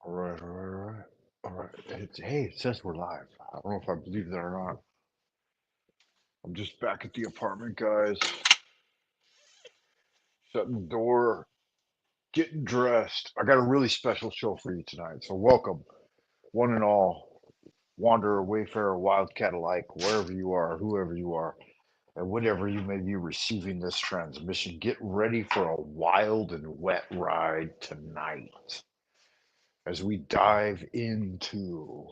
All right, all right, all right. All right. Hey, it says we're live. I don't know if I believe that or not. I'm just back at the apartment, guys, shutting the door, getting dressed. I got a really special show for you tonight. So, welcome, one and all, wanderer, wayfarer, wildcat alike, wherever you are, whoever you are, and whatever you may be receiving this transmission. Get ready for a wild and wet ride tonight as we dive into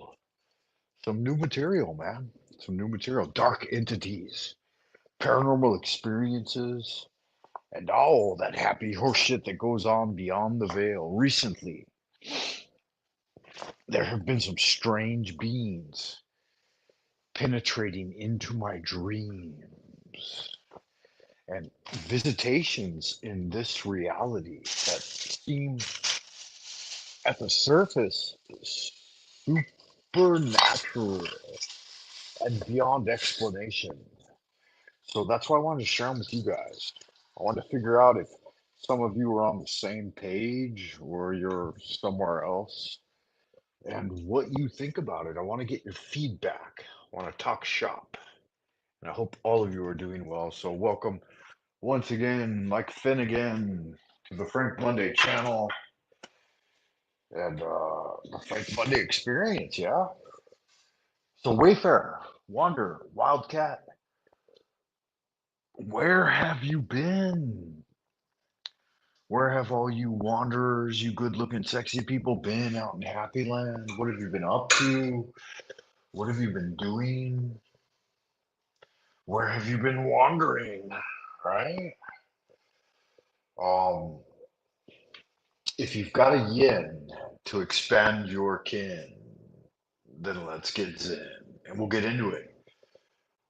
some new material, man. Some new material, dark entities, paranormal experiences, and all that happy horse shit that goes on beyond the veil. Recently, there have been some strange beings penetrating into my dreams and visitations in this reality that seem at the surface supernatural and beyond explanation. So that's why I wanted to share them with you guys. I wanted to figure out if some of you are on the same page or you're somewhere else and what you think about it. I want to get your feedback. I want to talk shop. And I hope all of you are doing well. So, welcome once again, Mike Finnegan, to the Frank Monday channel and the Frank Monday experience. Yeah. So, Wayfarer, Wanderer, Wildcat, where have you been? Where have all you wanderers, you good looking, sexy people been out in Happy Land? What have you been up to? What have you been doing? Where have you been wandering? Right? Um, if you've got a yin to expand your kin, then let's get zen and we'll get into it.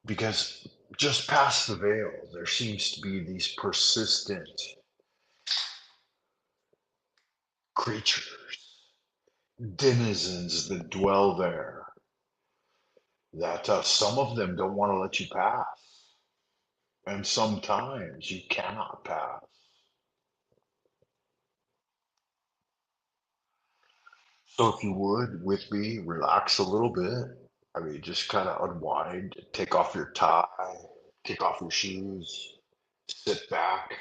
Because just past the veil, there seems to be these persistent creatures, denizens that dwell there that some of them don't want to let you pass, and sometimes you cannot pass. So, if you would, with me, relax a little bit. I mean, just kind of unwind, take off your tie, take off your shoes, sit back,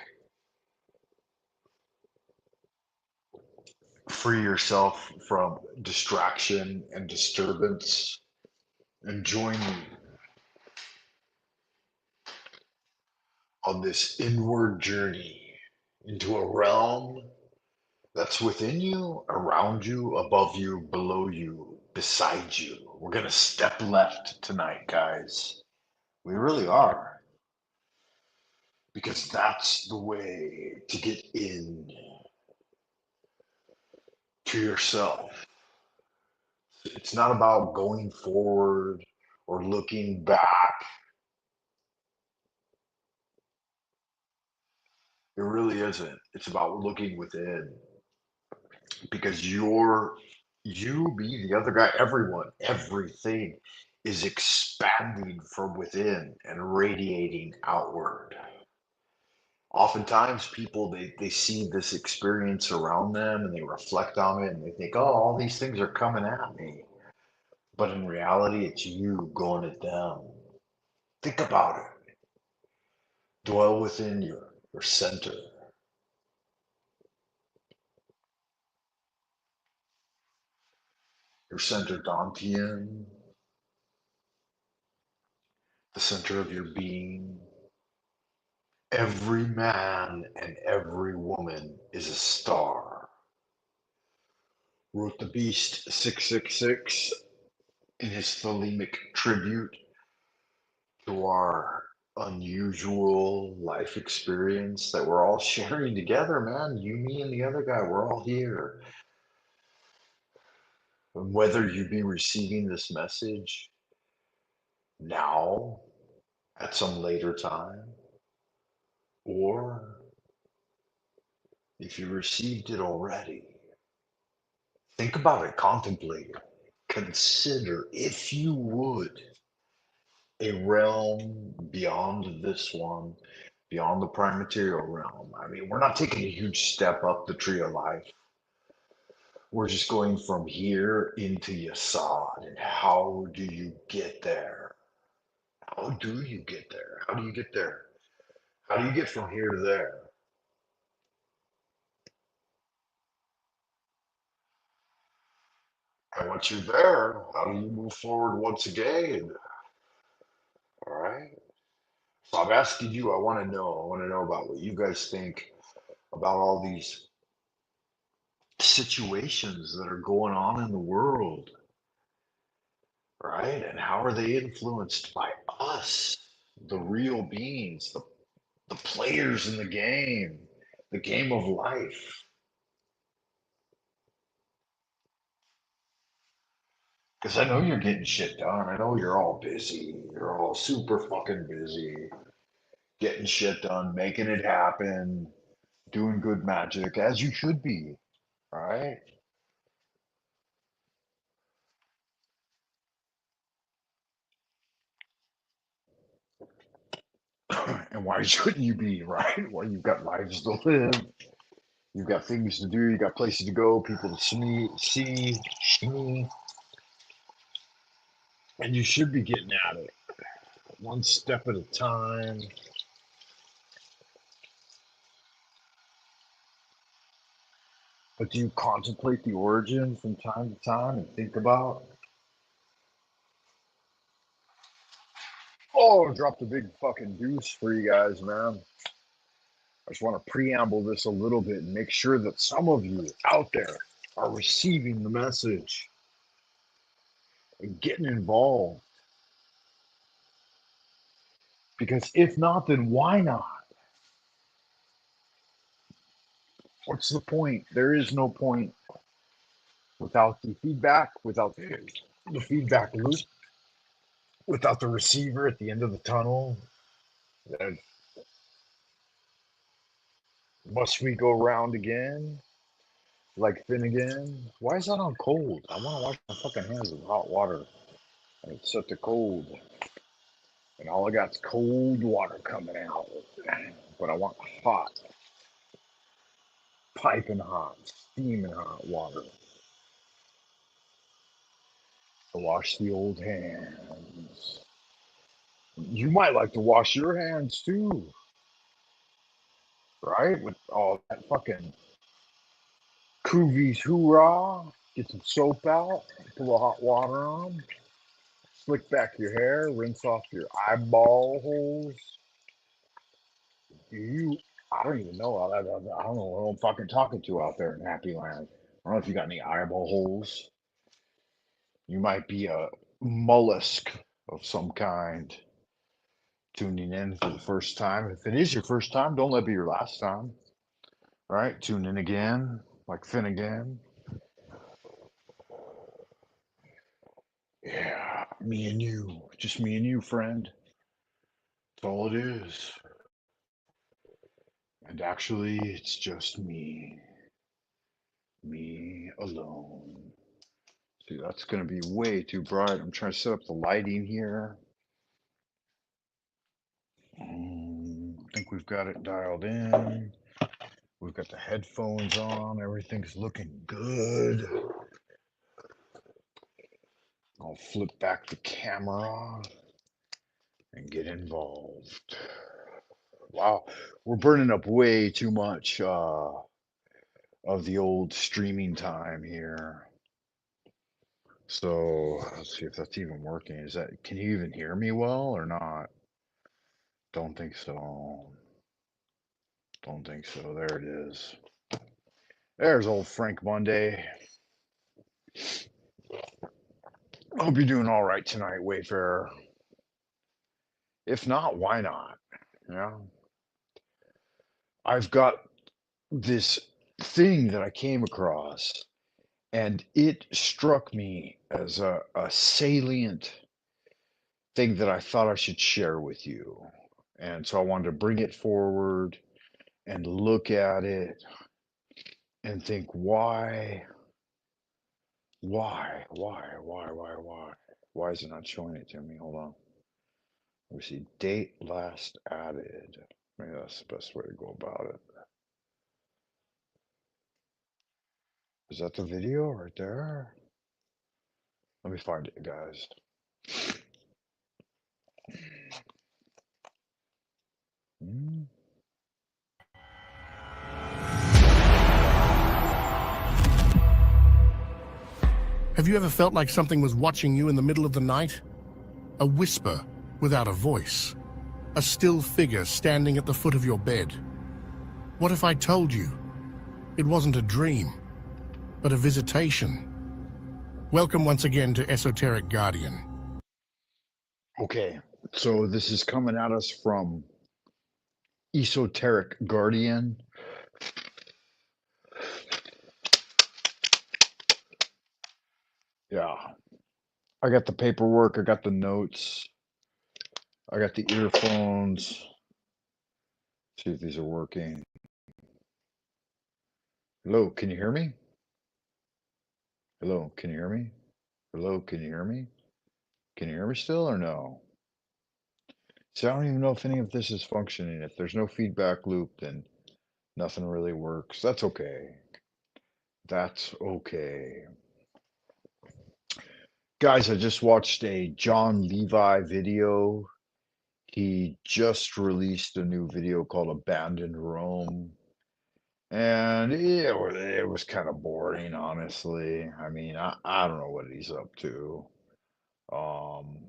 free yourself from distraction and disturbance, and join me on this inward journey into a realm that's within you, around you, above you, below you, beside you. We're going to step left tonight, guys. We really are. Because that's the way to get in to yourself. It's not about going forward or looking back. It really isn't. It's about looking within. Because you, me, the other guy, everyone, everything is expanding from within and radiating outward. Oftentimes people they see this experience around them and they reflect on it and they think, oh, all these things are coming at me. But in reality, it's you going at them. Think about it. Dwell within your center, your center Dantian, the center of your being. Every man and every woman is a star. Wrote the Beast 666 in his thelemic tribute to our unusual life experience that we're all sharing together, man. You, me, and the other guy, we're all here. And whether you be receiving this message now, at some later time, or if you received it already, think about it, contemplate it, consider, if you would, a realm beyond this one, beyond the prime material realm. I mean, we're not taking a huge step up the tree of life. We're just going from here into Yasad. And how do you get there? How do you get there? How do you get there? How do you get from here to there? And once you're there, how do you move forward once again? All right. So I'm asking you, I want to know. I want to know about what you guys think about all these situations that are going on in the world, right? And how are they influenced by us, the real beings, the players in the game of life? Because I know you're getting shit done. I know you're all busy. You're all super fucking busy getting shit done, making it happen, doing good magic as you should be, right? And why shouldn't you be, right? Well, you've got lives to live, you've got things to do, you got places to go, people to see, and you should be getting at it one step at a time. But do you contemplate the origin from time to time and think about, oh, drop the big fucking deuce for you guys, man. I just want to preamble this a little bit and make sure that some of you out there are receiving the message and getting involved. Because if not, then why not? What's the point? There is no point without the feedback, without the feedback loop, without the receiver at the end of the tunnel. Then must we go round again? Like Finnegan? Why is that on cold? I want to wash my fucking hands with hot water. And it's set to cold. And all I got's cold water coming out. But I want hot, piping hot, steaming hot water to wash the old hands. You might like to wash your hands too, right? With all that fucking Coovies hoorah. Get some soap out, put a little hot water on, slick back your hair, rinse off your eyeball holes. Do you, I don't even know. I don't know who I'm fucking talking to out there in Happy Land. I don't know if you got any eyeball holes. You might be a mollusk of some kind tuning in for the first time. If it is your first time, don't let it be your last time. All right, tune in again, like Finnegan. Yeah, me and you, just me and you, friend. That's all it is. And actually, it's just me alone. See, that's going to be way too bright. I'm trying to set up the lighting here. I think we've got it dialed in. We've got the headphones on. Everything's looking good. I'll flip back the camera and get involved. Wow, we're burning up way too much of the old streaming time here. So let's see if that's even working. Is that, can you even hear me well or not? Don't think so. Don't think so. There it is. There's old Frank Monday. I hope you're doing all right tonight, Wayfarer. If not, why not? Yeah. I've got this thing that I came across, and it struck me as a salient thing that I thought I should share with you. And so I wanted to bring it forward and look at it and think, why? Why is it not showing it to me? Hold on. Let me see. Date last added. Maybe that's the best way to go about it. Is that the video right there? Let me find it, guys. Hmm. Have you ever felt like something was watching you in the middle of the night? A whisper without a voice. A still figure standing at the foot of your bed. What if I told you it wasn't a dream, but a visitation? Welcome once again to Esoteric Guardian. Okay, so this is coming at us from Esoteric Guardian. Yeah, I got the paperwork, I got the notes, I got the earphones. See if these are working. Hello, can you hear me? Hello, can you hear me? Hello, can you hear me? Can you hear me still or no? See, I don't even know if any of this is functioning. If there's no feedback loop, then nothing really works. That's okay. That's okay. Guys, I just watched a John Levi video. He just released a new video called Abandoned Rome. And it was kind of boring, honestly. I mean, I don't know what he's up to. Um,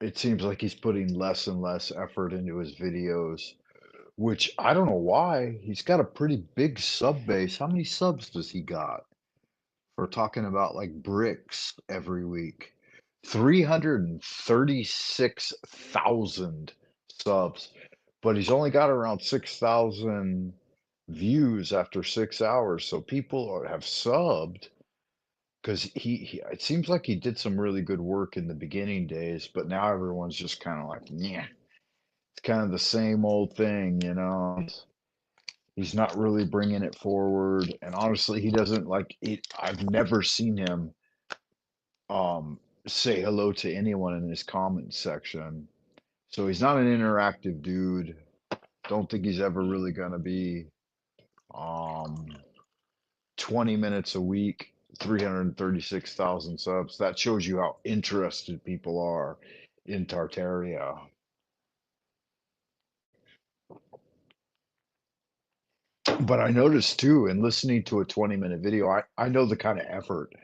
it seems like he's putting less and less effort into his videos, which I don't know why. He's got a pretty big sub base. How many subs does he got for talking about like bricks every week? 336,000 subs, but he's only got around 6,000 views after 6 hours. So have subbed because it seems like he did some really good work in the beginning days, but now everyone's just kind of like, yeah, it's kind of the same old thing, you know. He's not really bringing it forward, and honestly, he doesn't like it. I've never seen him say hello to anyone in his comment section. So he's not an interactive dude. Don't think he's ever really gonna be. Um, 20 minutes a week, 336,000 subs. That shows you how interested people are in Tartaria. But I noticed too, in listening to a 20-minute video, I know the kind of effort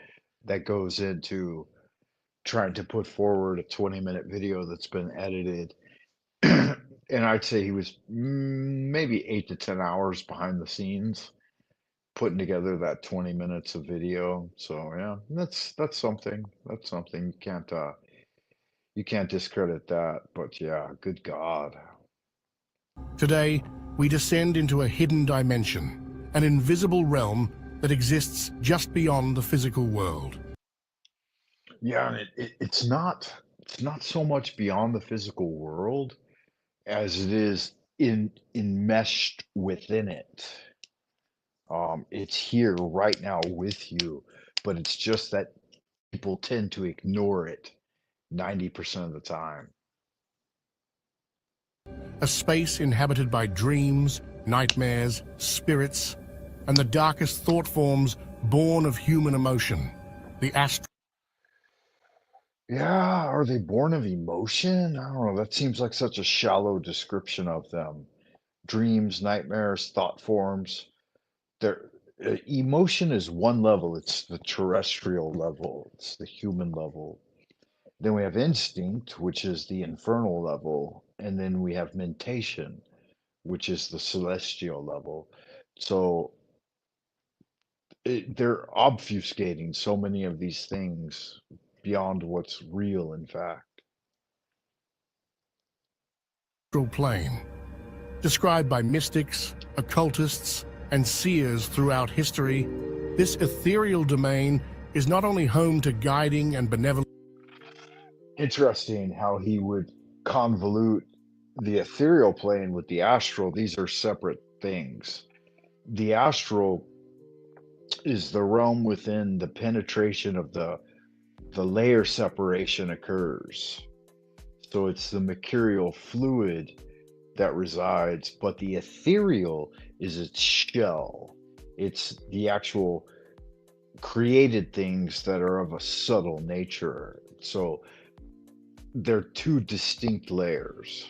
that goes into trying to put forward a 20-minute video that's been edited. And I'd say he was maybe 8 to 10 hours behind the scenes putting together that 20 minutes of video. So yeah, that's something. That's something. You can't discredit that. But yeah, good God. Today, we descend into a hidden dimension, an invisible realm that exists just beyond the physical world. Yeah, and it's not so much beyond the physical world as it is enmeshed within it. It's here right now with you, but it's just that people tend to ignore it 90% of the time. A space inhabited by dreams, nightmares, spirits, and the darkest thought forms born of human emotion. The Astral. Yeah, are they born of emotion? I don't know. That seems like such a shallow description of them. Dreams, nightmares, thought forms. Emotion is one level. It's the terrestrial level. It's the human level. Then we have instinct, which is the infernal level, and then we have mentation, which is the celestial level. So they're obfuscating so many of these things beyond what's real, in fact. Plane, described by mystics, occultists, and seers throughout history, this ethereal domain is not only home to guiding and benevolent. Interesting how he would convolute the ethereal plane with the astral. These are separate things. The astral is the realm within the penetration of the layer separation occurs. So it's the mercurial fluid that resides, but the ethereal is its shell. It's the actual created things that are of a subtle nature. So they're two distinct layers.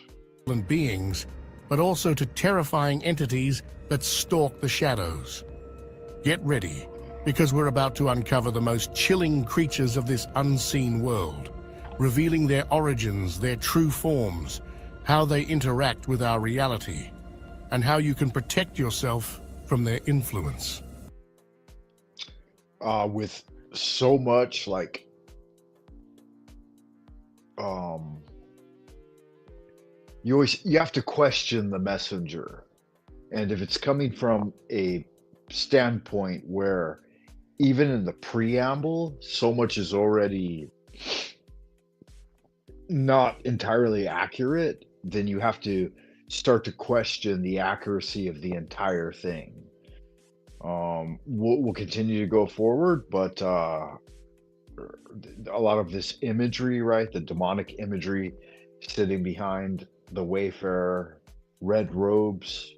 and beings, but also to terrifying entities that stalk the shadows. Get ready, because we're about to uncover the most chilling creatures of this unseen world, revealing their origins, their true forms, how they interact with our reality, and how you can protect yourself from their influence. With so much like um you have to question the messenger. And if it's coming from a standpoint where even in the preamble, so much is already not entirely accurate, then you have to start to question the accuracy of the entire thing. We'll continue to go forward, but a lot of this imagery, right? The demonic imagery sitting behind the Wayfarer, red robes,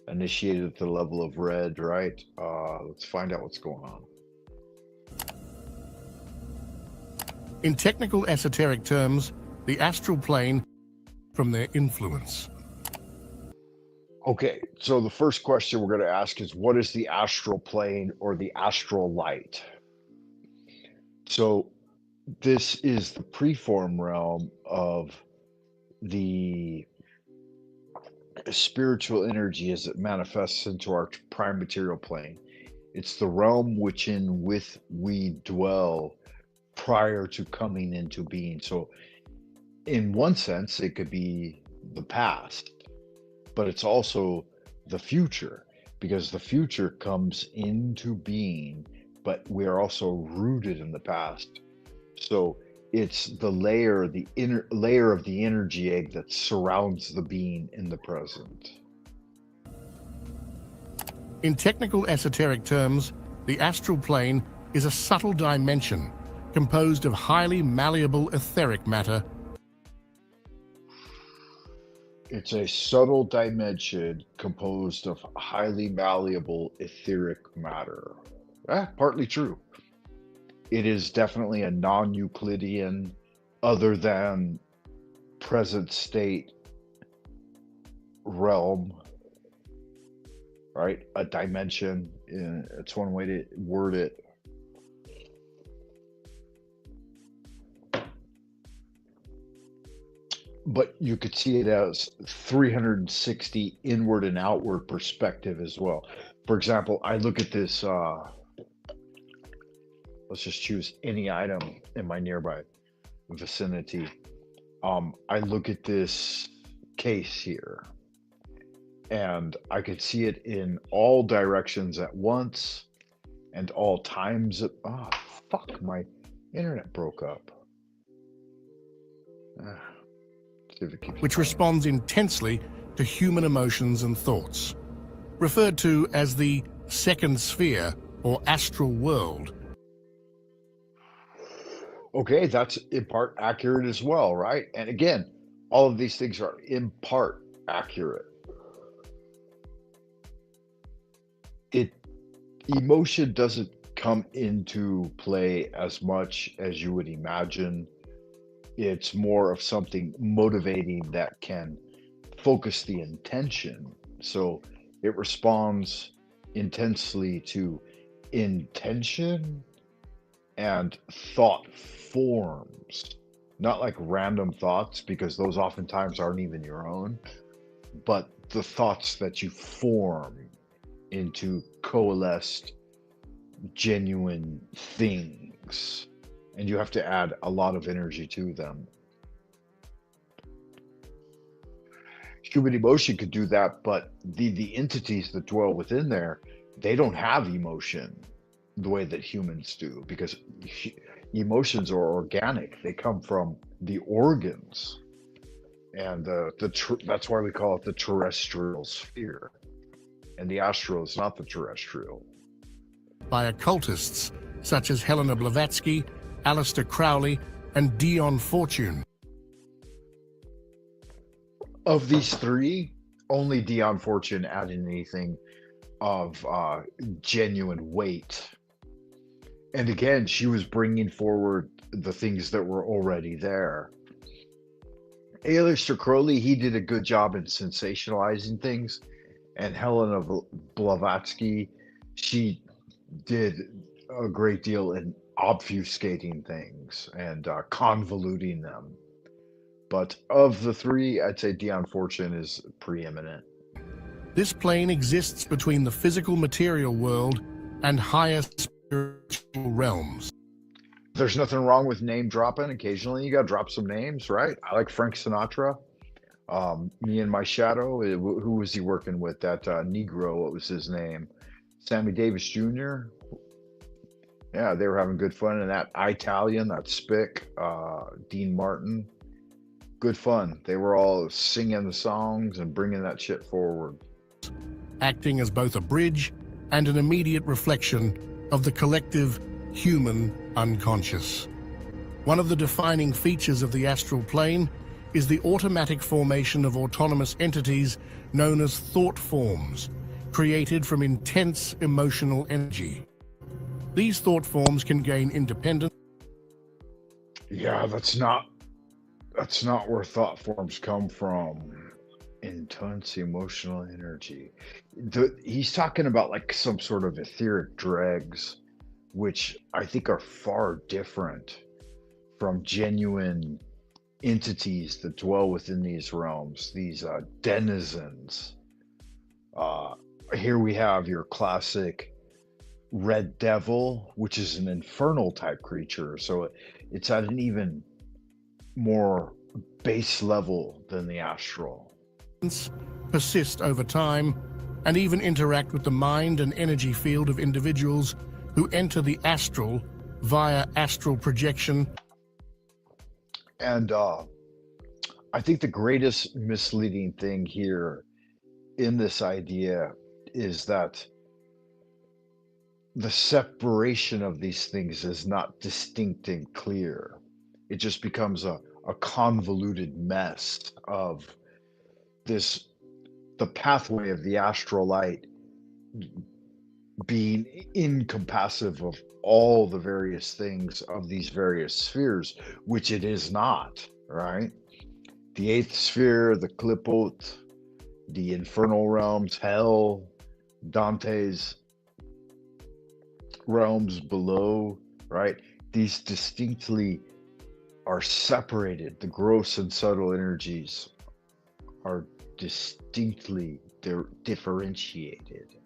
initiated at the level of red, right? Let's find out what's going on. In technical esoteric terms, the astral plane from their influence. Okay, so the first question we're going to ask is what is the astral plane or the astral light? So this is the preform realm of the spiritual energy as it manifests into our prime material plane. It's the realm with we dwell prior to coming into being. So in one sense, it could be the past, but it's also the future, because the future comes into being, but we are also rooted in the past. So it's the inner layer of the energy egg that surrounds the being in the present. In technical esoteric terms, the astral plane is a subtle dimension composed of highly malleable etheric matter. It's a subtle dimension composed of highly malleable etheric matter. Partly true. It is definitely a non-Euclidean, other than present state realm, right? A dimension. It's one way to word it. But you could see it as 360 inward and outward perspective as well. For example, I look at this, let's just choose any item in my nearby vicinity. I look at this case here and I could see it in all directions at once and all times. Fuck, my internet broke up. See if it keeps Which playing. responds intensely to human emotions and thoughts. Referred to as the second sphere or astral world. Okay, that's in part accurate as well, right? And again, all of these things are in part accurate. It Emotion doesn't come into play as much as you would imagine. It's more of something motivating that can focus the intention. So it responds intensely to intention and thought forms, not like random thoughts, because those oftentimes aren't even your own, but the thoughts that you form into coalesced, genuine things. And you have to add a lot of energy to them. Human emotion could do that, but the entities that dwell within there, they don't have emotion the way that humans do, because emotions are organic. They come from the organs, and that's why we call it the terrestrial sphere, and the astral is not the terrestrial. By occultists such as Helena Blavatsky, Aleister Crowley, and Dion Fortune. Of these three, only Dion Fortune added anything of genuine weight. And again, she was bringing forward the things that were already there. Aleister Crowley, he did a good job in sensationalizing things, and Helena Blavatsky, she did a great deal in obfuscating things and convoluting them. But of the three, I'd say Dion Fortune is preeminent. This plane exists between the physical material world and higher spiritual realms. There's nothing wrong with name dropping. Occasionally, you got to drop some names, right? I like Frank Sinatra. Me and My Shadow. Who was he working with? That Negro. What was his name? Sammy Davis Jr. Yeah, they were having good fun. And that Italian, that Spick, Dean Martin. Good fun. They were all singing the songs and bringing that shit forward. Acting as both a bridge and an immediate reflection of the collective human unconscious. One of the defining features of the astral plane is the automatic formation of autonomous entities known as thought forms, created from intense emotional energy. These thought forms can gain independence. Yeah, that's not where thought forms come from. Intense emotional energy. He's talking about like some sort of etheric dregs, which I think are far different from genuine entities that dwell within these realms, these denizens. Here we have your classic red devil, which is an infernal type creature. So it's at an even more base level than the astral. Persist over time and even interact with the mind and energy field of individuals who enter the astral via astral projection. And I think the greatest misleading thing here in this idea is that the separation of these things is not distinct and clear. It just becomes a convoluted mess of this, the pathway of the astral light being incompassive of all the various things of these various spheres, which it is not, right? The eighth sphere, the Klipot, the infernal realms, hell, Dante's realms below, right? These distinctly are separated. The gross and subtle energies are distinctly differentiated.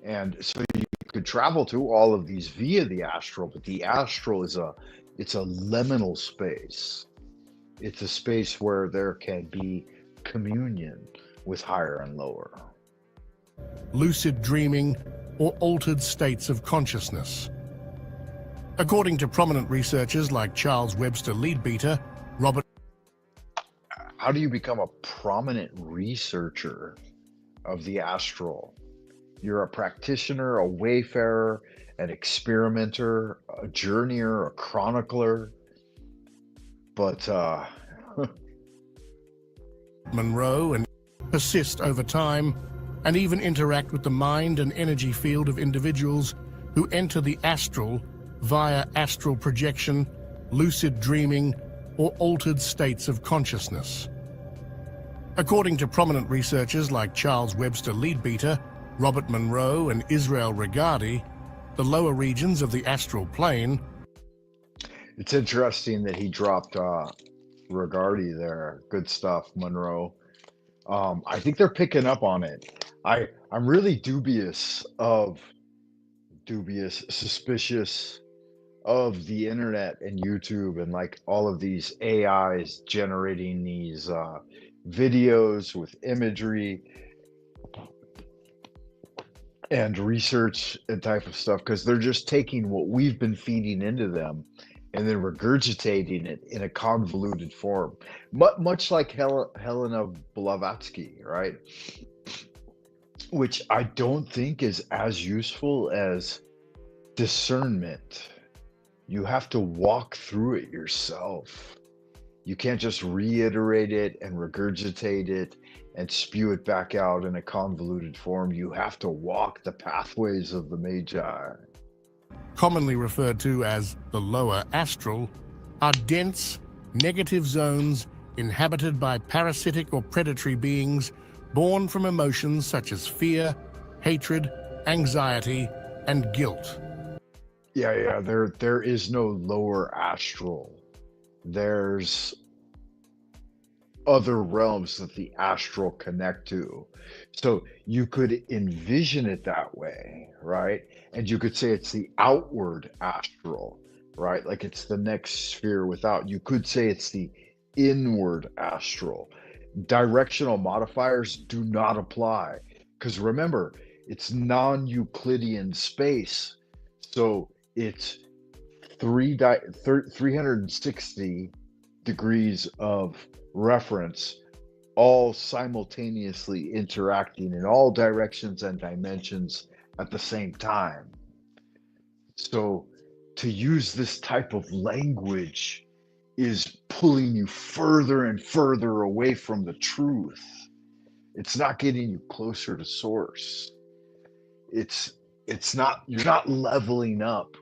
And so you could travel to all of these via the astral, but the astral is it's a liminal space. It's a space where there can be communion with higher and lower. Lucid dreaming or altered states of consciousness. According to prominent researchers like Charles Webster Leadbeater, Robert... How do you become a prominent researcher of the astral? You're a practitioner, a wayfarer, an experimenter, a journeyer, a chronicler. But Monroe and persist over time and even interact with the mind and energy field of individuals who enter the astral via astral projection, lucid dreaming, or altered states of consciousness. According to prominent researchers like Charles Webster Leadbeater, Robert Monroe, and Israel Regardie, the lower regions of the astral plane... It's interesting that he dropped Regardie there. Good stuff, Monroe. I think they're picking up on it. I'm really suspicious of the internet and YouTube and like all of these AIs generating these videos with imagery and research and type of stuff, because they're just taking what we've been feeding into them and then regurgitating it in a convoluted form, much like Helena Blavatsky, right? Which I don't think is as useful as discernment. You have to walk through it yourself. You can't just reiterate it and regurgitate it and spew it back out in a convoluted form. You have to walk the pathways of the Magi. commonly referred to as the lower astral, are dense, negative zones inhabited by parasitic or predatory beings born from emotions such as fear, hatred, anxiety, and guilt. Yeah. There is no lower astral. There's other realms that the astral connect to. So you could envision it that way, right? And you could say it's the outward astral, right? Like it's the next sphere without. You could say it's the inward astral. Directional modifiers do not apply because remember, it's non-Euclidean space. So it's 360 degrees of reference, all simultaneously interacting in all directions and dimensions at the same time. So to use this type of language is pulling you further and further away from the truth. It's not getting you closer to source. It's not, you're not leveling up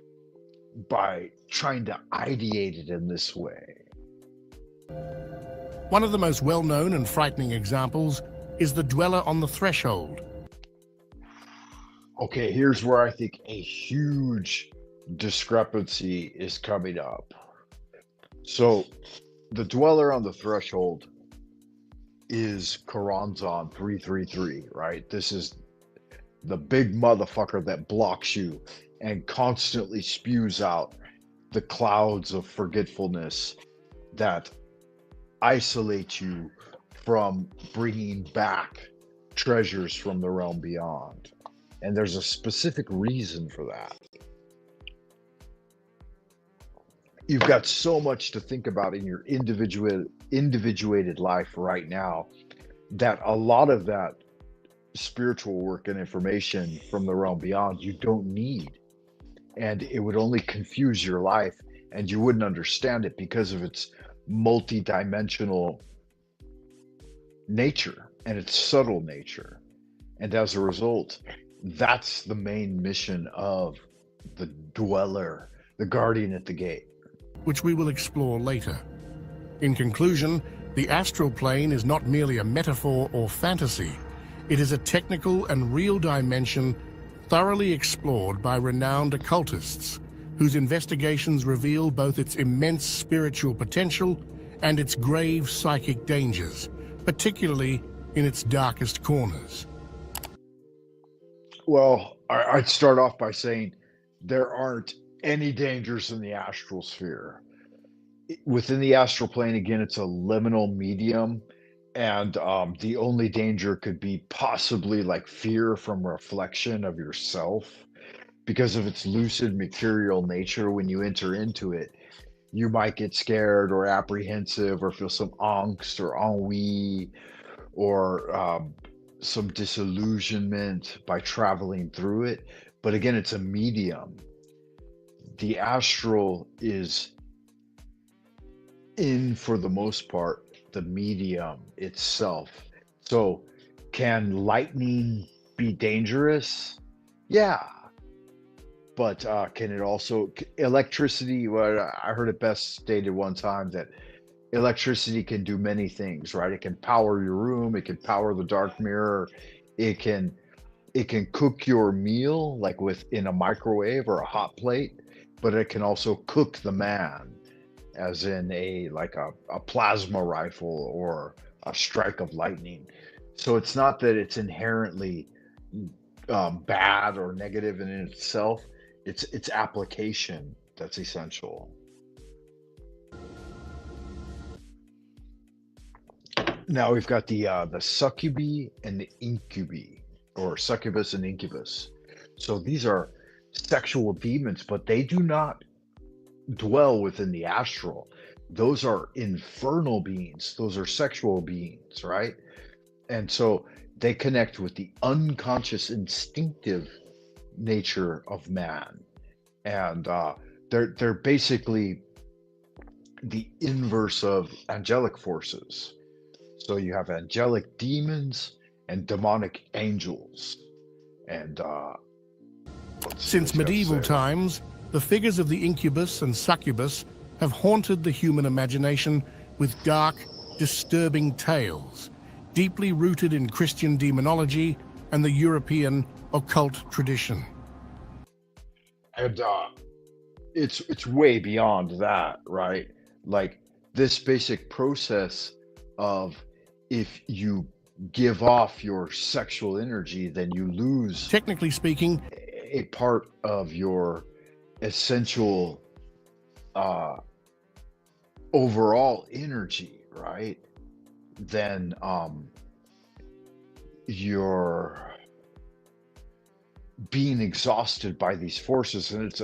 by trying to ideate it in this way. One of the most well-known and frightening examples is the dweller on the threshold. Okay, here's where I think a huge discrepancy is coming up. So, the dweller on the threshold is Karanzan 333, right? This is the big motherfucker that blocks you and constantly spews out the clouds of forgetfulness that isolate you from bringing back treasures from the realm beyond. And there's a specific reason for that. You've got so much to think about in your individuated life right now that a lot of that spiritual work and information from the realm beyond you don't need. And it would only confuse your life and you wouldn't understand it because of its multi-dimensional nature and its subtle nature. And as a result, that's the main mission of the dweller, the guardian at the gate, which we will explore later. In conclusion, the astral plane is not merely a metaphor or fantasy. It is a technical and real dimension thoroughly explored by renowned occultists, whose investigations reveal both its immense spiritual potential and its grave psychic dangers, particularly in its darkest corners. Well, I'd start off by saying there aren't any dangers in the astral sphere. Within the astral plane, again, it's a liminal medium, and the only danger could be possibly like fear from reflection of yourself because of its lucid mercurial nature. When you enter into it, you might get scared or apprehensive or feel some angst or ennui or some disillusionment by traveling through it. But again, it's a medium. The astral is, in for the most part, the medium itself. So, can lightning be dangerous? Yeah. But can it also, electricity, well, I heard it best stated one time that electricity can do many things, right? It can power your room, it can power the dark mirror, it can cook your meal like in a microwave or a hot plate, but it can also cook the man, as in a plasma rifle or a strike of lightning. So it's not that it's inherently bad or negative in itself. It's its application that's essential. Now we've got the succubi and the incubi, or succubus and incubus. So these are sexual demons, but they do not dwell within the astral. Those are infernal beings. Those are sexual beings, right? And so they connect with the unconscious, instinctive nature of man, and they're basically the inverse of angelic forces. So you have angelic demons and demonic angels. And since medieval times, The figures of the incubus and succubus have haunted the human imagination with dark, disturbing tales, deeply rooted in Christian demonology and the European occult tradition. And it's way beyond that, right? Like this basic process of if you give off your sexual energy, then you lose Technically speaking, a part of your essential overall energy, right? Then you're being exhausted by these forces, and it's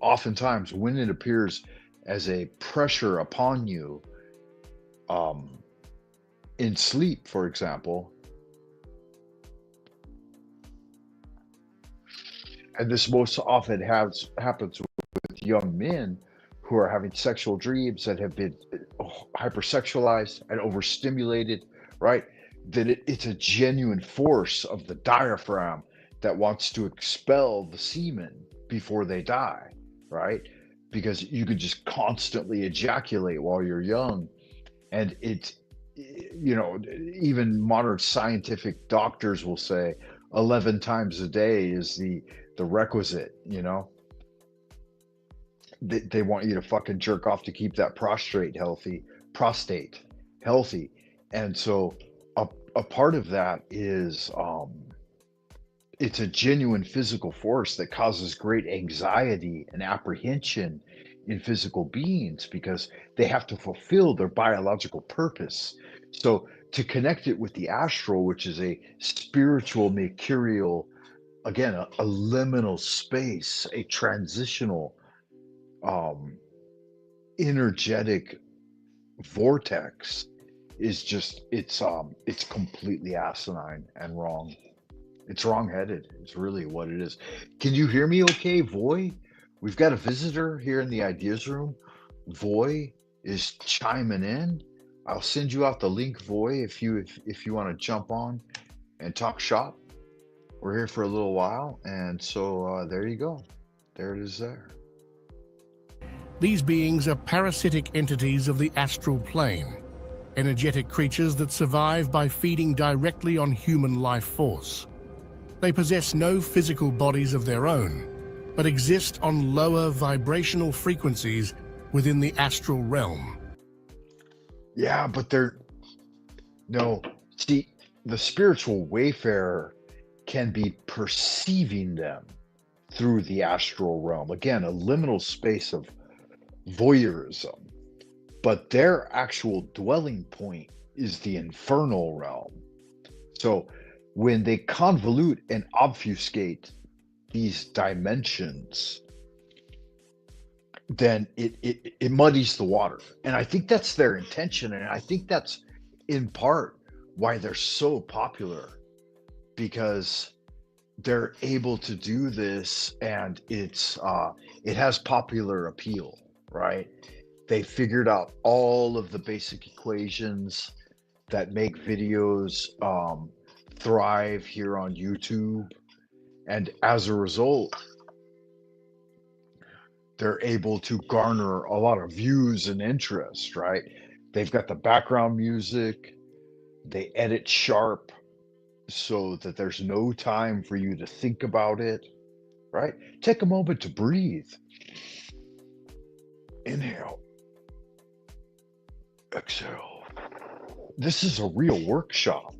oftentimes when it appears as a pressure upon you in sleep, for example. And this most often happens with young men who are having sexual dreams that have been hypersexualized and overstimulated, right? That it's a genuine force of the diaphragm that wants to expel the semen before they die, right? Because you could just constantly ejaculate while you're young. And it's, even modern scientific doctors will say 11 times a day is the requisite. They want you to fucking jerk off to keep that prostate healthy. And so a part of that is it's a genuine physical force that causes great anxiety and apprehension in physical beings because they have to fulfill their biological purpose. So to connect it with the astral, which is a spiritual, mercurial, again, a liminal space, a transitional, energetic vortex, is just it's completely asinine and wrong. It's wrong-headed. It's really what it is. Can you hear me okay, Voy? We've got a visitor here in the ideas room. Voy is chiming in. I'll send you out the link, Voy, if you want to jump on and talk shop. We're here for a little while, and so there you go. There it is there. these beings are parasitic entities of the astral plane, energetic creatures that survive by feeding directly on human life force. They possess no physical bodies of their own, but exist on lower vibrational frequencies within the astral realm. Yeah, but see, the spiritual wayfarer can be perceiving them through the astral realm. Again, a liminal space of voyeurism, but their actual dwelling point is the infernal realm. So when they convolute and obfuscate these dimensions, then it muddies the water. And I think that's their intention. And I think that's in part why they're so popular, because they're able to do this, and it has popular appeal, right? They figured out all of the basic equations that make videos thrive here on YouTube. And as a result, they're able to garner a lot of views and interest, right? They've got the background music, they edit sharp so that there's no time for you to think about it, right? Take a moment to breathe. Inhale. Exhale. This is a real workshop.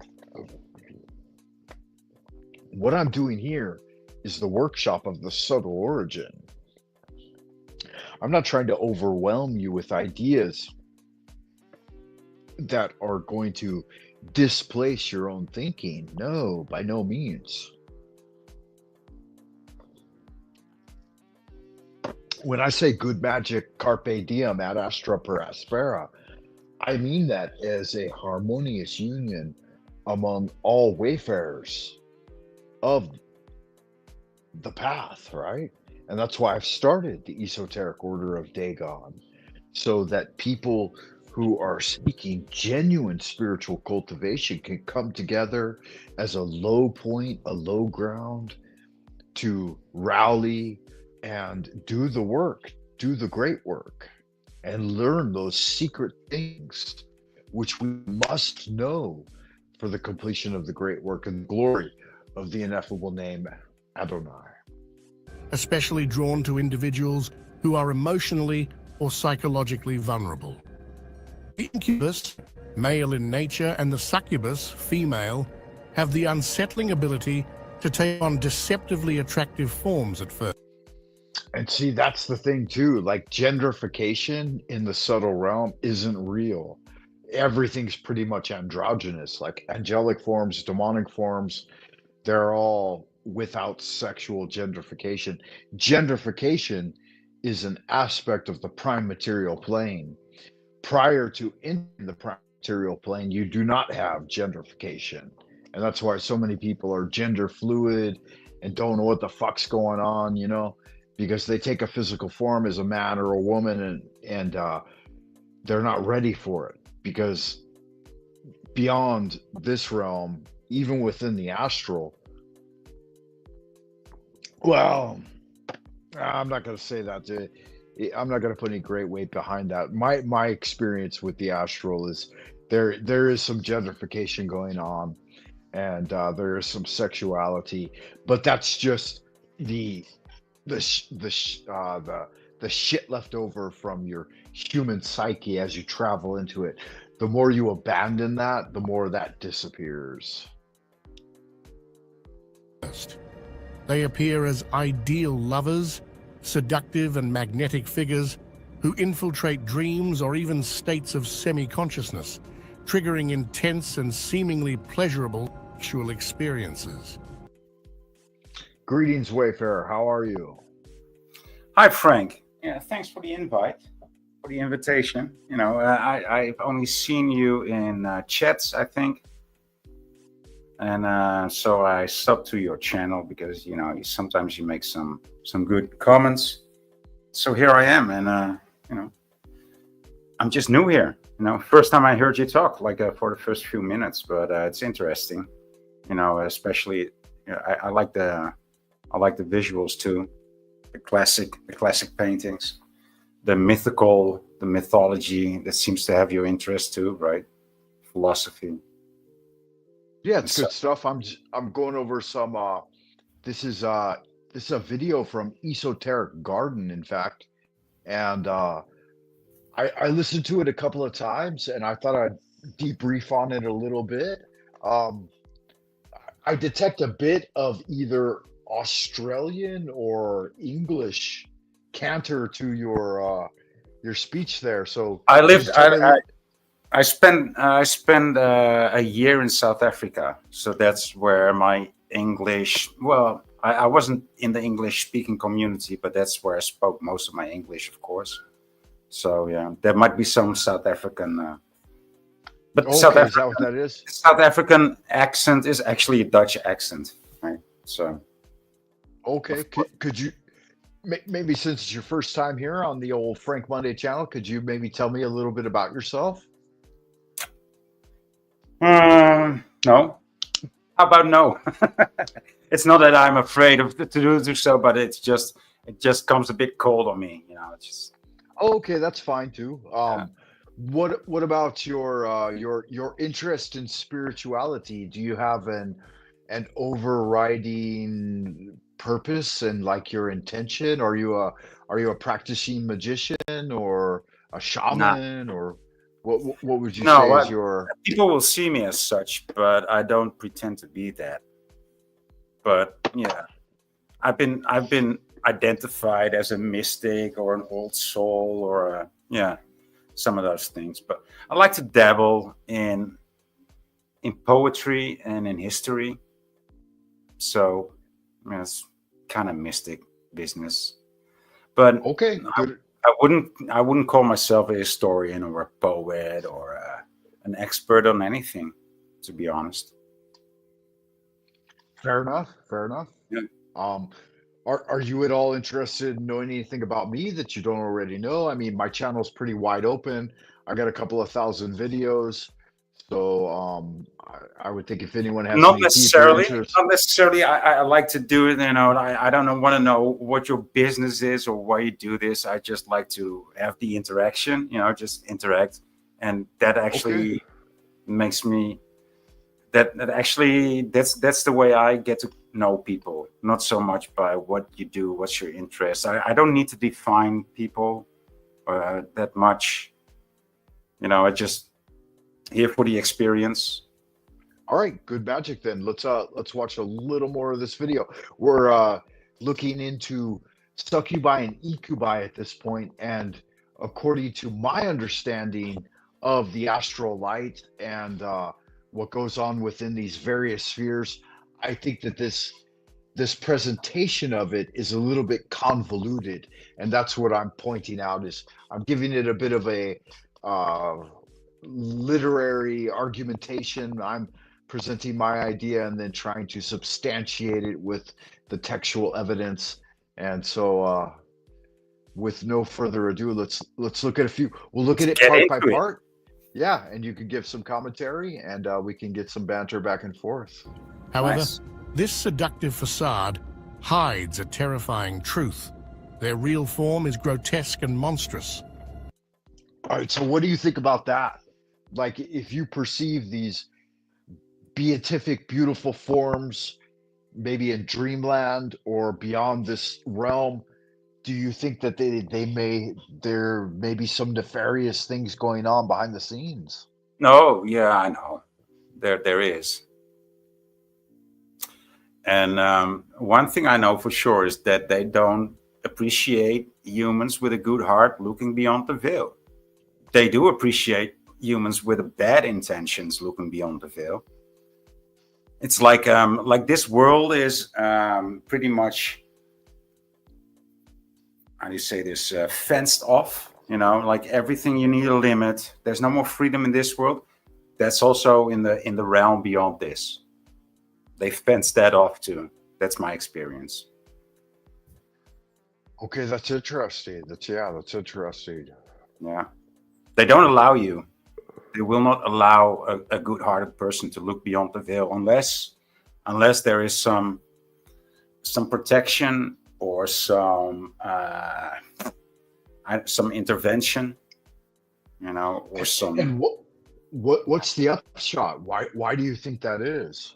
What I'm doing here is the workshop of the subtle origin. I'm not trying to overwhelm you with ideas that are going to displace your own thinking. No, by no means. When I say good magic, carpe diem, ad astra per aspera, I mean that as a harmonious union among all wayfarers of the path, right? And that's why I've started the Esoteric Order of Dagon, so that people who are seeking genuine spiritual cultivation can come together as a low point, a low ground, to rally and do the work, do the great work, and learn those secret things which we must know for the completion of the great work and glory of the ineffable name Adonai. especially drawn to individuals who are emotionally or psychologically vulnerable. The incubus, male in nature, and the succubus, female, have the unsettling ability to take on deceptively attractive forms at first. And see, that's the thing too. Like genderification in the subtle realm isn't real. Everything's pretty much androgynous, like angelic forms, demonic forms, they're all without sexual genderification. Genderification is an aspect of the prime material plane. Prior to entering the prime material plane, you do not have genderification. And that's why so many people are gender fluid and don't know what the fuck's going on, because they take a physical form as a man or a woman and they're not ready for it. Because beyond this realm, even within the astral, well, I'm not going to say that. I'm not going to put any great weight behind that. My experience with the astral is there is some gentrification going on, and there is some sexuality, but that's just the the shit left over from your human psyche as you travel into it. The more you abandon that, the more that disappears. They appear as ideal lovers, seductive and magnetic figures who infiltrate dreams or even states of semi-consciousness, triggering intense and seemingly pleasurable sexual experiences. Greetings, Wayfarer. How are you? Hi, Frank. Yeah, thanks for the invite, for the invitation. I've only seen you in chats, I think. And so I subbed to your channel because, sometimes you make some good comments. So here I am. And, I'm just new here. First time I heard you talk, for the first few minutes, but it's interesting, especially, I like the visuals too. The classic paintings, the mythology that seems to have your interest too, right? Philosophy. Yeah, it's good stuff. I'm going over some. This is a video from Esoteric Garden, in fact, and I listened to it a couple of times, and I thought I'd debrief on it a little bit. Um, I detect a bit of either Australian or English canter to your speech there. So I could lived. you tell me? I spent a year in South Africa, so that's where my English. Well, I wasn't in the English speaking community, but that's where I spoke most of my English, of course. So yeah, there might be some South African. But Okay, is that what that is? South African accent is actually a Dutch accent, right? So Okay, could you maybe, since it's your first time here on the old Frank Monday channel, could you maybe tell me a little bit about yourself? no. How about no? It's not that I'm afraid of to do so, but it just comes a bit cold on me. It's just. Okay, that's fine too. What about your interest in spirituality? Do you have an overriding purpose and like your intention? Are you a practicing magician or a Nah. shaman, or what would you No, say is your? people will see me as such, but I don't pretend to be that. But yeah, I've been identified as a mystic or an old soul or some of those things. But I like to dabble in poetry and in history. So it's kind of mystic business. But Okay, good. I wouldn't call myself a historian or a poet or an expert on anything, to be honest. Fair enough. Fair enough. Yeah. Um, are you at all interested in knowing anything about me that you don't already know? I mean, my channel's pretty wide open. I got a couple of thousand videos. So I would think if anyone has Not any deeper necessarily. interest, Not necessarily. I like to do it. I don't want to know what your business is or why you do this. I just like to have the interaction. Just interact, and that okay. actually makes me. That actually that's the way I get to know people. Not so much by what you do, what's your interest. I don't need to define people that much. I just here for the experience. All right, good magic then. Let's watch a little more of this video. We're looking into succubi and incubi at this point, and according to my understanding of the astral light and what goes on within these various spheres, I think that this presentation of it is a little bit convoluted, and that's what I'm pointing out. Is I'm giving it a bit of a uh, literary argumentation. I'm presenting my idea and then trying to substantiate it with the textual evidence. And so, with no further ado, let's look at a few. We'll look Let's at it get part by into it. part. Yeah, and you can give some commentary, and we can get some banter back and forth. However, Nice. this seductive facade hides a terrifying truth. Their real form is grotesque and monstrous. All right, so what do you think about that? Like, if you perceive these beatific, beautiful forms, maybe in dreamland or beyond this realm, do you think that there may be some nefarious things going on behind the scenes? No, yeah, I know. There is. And one thing I know for sure is that they don't appreciate humans with a good heart looking beyond the veil. They do appreciate humans with a bad intentions looking beyond the veil. It's like this world is pretty much, how do you say this, fenced off. Like everything you need a limit. There's no more freedom in this world. That's also in the realm beyond this. They fenced that off too. That's my experience. Okay, that's interesting. That's interesting. Yeah, they don't allow you. They will not allow a good-hearted person to look beyond the veil unless there is some protection or some intervention, or some. And what's the upshot? Why do you think that is?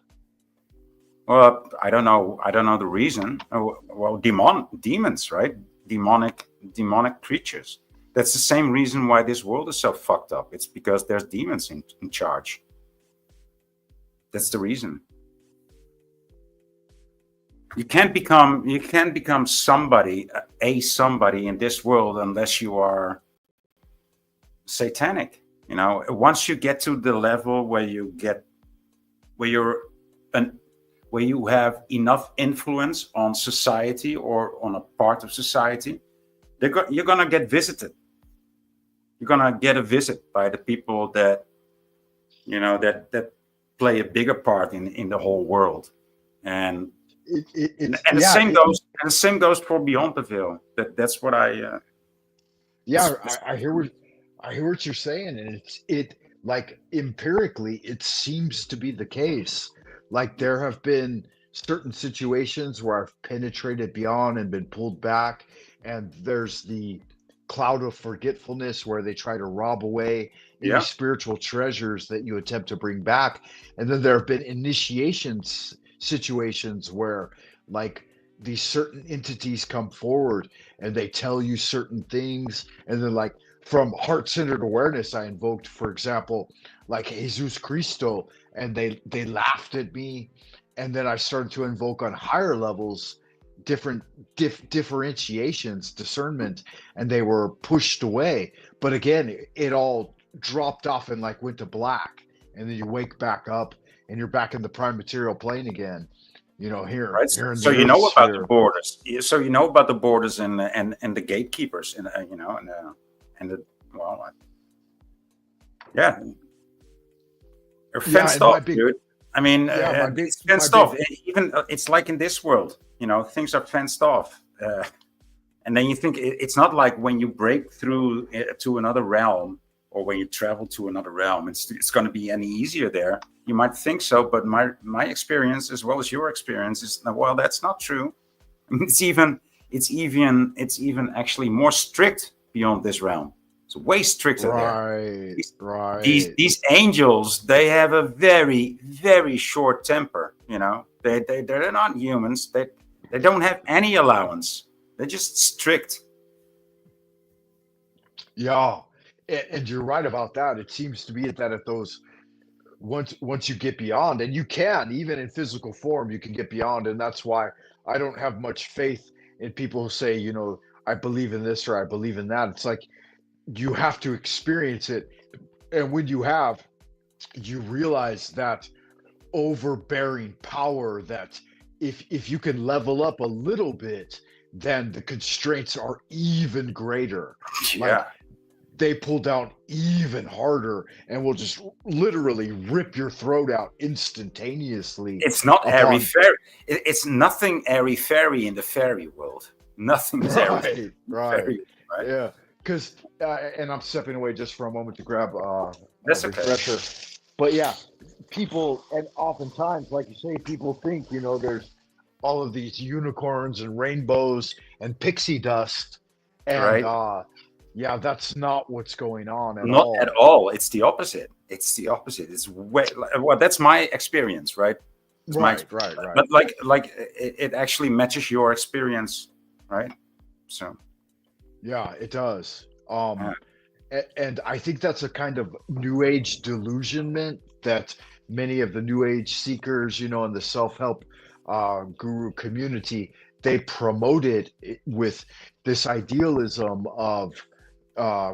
Well, I don't know. I don't know the reason. Well, demons, right? Demonic creatures. That's the same reason why this world is so fucked up. It's because there's demons in charge. That's the reason. You can't become somebody in this world unless you are satanic. Once you get to the level where you have enough influence on society or on a part of society, you're gonna get visited. You're gonna get a visit by the people that that play a bigger part in the whole world, and the same goes for beyond the veil. That's what I. Yeah, I hear what you're saying, and it like empirically, it seems to be the case. Like there have been certain situations where I've penetrated beyond and been pulled back, and there's the cloud of forgetfulness where they try to rob away any spiritual treasures that you attempt to bring back. And then there have been initiations situations where like these certain entities come forward and they tell you certain things, and then like from heart-centered awareness I invoked, for example, like Jesus Cristo, and they laughed at me, and then I started to invoke on higher levels different differentiations, discernment, and they were pushed away. But again, it all dropped off and like went to black, and then you wake back up and you're back in the prime material plane again, here Right. here in So the you earth know about the sphere. borders. So you know about the borders and the gatekeepers, and the well, yeah, they're Yeah, fenced and my off, big dude. I mean, yeah my big it's my fenced big off. Even it's like in this world, things are fenced off. And then you think it's not like when you break through to another realm or when you travel to another realm, it's going to be any easier there. You might think so, but my experience, as well as your experience, is, well, that's not true. It's even actually more strict beyond this realm. It's way stricter there. Right, right. These angels, they have a very, very short temper. They're not humans. They don't have any allowance. They're just strict. Yeah, and you're right about that. It seems to be that at those once you get beyond, and you can even in physical form, you can get beyond, and that's why I don't have much faith in people who say, I believe in this or I believe in that. It's like you have to experience it, and when you have, you realize that overbearing power that if you can level up a little bit, then the constraints are even greater. Like Yeah. they pull down even harder and will just literally rip your throat out instantaneously It's not airy upon fairy. It's nothing airy fairy in the fairy world. Nothing is airy right, right. fairy, right? Yeah, because and I'm stepping away just for a moment to grab a That's okay. refresher. But yeah, people, and oftentimes, like you say, people think, there's all of these unicorns and rainbows and pixie dust. And Right? yeah, that's not what's going on at Not at all. all. It's the opposite. It's the opposite. It's way, well, that's my experience, right? It's my Right, experience. right, right. But like it actually matches your experience, right? So Yeah, it does. yeah. And I think that's a kind of new age delusionment that many of the new age seekers, in the self-help guru community, they promote it with this idealism of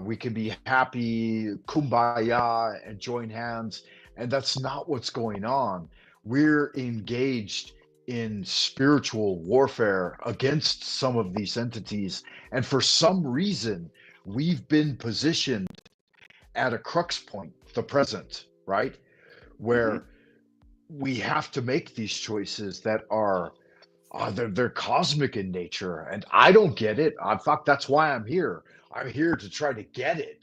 we can be happy, kumbaya, and join hands. And that's not what's going on. We're engaged in spiritual warfare against some of these entities. And for some reason, we've been positioned at a crux point, the present, right? Hmm. Where we have to make these choices that are they're cosmic in nature, and I don't get it. In fact, that's why I'm here. I'm here to try to get it.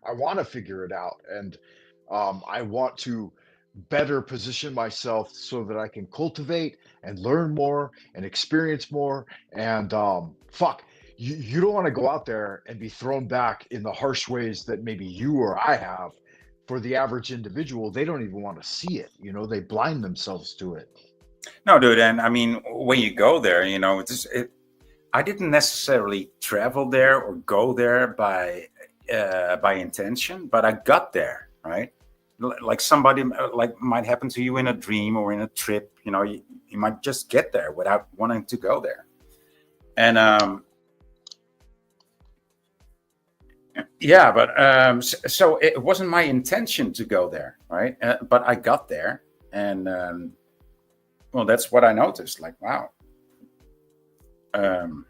I want to figure it out, and I want to better position myself so that I can cultivate and learn more and experience more. And fuck, you don't want to go out there and be thrown back in the harsh ways that maybe you or I have. For the average individual, they don't even want to see it. They blind themselves to it. No, dude, and I mean, when you go there, I didn't necessarily travel there or go there by intention, but I got there, right? Like somebody like might happen to you in a dream or in a trip. You might just get there without wanting to go there. And yeah, but so it wasn't my intention to go there, right? But I got there, and well, that's what I noticed. Like, wow, um,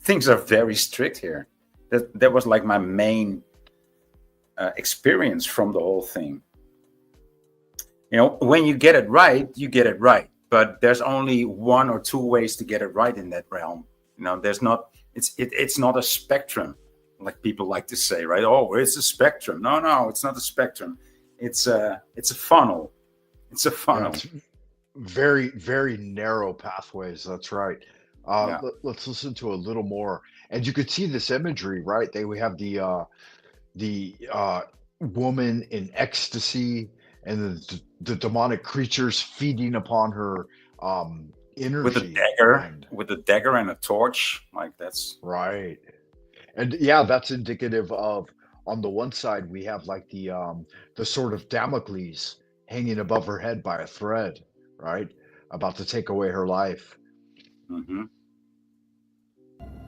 things are very strict here. That was like my main experience from the whole thing. When you get it right, you get it right. But there's only one or two ways to get it right in that realm. There's not. It's not a spectrum, like people like to say, right? Oh, it's a spectrum. No, it's not a spectrum. It's a funnel. It's a Yeah, funnel. it's very, very narrow pathways. That's right. Yeah. Let's listen to a little more, and you could see this imagery, right? We have the woman in ecstasy, and the demonic creatures feeding upon her with a energy, dagger, and with a dagger and a torch, like that's right, and yeah, that's indicative of, on the one side we have like the sort of Damocles hanging above her head by a thread, right, about to take away her life. hmm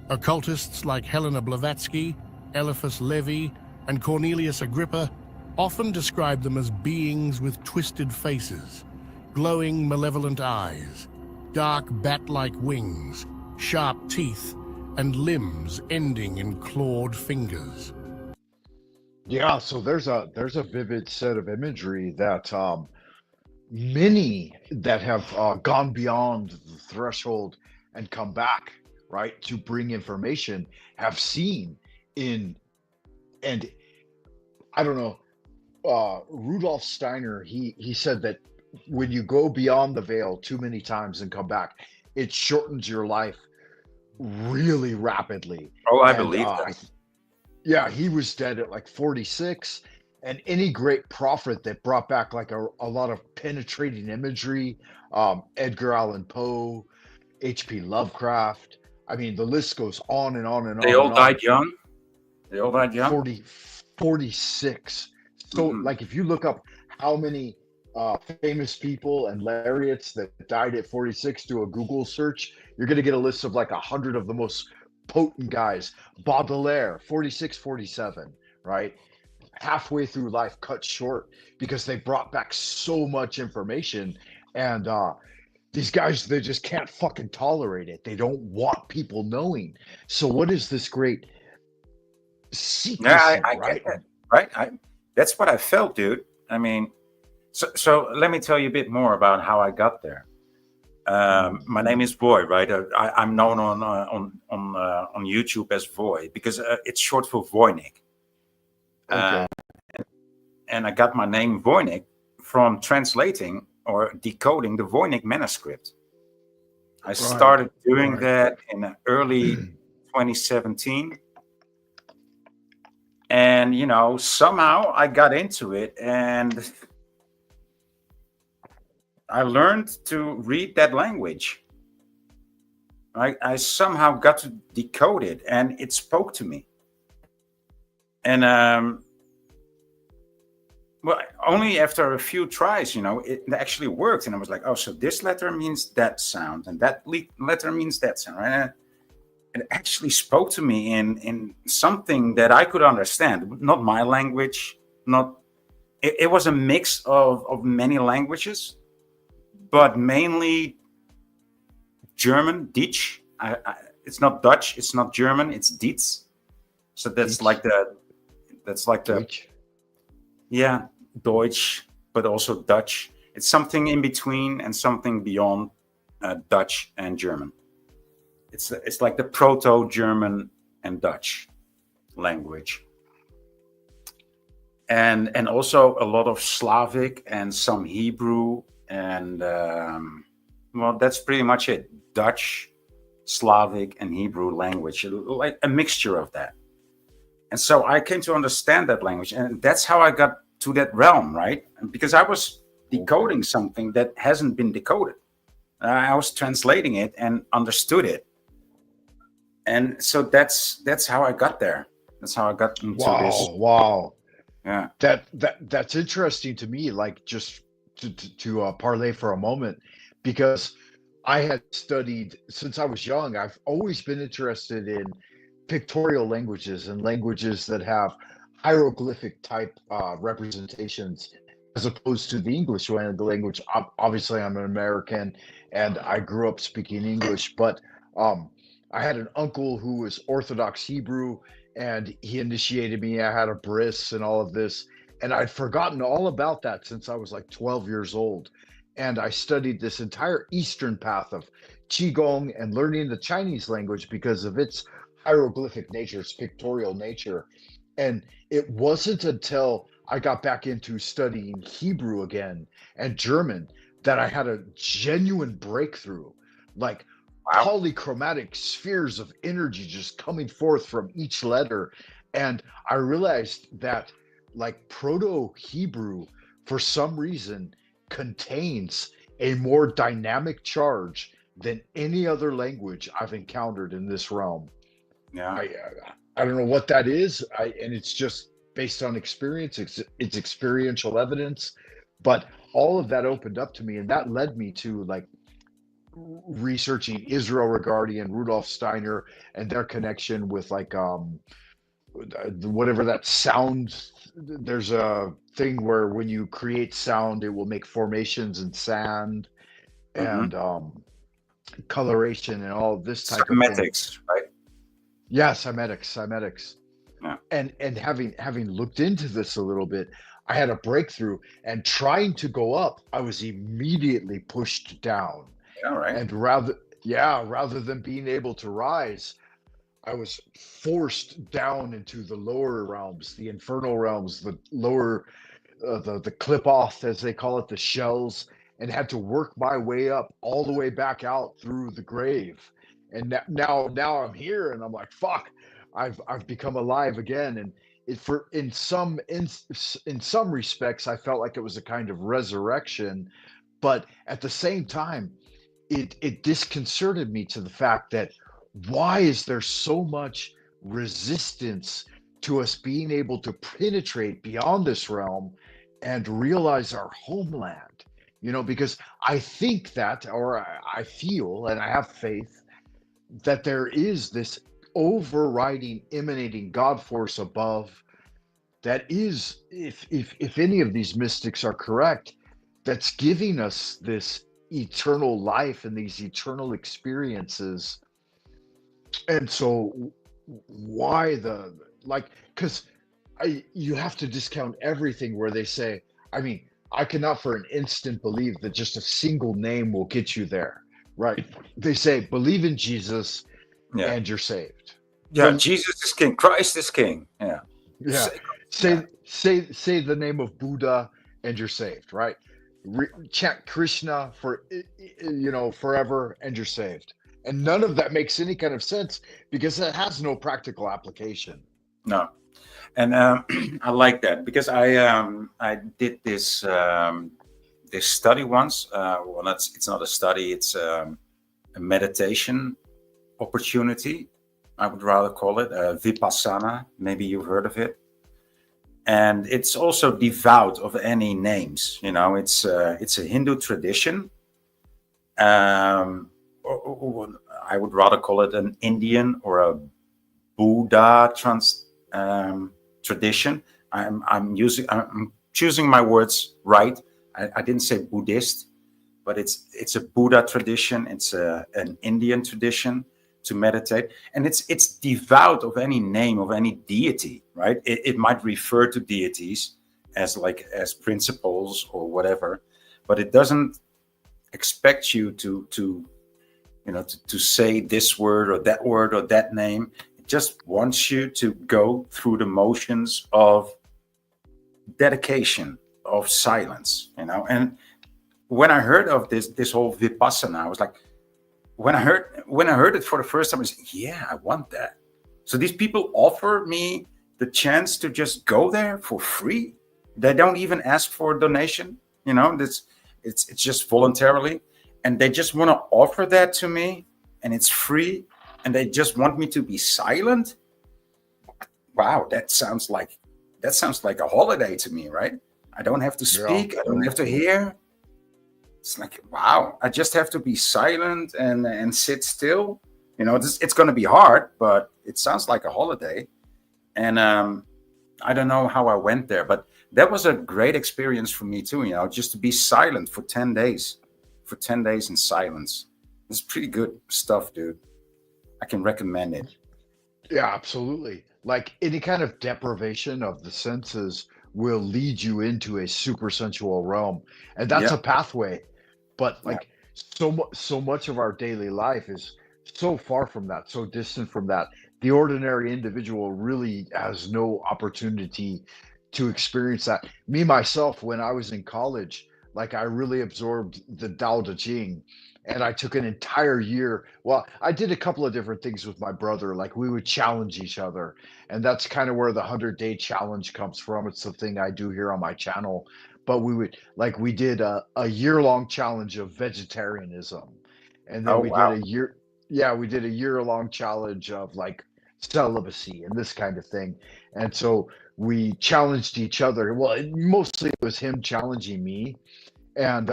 Occultists like Helena Blavatsky, Eliphas Levi, and Cornelius Agrippa often describe them as beings with twisted faces, glowing malevolent eyes, dark bat-like wings, sharp teeth, and limbs ending in clawed fingers. Yeah, so there's a vivid set of imagery that many that have gone beyond the threshold and come back, right, to bring information have seen in, and I don't know. Rudolf Steiner, he said that when you go beyond the veil too many times and come back, it shortens your life really rapidly. Oh, I And believe that. yeah, he was dead at like 46. And any great prophet that brought back like a lot of penetrating imagery, Edgar Allan Poe, H.P. Lovecraft. I mean, the list goes on and on and They on all and on. died young. They all died young. 40, 46. So, Hmm. like, if you look up how many famous people and laureates that died at 46, do a Google search, you're going to get a list of like 100 of the most potent guys. Baudelaire, 46, 47, right? Halfway through life, cut short because they brought back so much information. And these guys, they just can't fucking tolerate it. They don't want people knowing. So, what is this great Yeah, secrecy, I get right? that. Right. That's what I felt, dude. I mean, so let me tell you a bit more about how I got there. My name is Voy, right? I'm known on YouTube as Voy because it's short for Voynich. Okay. And I got my name Voynich from translating or decoding the Voynich manuscript. I started doing that in early 2017. And, somehow I got into it and I learned to read that language. I somehow got to decode it and it spoke to me. And well, only after a few tries, it actually worked. And I was like, oh, so this letter means that sound and that letter means that sound. Right? It actually spoke to me in something that I could understand. Not my language, it was a mix of many languages, but mainly German, Deutsch. It's not Dutch, it's not German, it's Dietz. So that's Deutsch. like the Deutsch. yeah, Deutsch, but also Dutch. It's something in between and something beyond Dutch and German. It's like the Proto-German and Dutch language. And also a lot of Slavic and some Hebrew and well, that's pretty much it. Dutch, Slavic, and Hebrew language, like a mixture of that. And so I came to understand that language, and that's how I got to that realm, right? Because I was decoding something that hasn't been decoded. I was translating it and understood it. And so that's how I got there. That's how I got into this. Wow. Yeah. That's interesting to me. Like, just to parlay for a moment, because I had studied since I was young. I've always been interested in pictorial languages and languages that have hieroglyphic type representations, as opposed to the English language. Obviously, I'm an American and I grew up speaking English, but um, I had an uncle who was Orthodox Hebrew, and he initiated me. I had a bris and all of this, and I'd forgotten all about that since I was like 12 years old. And I studied this entire Eastern path of Qigong and learning the Chinese language because of its hieroglyphic nature, its pictorial nature. And it wasn't until I got back into studying Hebrew again and German that I had a genuine breakthrough. Like, Wow. polychromatic spheres of energy just coming forth from each letter. And I realized that, like, Proto Hebrew, for some reason, contains a more dynamic charge than any other language I've encountered in this realm. Yeah. I don't know what that is, and it's just based on experience. It's experiential evidence, but all of that opened up to me, and that led me to like researching Israel Regardie and Rudolf Steiner and their connection with like whatever that sound. There's a thing where when you create sound, it will make formations in sand Mm-hmm. and coloration and all this type of thing. Cymatics, right? Yeah, cymatics. Yeah. And having looked into this a little bit, I had a breakthrough, and trying to go up, I was immediately pushed down. All right. And rather than being able to rise, I was forced down into the lower realms, the infernal realms, the lower, the clip off, as they call it, the shells, and had to work my way up all the way back out through the grave. And now I'm here, and I'm like, fuck, I've become alive again. And in some respects, I felt like it was a kind of resurrection, but at the same time, it disconcerted me to the fact that why is there so much resistance to us being able to penetrate beyond this realm and realize our homeland? Because I think that, or I feel, and I have faith that there is this overriding, emanating God force above that is, if any of these mystics are correct, that's giving us this eternal life and these eternal experiences. And so why the like because I you have to discount everything where they say, I mean, I cannot for an instant believe that just a single name will get you there, right? They say believe in Jesus Yeah. and you're saved. Yeah. But Jesus is king. Christ is king. Yeah. yeah, Say- Yeah. say the name of Buddha and you're saved, right? Chant Krishna for forever and you're saved. And none of that makes any kind of sense because it has no practical application. No. And I like that because I did this study once. Well, it's not a study; it's a meditation opportunity. I would rather call it vipassana. Maybe you've heard of it. And it's also devout of any names. It's a Hindu tradition. I would rather call it an Indian or a Buddha tradition. I'm choosing my words right. I didn't say Buddhist, but it's a Buddha tradition. It's an Indian tradition to meditate, and it's devout of any name of any deity, right? It might refer to deities as principles or whatever, but it doesn't expect you to say this word or that name. It just wants you to go through the motions of dedication, of silence, and when I heard of this whole vipassana, I was like, when I heard it for the first time, I said, yeah, I want that. So these people offer me the chance to just go there for free. They don't even ask for a donation. It's just voluntarily, and they just want to offer that to me, and it's free, and they just want me to be silent. Wow, that sounds like a holiday to me, right? I don't have to speak. Yeah. I don't have to hear. It's like, wow, I just have to be silent and sit still. It's going to be hard, but it sounds like a holiday. And I don't know how I went there, but that was a great experience for me too, just to be silent for 10 days, in silence. It's pretty good stuff, dude. I can recommend it. Yeah, absolutely. Like any kind of deprivation of the senses will lead you into a supersensual realm, and that's Yeah. a pathway. But Yeah. like so much of our daily life is so far from that, so distant from that. The ordinary individual really has no opportunity to experience that. Me myself, when I was in college, like I really absorbed the Tao Te Ching, and I took an entire year. Well, I did a couple of different things with my brother. Like we would challenge each other, and that's kind of where the 100-day challenge comes from. It's the thing I do here on my channel. But we did a year-long challenge of vegetarianism, and then Oh, we did wow. a year, yeah, we did a year-long challenge of like celibacy and this kind of thing. And so we challenged each other. Well, mostly it was him challenging me, and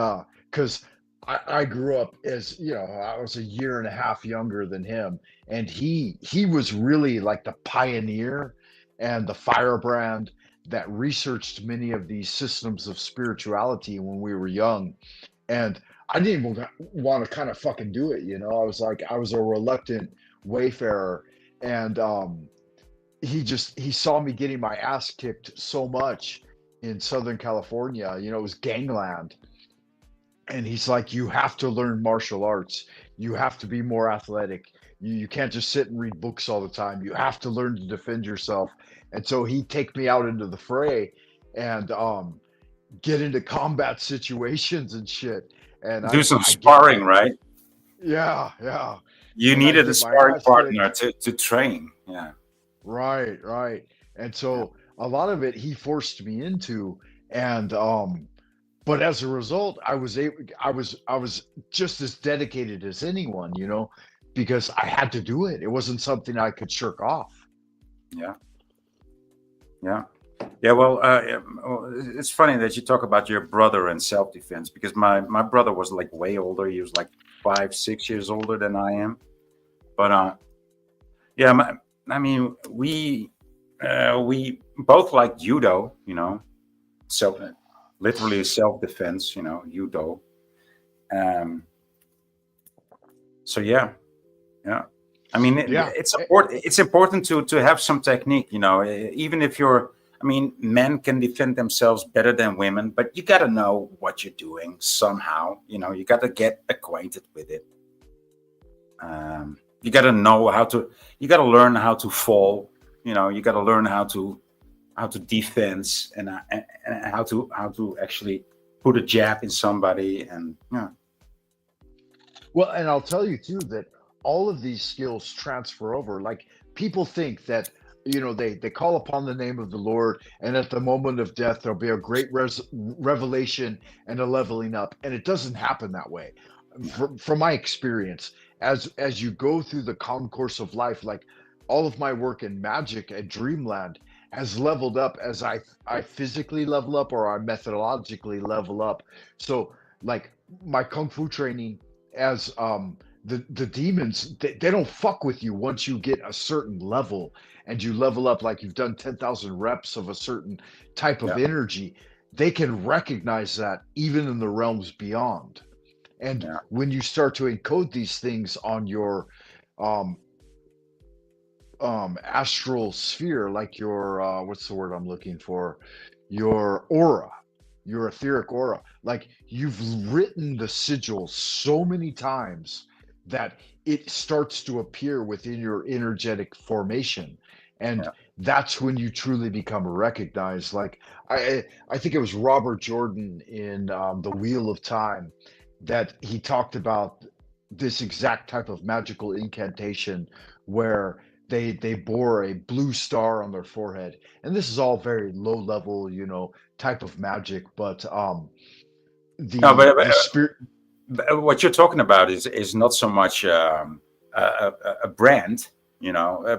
because I grew up as I was a year and a half younger than him, and he was really like the pioneer and the firebrand that researched many of these systems of spirituality when we were young. And I didn't even want to kind of fucking do it. I was a reluctant wayfarer, and he saw me getting my ass kicked so much in Southern California. It was gangland, and he's like, you have to learn martial arts. You have to be more athletic. You can't just sit and read books all the time. You have to learn to defend yourself. And so he'd take me out into the fray and get into combat situations and shit. And Do some I get sparring, my right? yeah, yeah. You And I'd needed a get my sparring ass partner kicked. to train. Yeah. Right, right. And Yeah. so a lot of it he forced me into, and but as a result, I was just as dedicated as anyone, you know, because I had to do it. It wasn't something I could shirk off. Yeah. Yeah. Yeah, well, it's funny that you talk about your brother and self-defense because my brother was like way older. He was like 5, 6 years older than I am. But yeah, I mean, we both like judo, self literally self-defense, judo. Um, so yeah, yeah. I mean, Yeah. it's important to have some technique, even if you're. I mean, men can defend themselves better than women, but you got to know what you're doing somehow. You got to get acquainted with it. You got to know how to. You got to learn how to fall. You got to learn how to defense and how to actually put a jab in somebody and Well, and I'll tell you too that all of these skills transfer over. Like people think that, they call upon the name of the Lord, and at the moment of death there'll be a great revelation and a leveling up, and it doesn't happen that way. yeah, From my experience, as you go through the concourse of life, like all of my work in magic and Dreamland has leveled up as I physically level up or I methodologically level up. So like my kung fu training as the demons, they don't fuck with you once you get a certain level and you level up, like you've done 10,000 reps of a certain type of yeah, energy. They can recognize that even in the realms beyond. And yeah, when you start to encode these things on your um astral sphere, like your what's the word I'm looking for, your aura, your etheric aura, like you've written the sigil so many times that it starts to appear within your energetic formation, and yeah, that's when you truly become recognized. Like I think it was Robert Jordan in the Wheel of Time that he talked about this exact type of magical incantation where they bore a blue star on their forehead, and this is all very low level, type of magic, but no, the spirit. but what you're talking about is not so much a brand,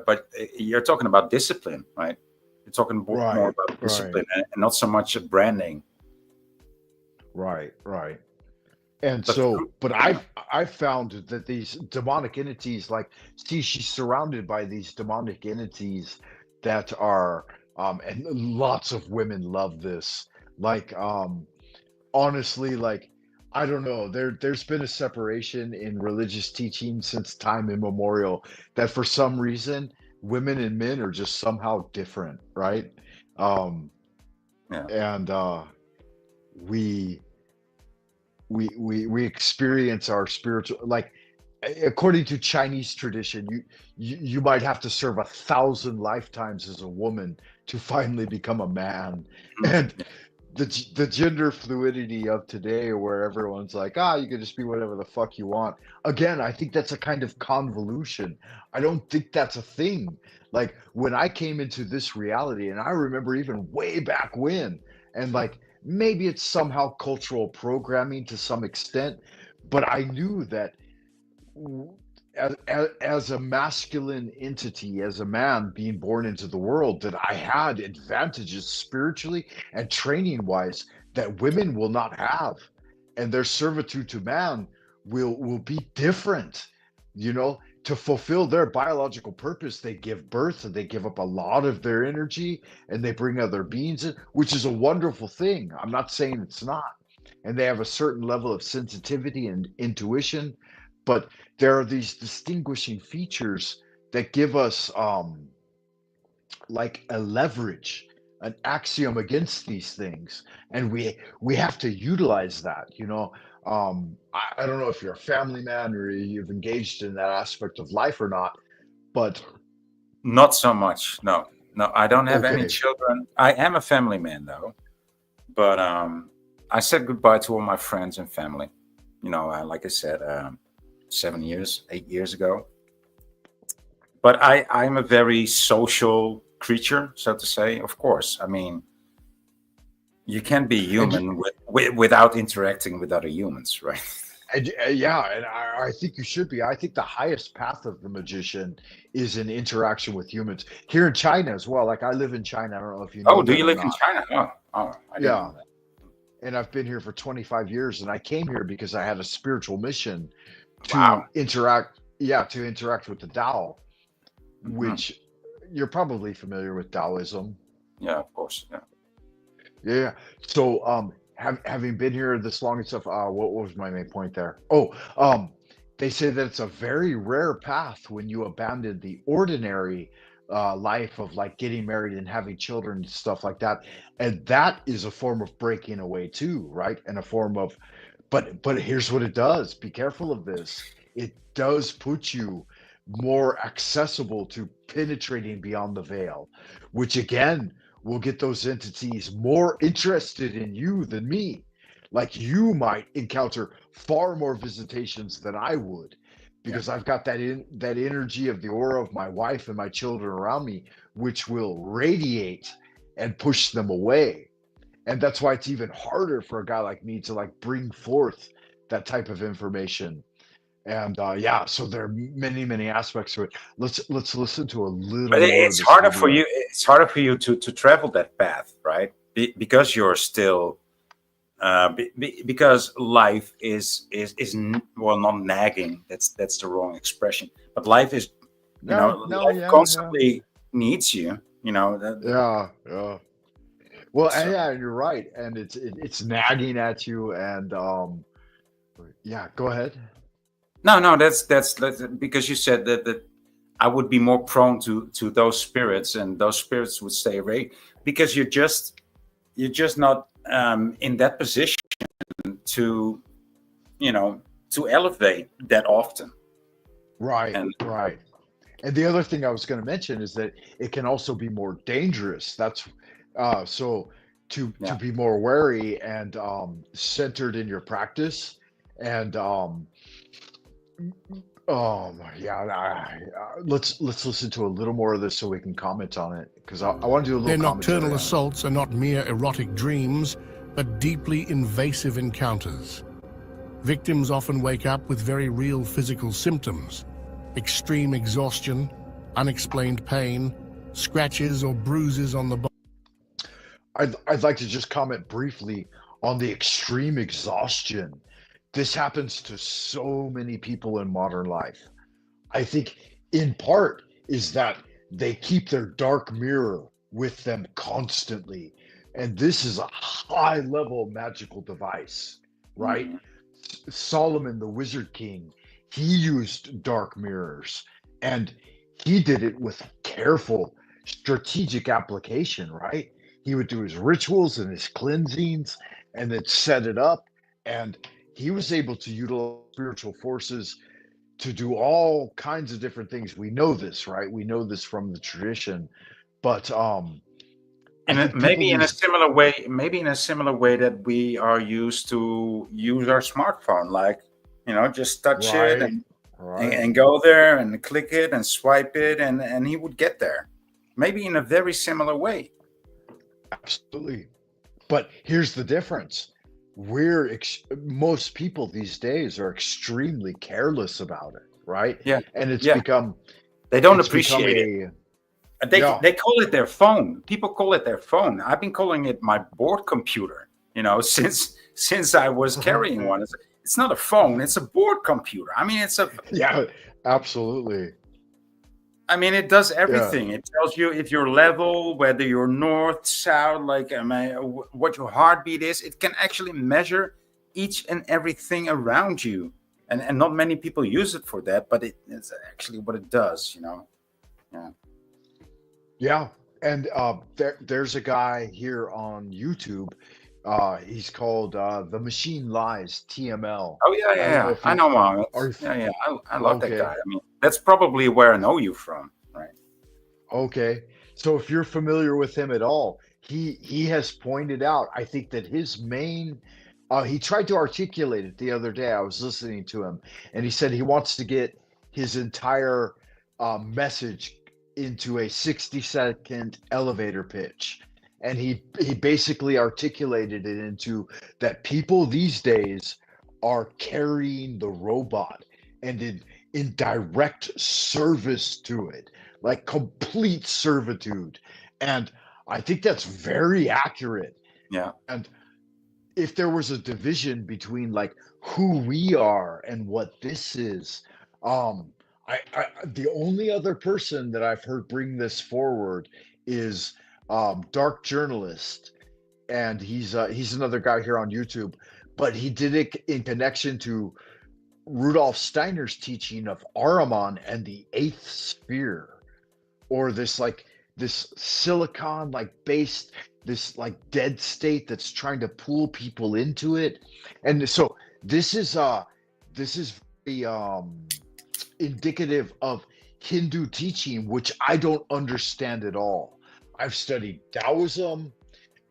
but you're talking about discipline, right? You're talking more Right, about right, discipline and not so much a branding. right. And But so, but yeah, I've found that these demonic entities, like, see, she's surrounded by these demonic entities that are and lots of women love this. Like honestly, like, I don't know, there's been a separation in religious teaching since time immemorial, that for some reason women and men are just somehow different, right? um yeah, and we we experience our spiritual, like, according to Chinese tradition, you might have to serve 1,000 lifetimes as a woman to finally become a man. mm, And yeah, the gender fluidity of today, where everyone's like, you can just be whatever the fuck you want. Again, I think that's a kind of convolution. I don't think that's a thing. Like when I came into this reality, and I remember even way back when, and like maybe it's somehow cultural programming to some extent, but I knew that as a masculine entity, as a man being born into the world, that I had advantages spiritually and training wise that women will not have, and their servitude to man will be different. To fulfill their biological purpose, they give birth and they give up a lot of their energy and they bring other beings in, which is a wonderful thing. I'm not saying it's not. And they have a certain level of sensitivity and intuition, but there are these distinguishing features that give us like a leverage, an axiom against these things, and we have to utilize that. I don't know if you're a family man or you've engaged in that aspect of life or not, but Not so much. No, no, I don't have any okay. children. I am a family man though, but I said goodbye to all my friends and family. Like I said, 7 years, 8 years ago. But I'm a very social creature, so to say. Of course, I mean, you can't be And human without interacting with other humans, right? yeah, and I think you should be. I think the highest path of the magician is in interaction with humans. Here in China as well. Like I live in China. I don't know if you Oh, know do that you or live in not. China? Oh, I didn't Yeah. know that. And I've been here for 25 years and I came here because I had a spiritual mission to Wow. interact, yeah, to interact with the Tao, Hmm. which you're probably familiar with Taoism. Yeah, of course. Yeah. Yeah. So, having been here this long and stuff, what was my main point there? Oh, they say that it's a very rare path when you abandon the ordinary life of like getting married and having children and stuff like that, and that is a form of breaking away too, right? And a form of, but here's what it does. Be careful of this. It does put you more accessible to penetrating beyond the veil, which again will get those entities more interested in you than me. Like you might encounter far more visitations than I would Yeah. because I've got that energy of the aura of my wife and my children around me, which will radiate and push them away. And that's why it's even harder for a guy like me to like bring forth that type of information. And yeah, so there are many aspects to it. Let's listen to a little But more of it's this harder for video. you. It's harder for you to travel that path, right? Because you're still because life is well, not nagging. That's the wrong expression. But life is, No, no, life yeah, constantly needs you. yeah. Well, and So yeah, you're right, and it's nagging at you, and yeah. Go ahead. no, no, that's because you said that I would be more prone to those spirits, and those spirits would stay away because you're just not in that position to you know to elevate that often. Right, And right. And the other thing I was going to mention is that it can also be more dangerous. That's so to yeah, be more wary and centered in your practice, and yeah, let's listen to a little more of this so we can comment on it because I want to do a little Their nocturnal commentary on it. assaults are not mere erotic dreams, but deeply invasive encounters. Victims often wake up with very real physical symptoms: extreme exhaustion, unexplained pain, scratches or bruises on the body. I'd like to just comment briefly on the extreme exhaustion. This happens to so many people in modern life. I think in part is that they keep their dark mirror with them constantly. And this is a high level magical device, right? mhm. Solomon, the Wizard King, he used dark mirrors and he did it with careful, strategic application, right? He would do his rituals and his cleansings and then set it up. And he was able to utilize spiritual forces to do all kinds of different things. We know this, right? We know this from the tradition. But I And think people maybe in a lose. similar way, that we are used to use our smartphone, like just touch it Right, and right. go there and click it and swipe it, and he would get there. Maybe in a very similar way. Absolutely. But here's the difference. Most people these days are extremely careless about it, right? Yeah, And yeah. They don't it's become appreciate it. a They yeah. they call it their phone. People call it their phone. I've been calling it my board computer. Since I was carrying one. It's not a phone. It's a board computer. I mean, Yeah, absolutely. it does Yeah. everything. It tells you if you're level, whether you're north, south, like what your heartbeat is. It can actually measure each and everything around you. And not many people use it for that, but it's actually what it does. Yeah. Yeah. And there's a guy here on YouTube. He's called The Machine Lies, TML. Oh yeah, I yeah, don't know yeah. if I you know Mohammed. are. Yeah, yeah. I love that guy. Okay. I mean, that's probably where I know you from, right? Okay. So if you're familiar with him at all, he has pointed out, I think that his main he tried to articulate it the other day. I was listening to him, and he said he wants to get his entire message into a 60-second elevator pitch. And he basically articulated it into that people these days are carrying the robot and in direct service to it, like complete servitude. And I think that's very accurate. Yeah. And if there was a division between like who we are and what this is, um, I the only other person that I've heard bring this forward is Dark Journalist, and he's another guy here on YouTube, but he did it in connection to Rudolf Steiner's teaching of Ahriman and the eighth sphere, or this silicon like based, this like dead state that's trying to pull people into it. And so this is very indicative of Hindu teaching, which I don't understand at all. I've studied Taoism,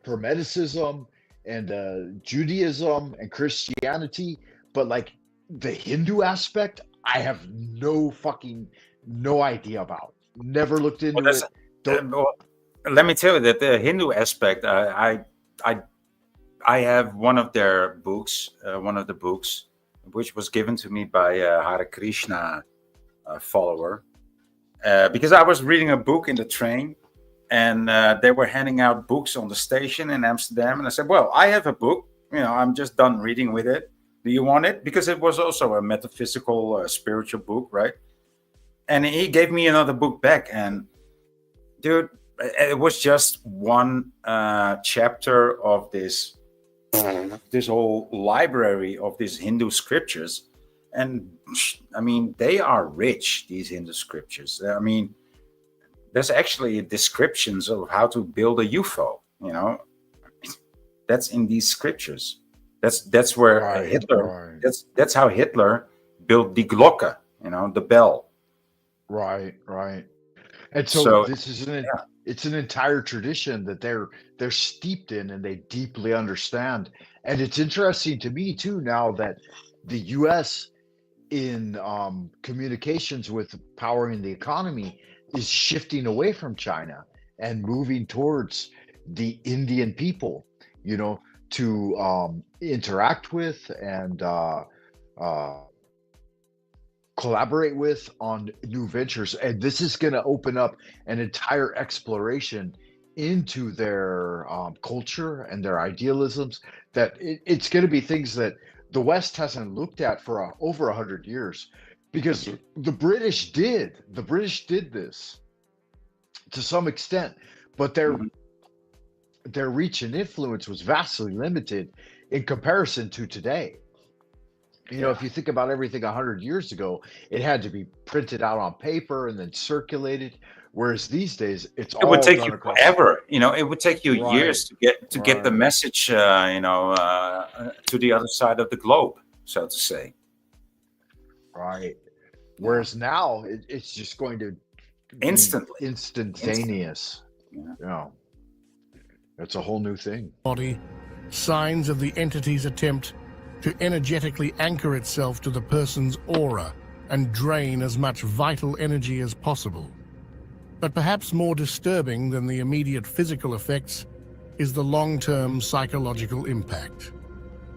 Hermeticism, and Judaism and Christianity, but like the Hindu aspect, I have no idea about. Never looked Well, into that's. it. Don't. Well, let me tell you that the Hindu aspect. I I have one of their books, one of the books, which was given to me by a Hare Krishna follower, because I was reading a book in the train, and they were handing out books on the station in Amsterdam, and I said, "Well, I have a book. I'm just done reading with it. Do you want it?" Because it was also a metaphysical, spiritual book, right? And he gave me another book back, and dude, it was just one chapter of this whole library of these Hindu scriptures. And I mean, they are rich, these Hindu scriptures. I mean, there's actually descriptions of how to build a UFO. That's in these scriptures. That's where Right, Hitler, right, that's how Hitler built die Glocke, the bell. right. And so So this is an yeah. it's an entire tradition that they're steeped in and they deeply understand. And it's interesting to me too now that the US in communications with powering the economy is shifting away from China and moving towards the Indian people, to interact with and uh, collaborate with on new ventures. And this is going to open up an entire exploration into their culture and their idealisms, that it's going to be things that the West hasn't looked at for over 100 years, because the British did this to some extent, but Mhm. their reach and influence was vastly limited in comparison to today. Yeah. If you think about everything 100 years ago, it had to be printed out on paper and then circulated. Whereas these days, it's It would all take done you across. forever. It would take you Right, years to get the right, message, to the other side of the globe, so to say. right. Yeah. Whereas now, it's just going to be Instantly. Instantly. instantaneous. Yeah. Yeah, it's a whole new thing. Body, signs of the entity's attempt to energetically anchor itself to the person's aura and drain as much vital energy as possible. But perhaps more disturbing than the immediate physical effects is the long-term psychological impact.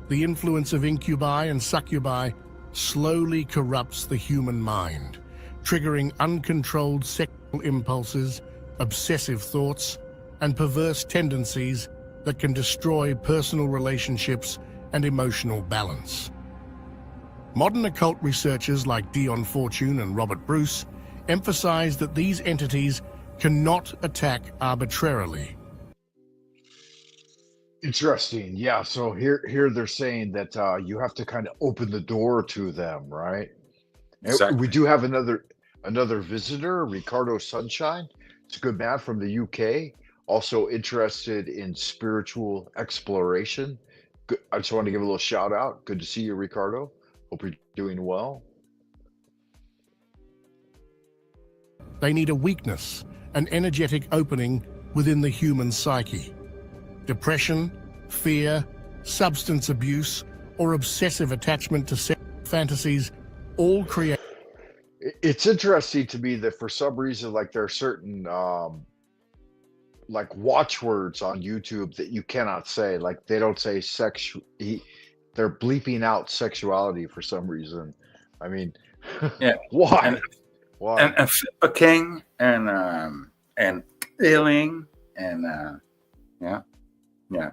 The influence of incubi and succubi slowly corrupts the human mind, triggering uncontrolled sexual impulses, obsessive thoughts, and perverse tendencies that can destroy personal relationships and emotional balance. Modern occult researchers like Dion Fortune and Robert Bruce emphasize that these entities cannot attack arbitrarily. Interesting. Yeah. So here they're saying that you have to kind of open the door to them, right? And we Exactly. do have another visitor, Ricardo Sunshine. It's a good man from the UK. also interested in spiritual exploration. I just want to give a little shout out. Good to see you, Ricardo. Hope you're doing well. They need a weakness, an energetic opening within the human psyche. Depression, fear, substance abuse, or obsessive attachment to fantasies all create. It's interesting to me that for some reason, like there are certain like watchwords on YouTube that you cannot say. Like they don't say sex. They're bleeping out sexuality for some reason. I mean, Yeah, and why? Why? and Flipper King and killing and yeah, yeah.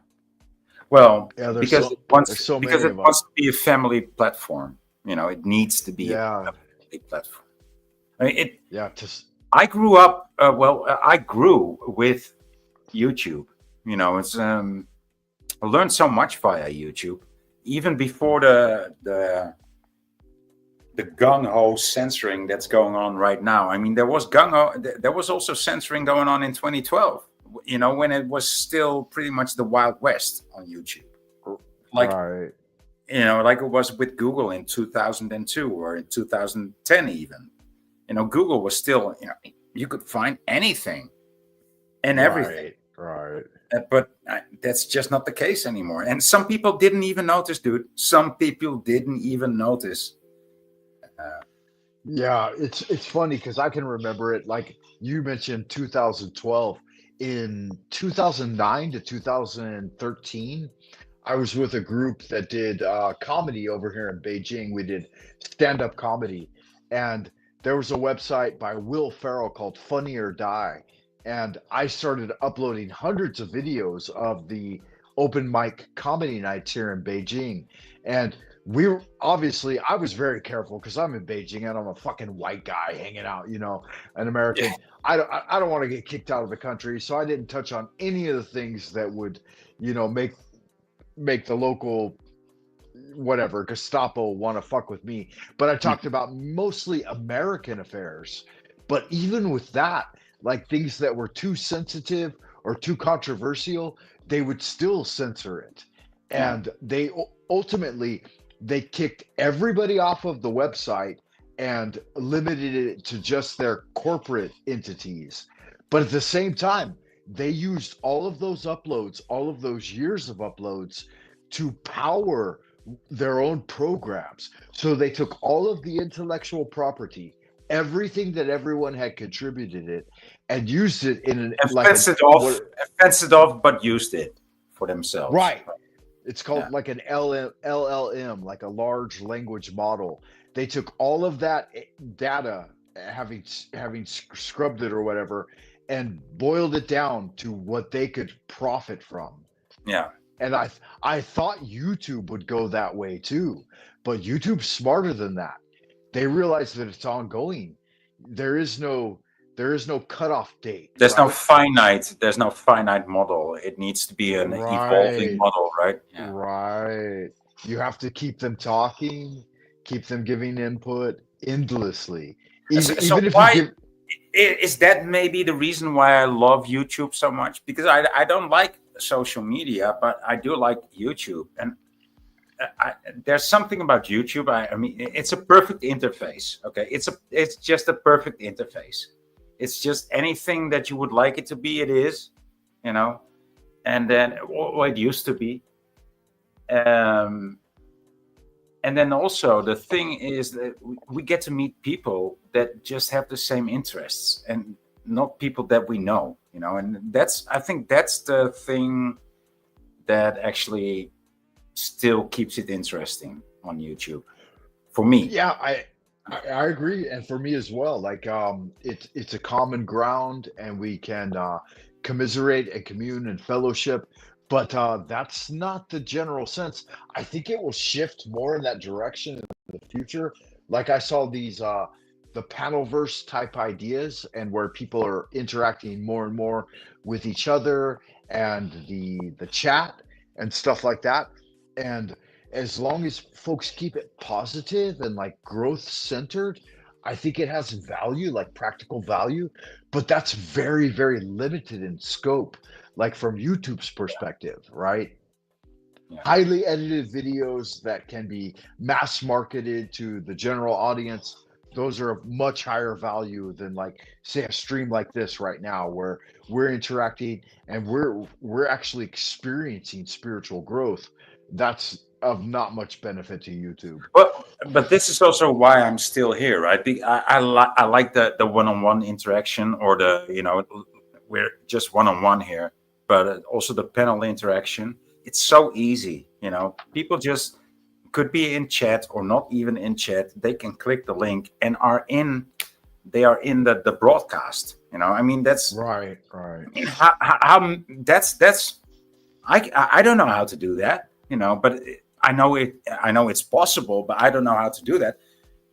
Well, Yeah, because there's so because many it of them. wants to be a family platform. It needs to be a Yeah, family platform. I mean, yeah. I grew up. I grew with YouTube. It's I learned so much via YouTube, even before the gung ho censoring that's going on right now. I mean, there was gung ho. There was also censoring going on in 2012. When it was still pretty much the Wild West on YouTube, like Right. like it was with Google in 2002 or in 2010 even. Google was still, you could find anything and everything. Right. But that's just not the case anymore. And some people didn't even notice, dude. Some people didn't even notice. Yeah, it's funny because I can remember it. Like you mentioned, 2012. In 2009 to 2013, I was with a group that did comedy over here in Beijing. We did stand-up comedy, and there was a website by Will Ferrell called Funny or Die, and I started uploading hundreds of videos of the open mic comedy nights here in Beijing, and we were obviously I was very careful because I'm in Beijing and I'm a fucking white guy hanging out, an Yeah. American. I don't want to get kicked out of the country, so I didn't touch on any of the things that would, make the local whatever Gestapo want to fuck with me. But I talked about mostly American affairs. But even with that, like things that were too sensitive or too controversial, they would still censor it. Yeah. And ultimately they kicked everybody off of the website and limited it to just their corporate entities. But at the same time, they used all of those uploads, all of those years of uploads to power their own programs. So they took all of the intellectual property, everything that everyone had contributed it, and used it in an And like an what fenced it off, but used it for themselves. right. It's Yeah. called like an LLM, like a large language model. They took all of that data, having scrubbed it or whatever, and boiled it down to what they could profit from. Yeah. And I thought YouTube would go that way too, but YouTube's smarter than that. They realize that it's ongoing. There is no cutoff date, right? There's no finite model. It needs to be an evolving Right. model, right? Yeah. Right. You have to keep them talking, keep them giving input endlessly. So, Even if you why give is that maybe the reason why I love YouTube so much? Because I don't like social media, but I do like YouTube. And there's something about YouTube. I mean, it's a perfect interface. Okay, it's just a perfect interface. It's just anything that you would like it to be. It is, you know, and then or it used to be. Um, and then also the thing is that we get to meet people that just have the same interests and not people that we know. And I think that's the thing that actually still keeps it interesting on YouTube for me. yeah, I agree, and for me as well. Like it's a common ground, and we can commiserate and commune and fellowship. But that's not the general sense. I think it will shift more in that direction in the future. Like I saw these the panelverse type ideas, and where people are interacting more and more with each other, and the chat and stuff like that. And as long as folks keep it positive and like growth centered, I think it has value, like practical value, but that's very, very limited in scope, like from YouTube's perspective, right? Yeah. Highly edited videos that can be mass marketed to the general audience. Those are of much higher value than, like, say, a stream like this right now, where we're interacting and we're actually experiencing spiritual growth. That's of not much benefit to YouTube. But this is also why I'm still here, right? I like the one-on-one interaction, or we're just one-on-one here, but also the panel interaction. It's so easy, people just could be in chat or not even in chat. They can click the link and they are in the broadcast. I mean, that's Right, right. how that's I don't know how to do that, but I know it's possible, but I don't know how to do that.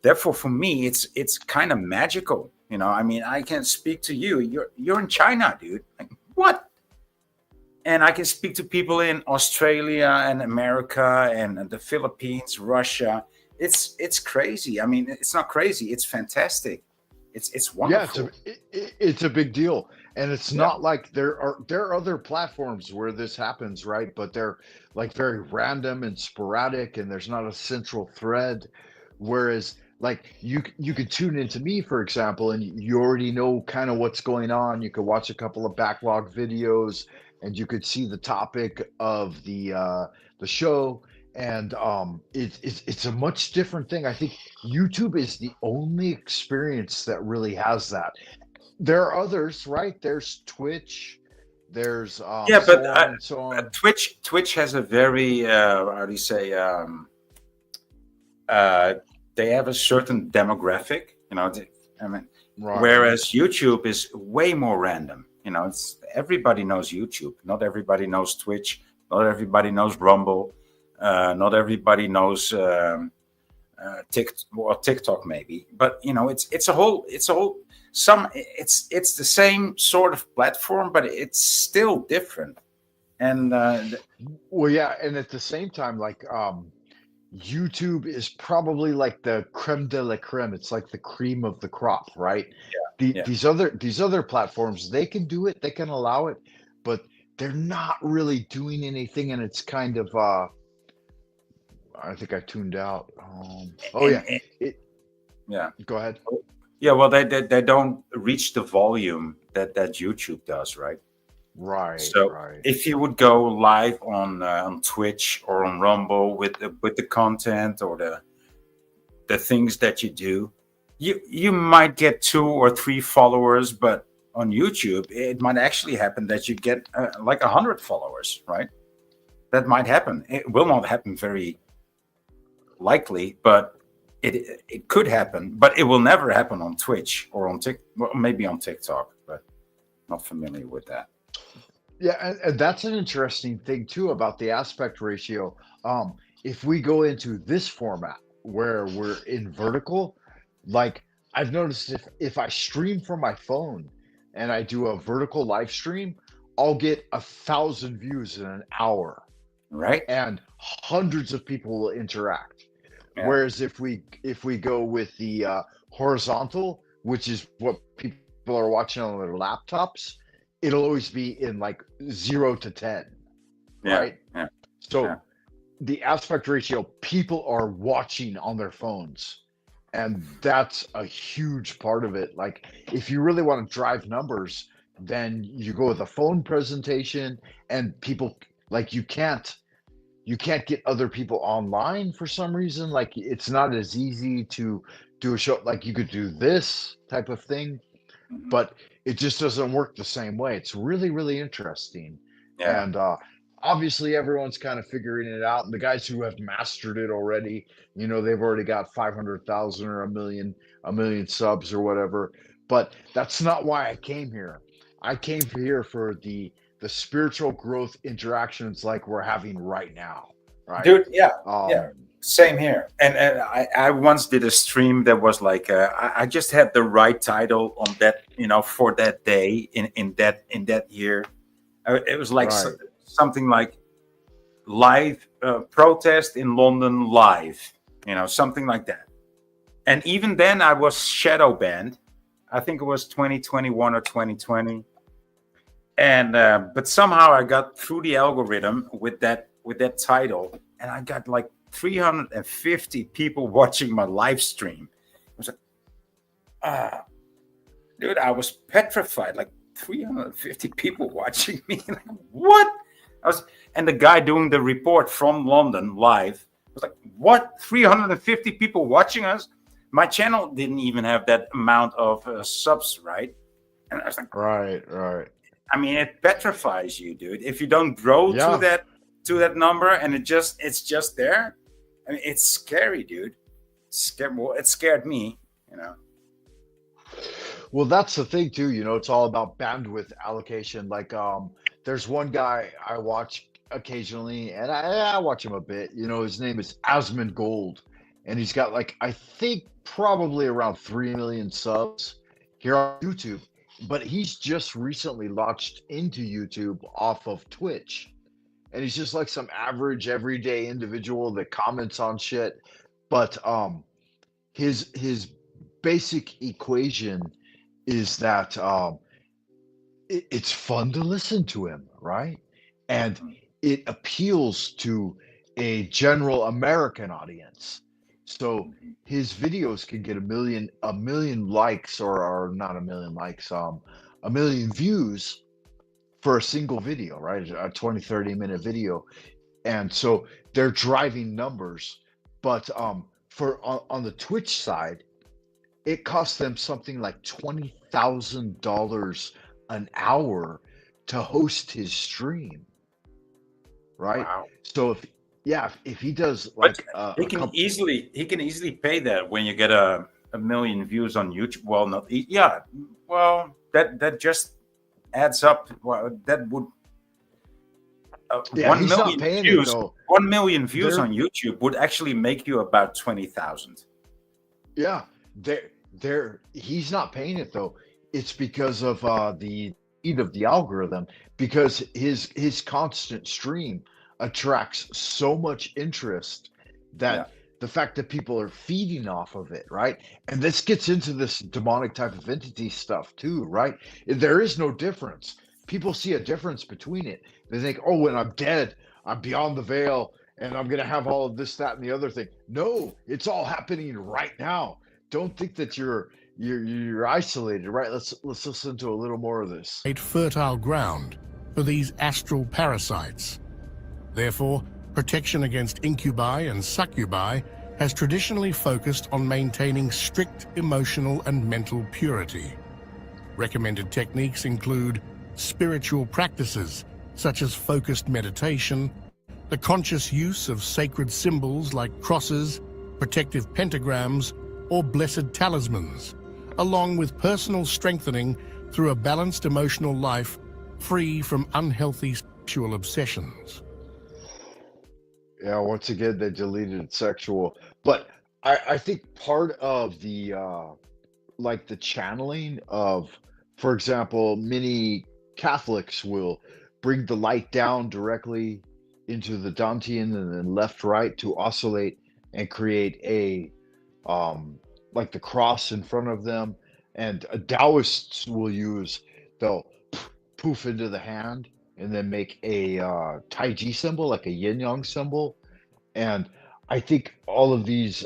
Therefore, for me, it's kind of magical. I mean, I can speak to you. You're in China, dude. Like, what? And I can speak to people in Australia and America and the Philippines, Russia. It's crazy. I mean, it's not crazy. It's fantastic. It's Yeah, wonderful. it's a big deal, and it's Yeah. not like there are other platforms where this happens, right? But they're like very random and sporadic, and there's not a central thread. Whereas, like, you could tune into me, for example, and you already know kind of what's going on. You could watch a couple of backlog videos, and you could see the topic of the show, and it's a much different thing. I think YouTube is the only experience that really has that. There are others, right? There's Twitch, there's Yeah, so on and so on. Twitch has a very how do you say uh, they have a certain demographic, I mean, Right, whereas YouTube is way more random. It's everybody knows YouTube. Not everybody knows Twitch. Not everybody knows Rumble. Not everybody knows TikTok maybe. But it's a whole it's the same sort of platform, but it's still different. And well, yeah, and at the same time, like, YouTube is probably like the creme de la creme. It's like the cream of the crop, right? yeah, These other platforms, they can do it, they can allow it, but they're not really doing anything, and it's kind of I think I tuned out. Oh yeah, and it. yeah. Go ahead. Yeah, well, they don't reach the volume that YouTube does, right? Right, So right. if you would go live on Twitch or on Rumble with the content or the things that you do, you might get 2 or 3 followers, but on YouTube it might actually happen that you get like 100 followers, right? That might happen. It will not happen very likely, but it could happen. But it will never happen on Twitch or on well, maybe on TikTok, but not familiar with that. Yeah, and that's an interesting thing too about the aspect ratio. If we go into this format where we're in vertical, like, I've noticed if I stream from my phone and I do a vertical live stream, I'll get 1,000 views in an hour, Right? and hundreds of people will interact. Yeah. Whereas if we go with the horizontal, which is what people are watching on their laptops, it'll always be in like 0 to 10, Yeah. right? Yeah. So Yeah. the aspect ratio, people are watching on their phones, and that's a huge part of it. Like, if you really want to drive numbers, then you go with a phone presentation, and people, like, you can't get other people online for some reason. Like, it's not as easy to do a show. Like, you could do this type of thing, Mhm. but it just doesn't work the same way. It's really, really interesting. Yeah. And obviously, everyone's kind of figuring it out. And the guys who have mastered it already, they've already got 500,000 or a million subs or whatever. But that's not why I came here. I came here for the spiritual growth interactions like we're having right now, right? Dude, yeah. Yeah. Um, Same here. And I once did a stream that was like I just had the right title on that, for that day in that year. It was like right. something like live protest in London live, something like that. And even then, I was shadow banned. I think it was 2021 or 2020. And but somehow I got through the algorithm with that title, and I got like 350 people watching my live stream. I was like, ah, dude, I was petrified. Like 350 people watching me. Like, what? I was, and the guy doing the report from London live was like, what? 350 people watching us? My channel didn't even have that amount of subs, right? And I was like, Right, right. I mean, it petrifies you, dude. If you don't grow Yeah. to that number, and it's just there. I mean, it's scary, dude. Well, it scared me, you know. Well, that's the thing too, it's all about bandwidth allocation. Like, there's one guy I watch occasionally, and I watch him a bit. His name is Asmund Gold, and he's got like I think probably around 3 million subs here on YouTube. But he's just recently launched into YouTube off of Twitch, and he's just like some average everyday individual that comments on shit. But his basic equation is that it's fun to listen to him, right? And it appeals to a general American audience. So his videos can get a million likes, or not a million likes, a million views for a single video, right? A 20, 30-minute video. And so they're driving numbers. But for on the Twitch side, it costs them something like $20,000 an hour to host his stream, right? Wow. So if he does But like he can easily pay that when you get a million views on YouTube. Well, not yeah. Well, that just adds up. Well, that would yeah, he's not paying it views. though. 1 million views They're on YouTube would actually make you about 20,000. Yeah, he's not paying it though. It's because of the speed of the algorithm, because his constant stream attracts so much interest that Yeah. the fact that people are feeding off of it, right? And this gets into this demonic type of entity stuff too, right? There is no difference. People see a difference between it. They think, oh, when I'm dead, I'm beyond the veil and I'm gonna have all of this, that, and the other thing. No, it's all happening right now. Don't think that you're isolated, right? Let's listen to a little more of this. Fertile ground for these astral parasites. Therefore, protection against incubi and succubi has traditionally focused on maintaining strict emotional and mental purity. Recommended techniques include spiritual practices such as focused meditation, the conscious use of sacred symbols like crosses, protective pentagrams, or blessed talismans, along with personal strengthening through a balanced emotional life free from unhealthy sexual obsessions. Yeah, once again, they deleted sexual, but I think part of the like the channeling of, for example, many Catholics will bring the light down directly into the Dantian and then left right to oscillate and create a like the cross in front of them. And Taoists will use, they'll poof into the hand and then make a Tai Chi symbol, like a yin yang symbol. And I think all of these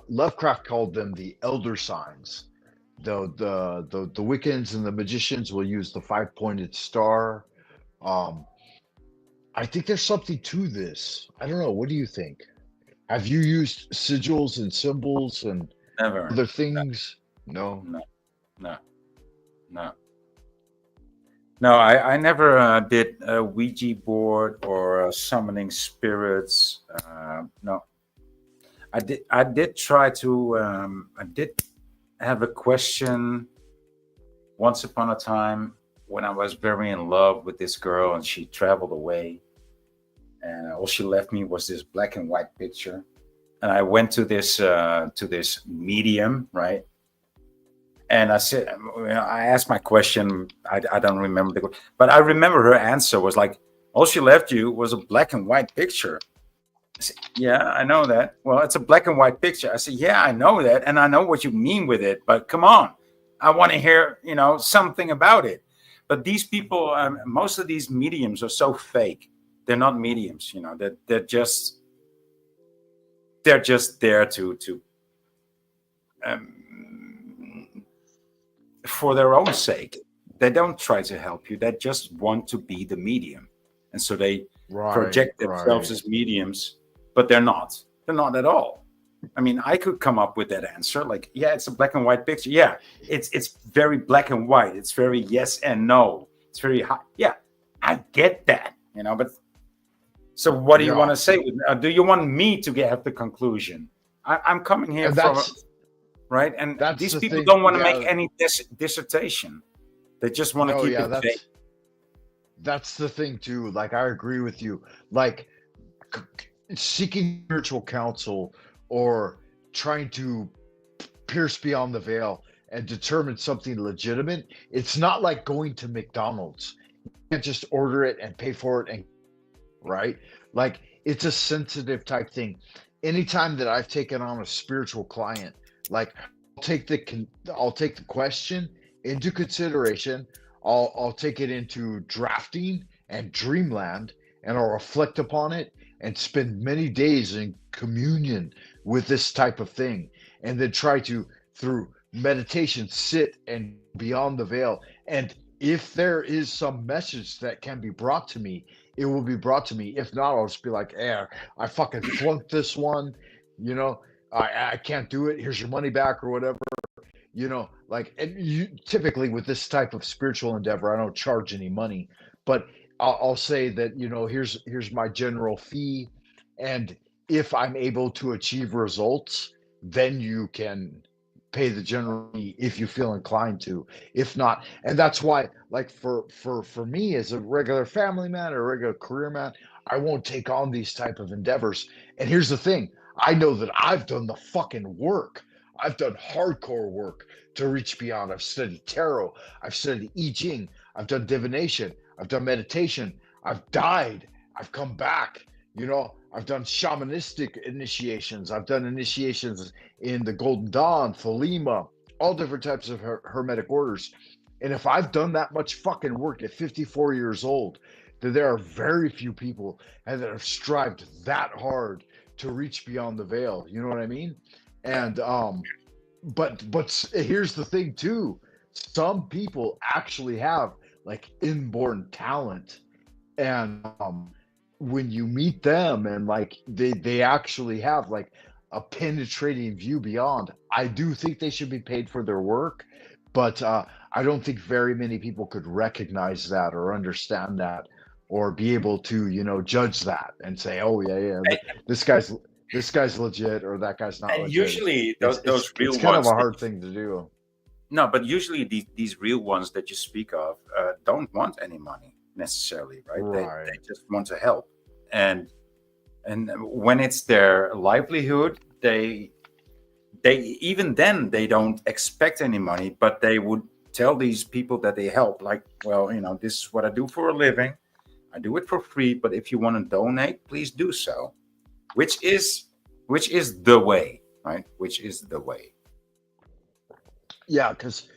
Lovecraft called them the elder signs. The Wiccans and the magicians will use the five-pointed star. Um, I think there's something to this. I don't know. What do you think? Have you used sigils and symbols and Never. other things? No. No. No. No. No, I never did a Ouija board or summoning spirits. No, I did try to. I did have a question once upon a time when I was very in love with this girl and she traveled away, and all she left me was this black and white picture. And I went to this medium, right? And I said, I asked my question. I don't remember but I remember her answer was like, all she left you was a black and white picture. Yeah, I know that. Well, it's a black and white picture. I said, yeah, I know that, and I know what you mean with it. But come on, I want to hear, something about it. But these people, most of these mediums are so fake. They're not mediums. They're just there to um, for their own sake. They don't try to help you. They just want to be the medium, and so they Right, project themselves right. as mediums, but they're not. They're not at all. I mean, I could come up with that answer. Like, yeah, it's a black and white picture. Yeah, it's very black and white. It's very yes and no. It's very high. Yeah, I get that. But so, what do you want Yeah. to say? Do you want me to get at the conclusion? I'm coming here And from that's right, and that's these the people thing. don't want to make Yeah. any dissertation. They just want to No, keep yeah, it vague. that's the thing too. Like I agree with you. Like seeking spiritual counsel or trying to pierce beyond the veil and determine something legitimate, it's not like going to McDonald's. You can't just order it and pay for it and right? Like it's a sensitive type thing. Anytime that I've taken on a spiritual client, like I'll take the question into consideration. I'll take it into drafting and dreamland, and I'll reflect upon it and spend many days in communion with this type of thing, and then try to through meditation sit and beyond the veil. And if there is some message that can be brought to me, it will be brought to me. If not, I'll just be like, "Eh, I fucking flunked this one. You know, I can't do it. Here's your money back or whatever." Like, and you typically with this type of spiritual endeavor, I don't charge any money, but I'll say that here's my general fee, and if I'm able to achieve results, then you can pay the general fee if you feel inclined to. If not, and that's why, like for me as a regular family man or a regular career man, I won't take on these type of endeavors. And here's the thing: I know that I've done the fucking work. I've done hardcore work to reach beyond. I've studied tarot. I've studied I Ching. I've done divination. I've done meditation. I've died. I've come back. I've done shamanistic initiations. I've done initiations in the Golden Dawn, Thelema, all different types of hermetic orders. And if I've done that much fucking work at 54 years old, then there are very few people that have strived that hard to reach beyond the veil. You know what I mean? And but here's the thing too: some people actually have like inborn talent, and when you meet them and like they actually have like a penetrating view beyond, I do think they should be paid for their work, but I don't think very many people could recognize that or understand that or be able to judge that and say, oh yeah, yeah, this guy's this guy's legit or that guy's not And legit. usually it's those it's it's real kind of ones a that hard thing to do. no, but usually these real ones that you speak of don't want any money necessarily, right? They Right. just want to help, and and when it's their livelihood, they even then they don't expect any money, but they would tell these people that they help, like, well, this is what I do for a living. I do it for free, but if you want to donate, please do so. Which is which is the way, right? Which is the way. Yeah, because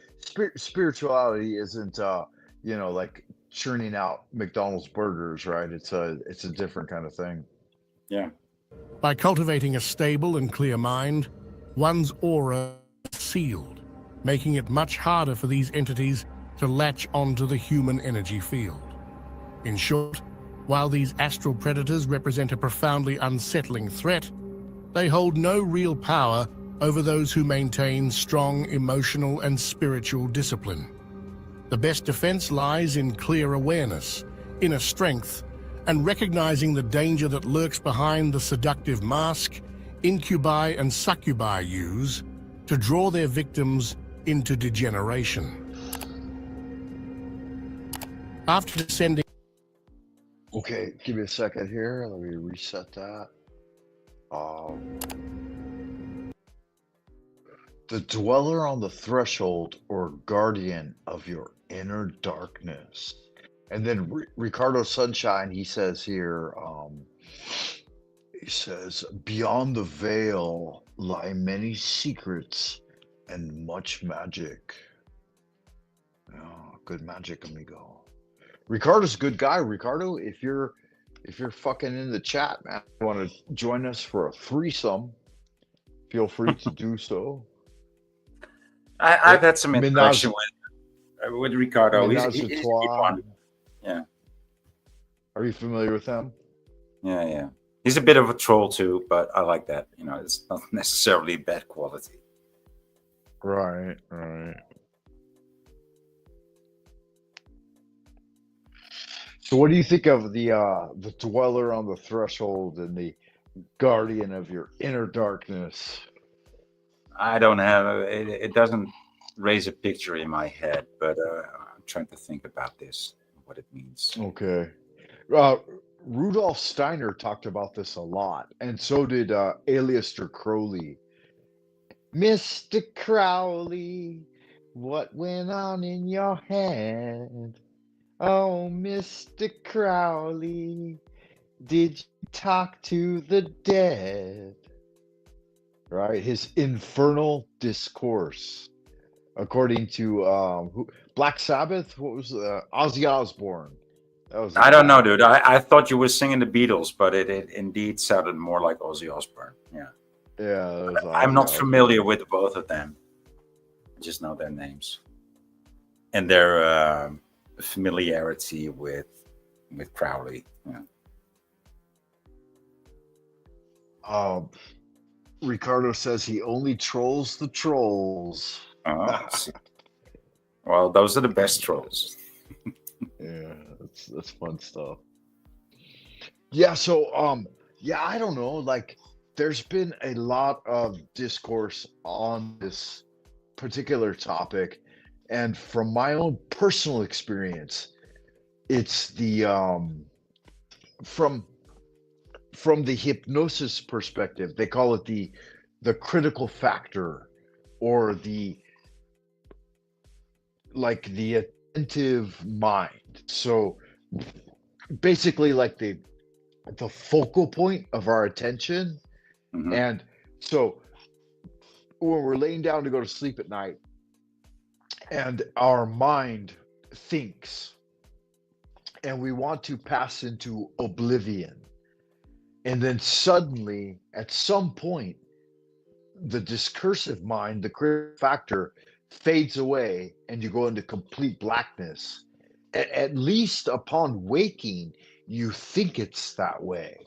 spirituality isn't like churning out McDonald's burgers, right? It's a different kind of thing. Yeah. By cultivating a stable and clear mind, one's aura is sealed, making it much harder for these entities to latch onto the human energy field. In short, while these astral predators represent a profoundly unsettling threat, they hold no real power over those who maintain strong emotional and spiritual discipline. The best defense lies in clear awareness, inner strength, and recognizing the danger that lurks behind the seductive mask incubi and succubi use to draw their victims into degeneration. After descending Okay, give me a second here. Let me reset that. Um, the dweller on the threshold or guardian of your inner darkness. And then Ricardo Sunshine, he says here, He says, "Beyond the veil lie many secrets and much magic." Oh, good magic, amigo. Ricardo's a good guy. Ricardo, if you're fucking in the chat, man, you want to join us for a threesome, feel free to do so. I've had some Menage, interaction with Ricardo. menage a He's a good trois. one. Yeah, Are you familiar with them? yeah. He's a bit of a troll too, but I like that. You know, it's not necessarily bad quality. Right, right. So, what do you think of the dweller on the threshold and the guardian of your inner darkness? I don't have it. It doesn't raise a picture in my head, but I'm trying to think about this, what it means. Okay. Uh, Rudolf Steiner talked about this a lot, and so did Aleister Crowley. Mr. Crowley, what went on in your head? Oh, Mr. Crowley, did you talk to the dead? Right? His infernal discourse, according to Black Sabbath. What was Ozzy Osbourne? That was the I don't know, guy. dude. I thought you were singing the Beatles, but it indeed sounded more like Ozzy Osbourne. Yeah, Yeah, that was I'm Ozzy not familiar Osbourne. with both of them. I just know their names and their familiarity with Crowley. Yeah. Um, Ricardo says he only trolls the trolls. Oh, see. Well, those are the best trolls. Yeah, that's fun stuff. Yeah, so yeah, I don't know. Like, there's been a lot of discourse on this particular topic, and from my own personal experience, it's the from from the hypnosis perspective, they call it the critical factor, or the like the attentive mind. So basically, like the focal point of our attention. Hmm. And so when we're laying down to go to sleep at night and our mind thinks and we want to pass into oblivion, and then suddenly at some point the discursive mind, the critical factor, fades away and you go into complete blackness. At least upon waking, you think it's that way.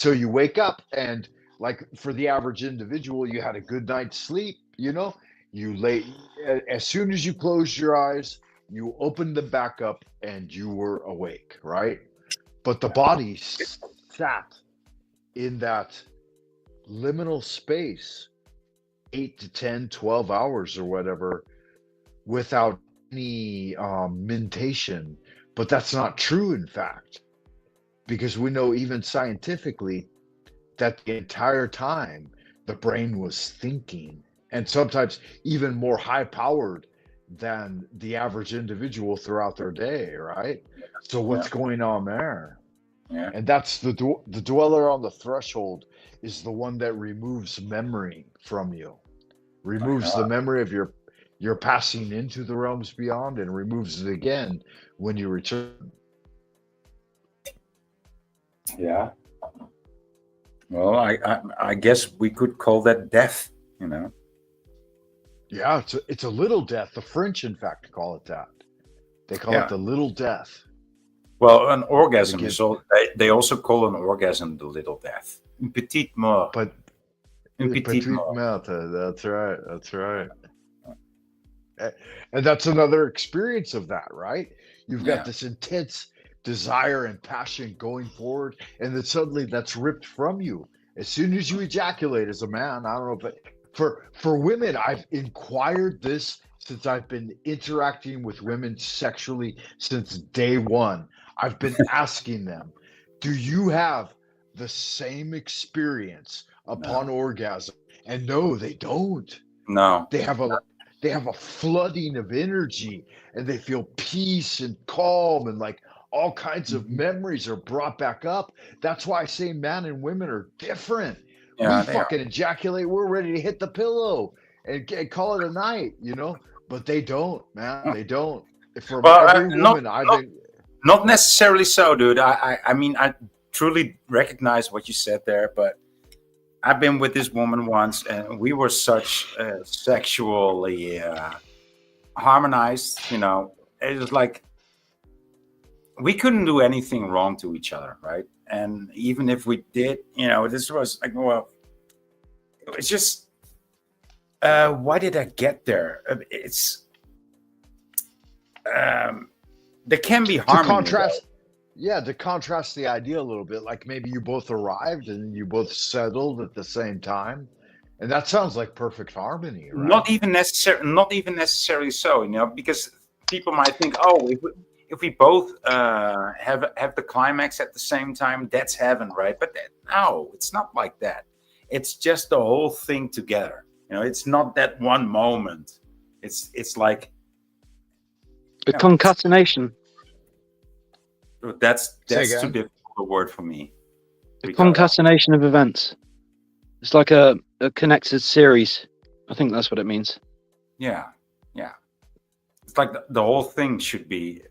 So you wake up and, like, for the average individual, you had a good night's sleep, you lay, as soon as you closed your eyes, you opened them back up and you were awake, right? But the body sat in that liminal space 8 to 10, 12 hours or whatever without any mentation. But that's not true, in fact, because we know even scientifically that the entire time the brain was thinking, and sometimes even more high powered than the average individual throughout their day, right? So Yeah, what's going on there? yeah. And that's the dweller on the threshold is the one that removes memory from you, removes the memory of your passing into the realms beyond, and removes it again when you return. Yeah. Well, I guess we could call that death. You know. Yeah, it's a little death. The French, in fact, call it that. They call it Yeah. the little death. Well, an But orgasm again, is all. They also call an orgasm the little death. Une petite mort. but Une petite petite mort. matter. That's right. That's right. And that's another experience of that, right? You've got Yeah. this intense desire and passion going forward, and then suddenly that's ripped from you as soon as you ejaculate. As a man, I don't know, but for women, I've inquired this since I've been interacting with women sexually since day one. I've been asking them, do you have the same experience upon No. orgasm? And no, they don't. No. They have a flooding of energy, and they feel peace and calm and like all kinds of Mhm. memories are brought back up. That's why I say man and women are different. We Yeah, they are. fucking ejaculate, we're ready to hit the pillow and call it a night, you know, but they don't, man. Oh. They don't. From Well, every not woman I've not been, not necessarily so, dude. I mean, I truly recognize what you said there, but I've been with this woman once, and we were such sexually harmonized. You know, it was like we couldn't do anything wrong to each other, right? And even if we did, you know, this was like, well, it's just why did I get there? It's there can be to harmony though. contrast, yeah, to contrast the idea a little bit, like maybe you both arrived and you both settled at the same time. And that sounds like perfect harmony, right? Not even necessarily so, you know, because people might think, oh, if we both have the climax at the same time, that's heaven, right? But no, it's not like that. It's just the whole thing together. You know, it's not that one moment. It's like, A you know, concatenation. Say that's too again. difficult a word for me. A Ricardo. concatenation of events. It's like a connected series. I think that's what it means. Yeah, yeah. It's like the whole thing should be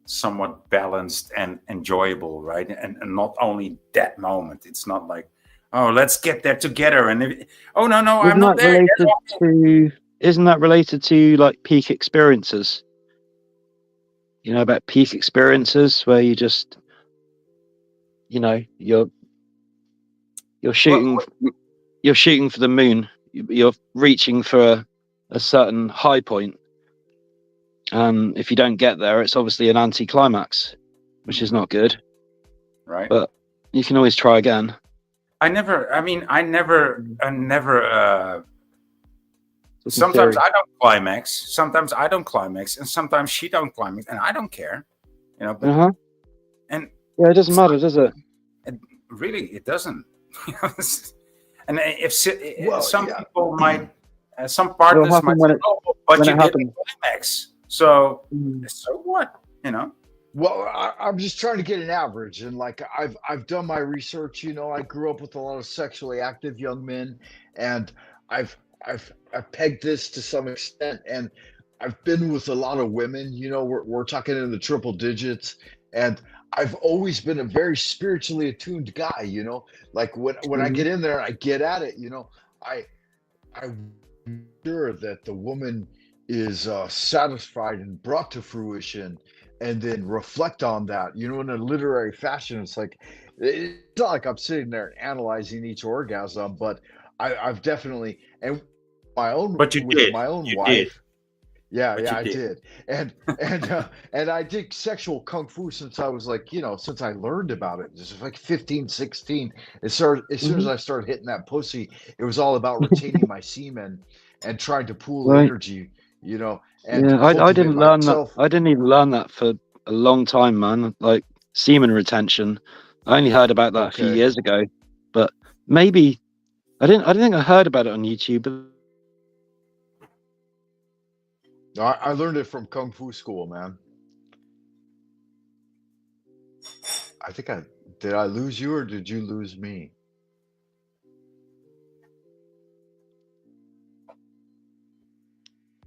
somewhat balanced and enjoyable, right? And not only that moment. It's not like, oh, let's get there together, and oh no, I'm Isn't not that there yet. related to? Isn't that related to like peak experiences? You know about peak experiences where you just, you know, you're shooting What, you're shooting for the moon. You're reaching for a certain high point. If you don't get there, it's obviously an anti-climax, which is not good. right? But you can always try again. I never. I mean, I never. It's a Sometimes theory. I don't climax. Sometimes I don't climax, and sometimes she don't climax, and I don't care. You know, but Uh-huh. and Yeah, it doesn't matter, does it? it, really, it doesn't. And if Well, some yeah. people might, some It'll partners happen might say, "Oh, but when you it didn't happens. climax." So, Mm. so what? You know? Well, I'm just trying to get an average, and like I've done my research. You know, I grew up with a lot of sexually active young men, and I've I've pegged this to some extent, and I've been with a lot of women. You know, we're talking in the triple digits, and I've always been a very spiritually attuned guy. You know, like when I Mhm. get in there and I get at it, you know, I sure that the woman is satisfied and brought to fruition and then reflect on that, you know, in a literary fashion. It's like, it's not like I'm sitting there analyzing each orgasm, but I've definitely, and my own, But you with did. my own You did. wife. Yeah, But yeah, you I did. did. And I did sexual kung fu since I was like, you know, since I learned about it. Just like 15, 16. It started as soon as Mhm. I started hitting that pussy, it was all about retaining my semen and trying to pool Right. energy, you know, and Yeah, I cultivate didn't learn that. myself. I didn't even learn that for a long time, man. Like semen retention. I only heard about that a few Okay. years ago. But maybe I don't think I heard about it on YouTube. But I learned it from kung fu school, man. I think I did. I lose you or did you lose me?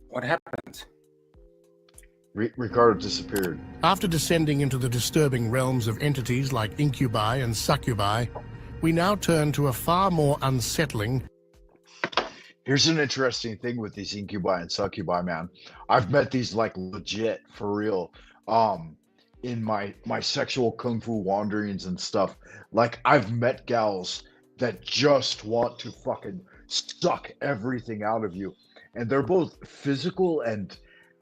What happened? Ricardo disappeared. After descending into the disturbing realms of entities like incubi and succubi, we now turn to a far more unsettling. Here's an interesting thing with these incubi and succubi, man. I've met these like legit for real. Um, in my sexual kung fu wanderings and stuff. Like I've met gals that just want to fucking suck everything out of you, and they're both physical and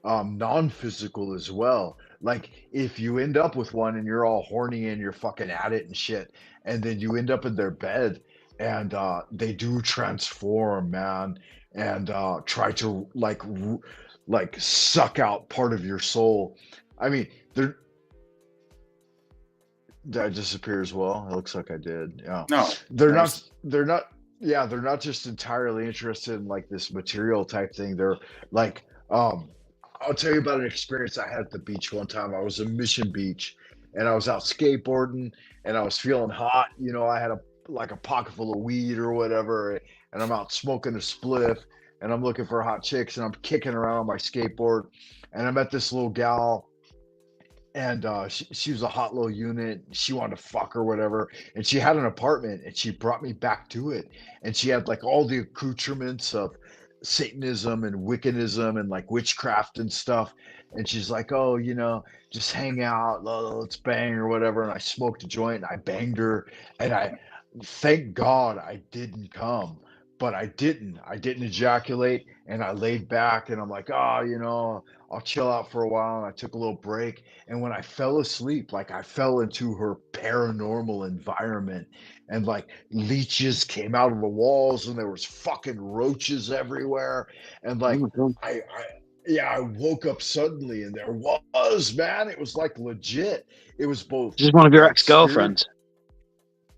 non-physical as well. Like if you end up with one and you're all horny and you're fucking at it and shit, and then you end up in their bed and they do transform, man, and try to like suck out part of your soul. I mean, they're did I disappear as well? It looks like I did. Yeah. No. They're No. not they're not yeah, they're not just entirely interested in like this material type thing. They're like um I'll tell you about an experience I had at the beach one time. I was in Mission Beach, and I was out skateboarding, and I was feeling hot. You know, I had a pocket full of weed or whatever, and I'm out smoking a spliff, and I'm looking for hot chicks, and I'm kicking around on my skateboard, and I met this little gal, and she was a hot little unit. She wanted to fuck or whatever, and she had an apartment, and she brought me back to it, and she had like all the accoutrements of Satanism and Wiccanism and like witchcraft and stuff. And she's like, "Oh, you know, just hang out, let's bang or whatever." And I smoked a joint, and I banged her, and I thank God I didn't come. But I didn't. I didn't ejaculate, and I laid back, and I'm like, oh, you know, I'll chill out for a while. And I took a little break, and when I fell asleep, like I fell into her paranormal environment, and like leeches came out of the walls, and there was fucking roaches everywhere, and Oh like my god! I yeah, I woke up suddenly, and there was, man, it was like legit. It was both This is one of your like spirit. ex-girlfriends.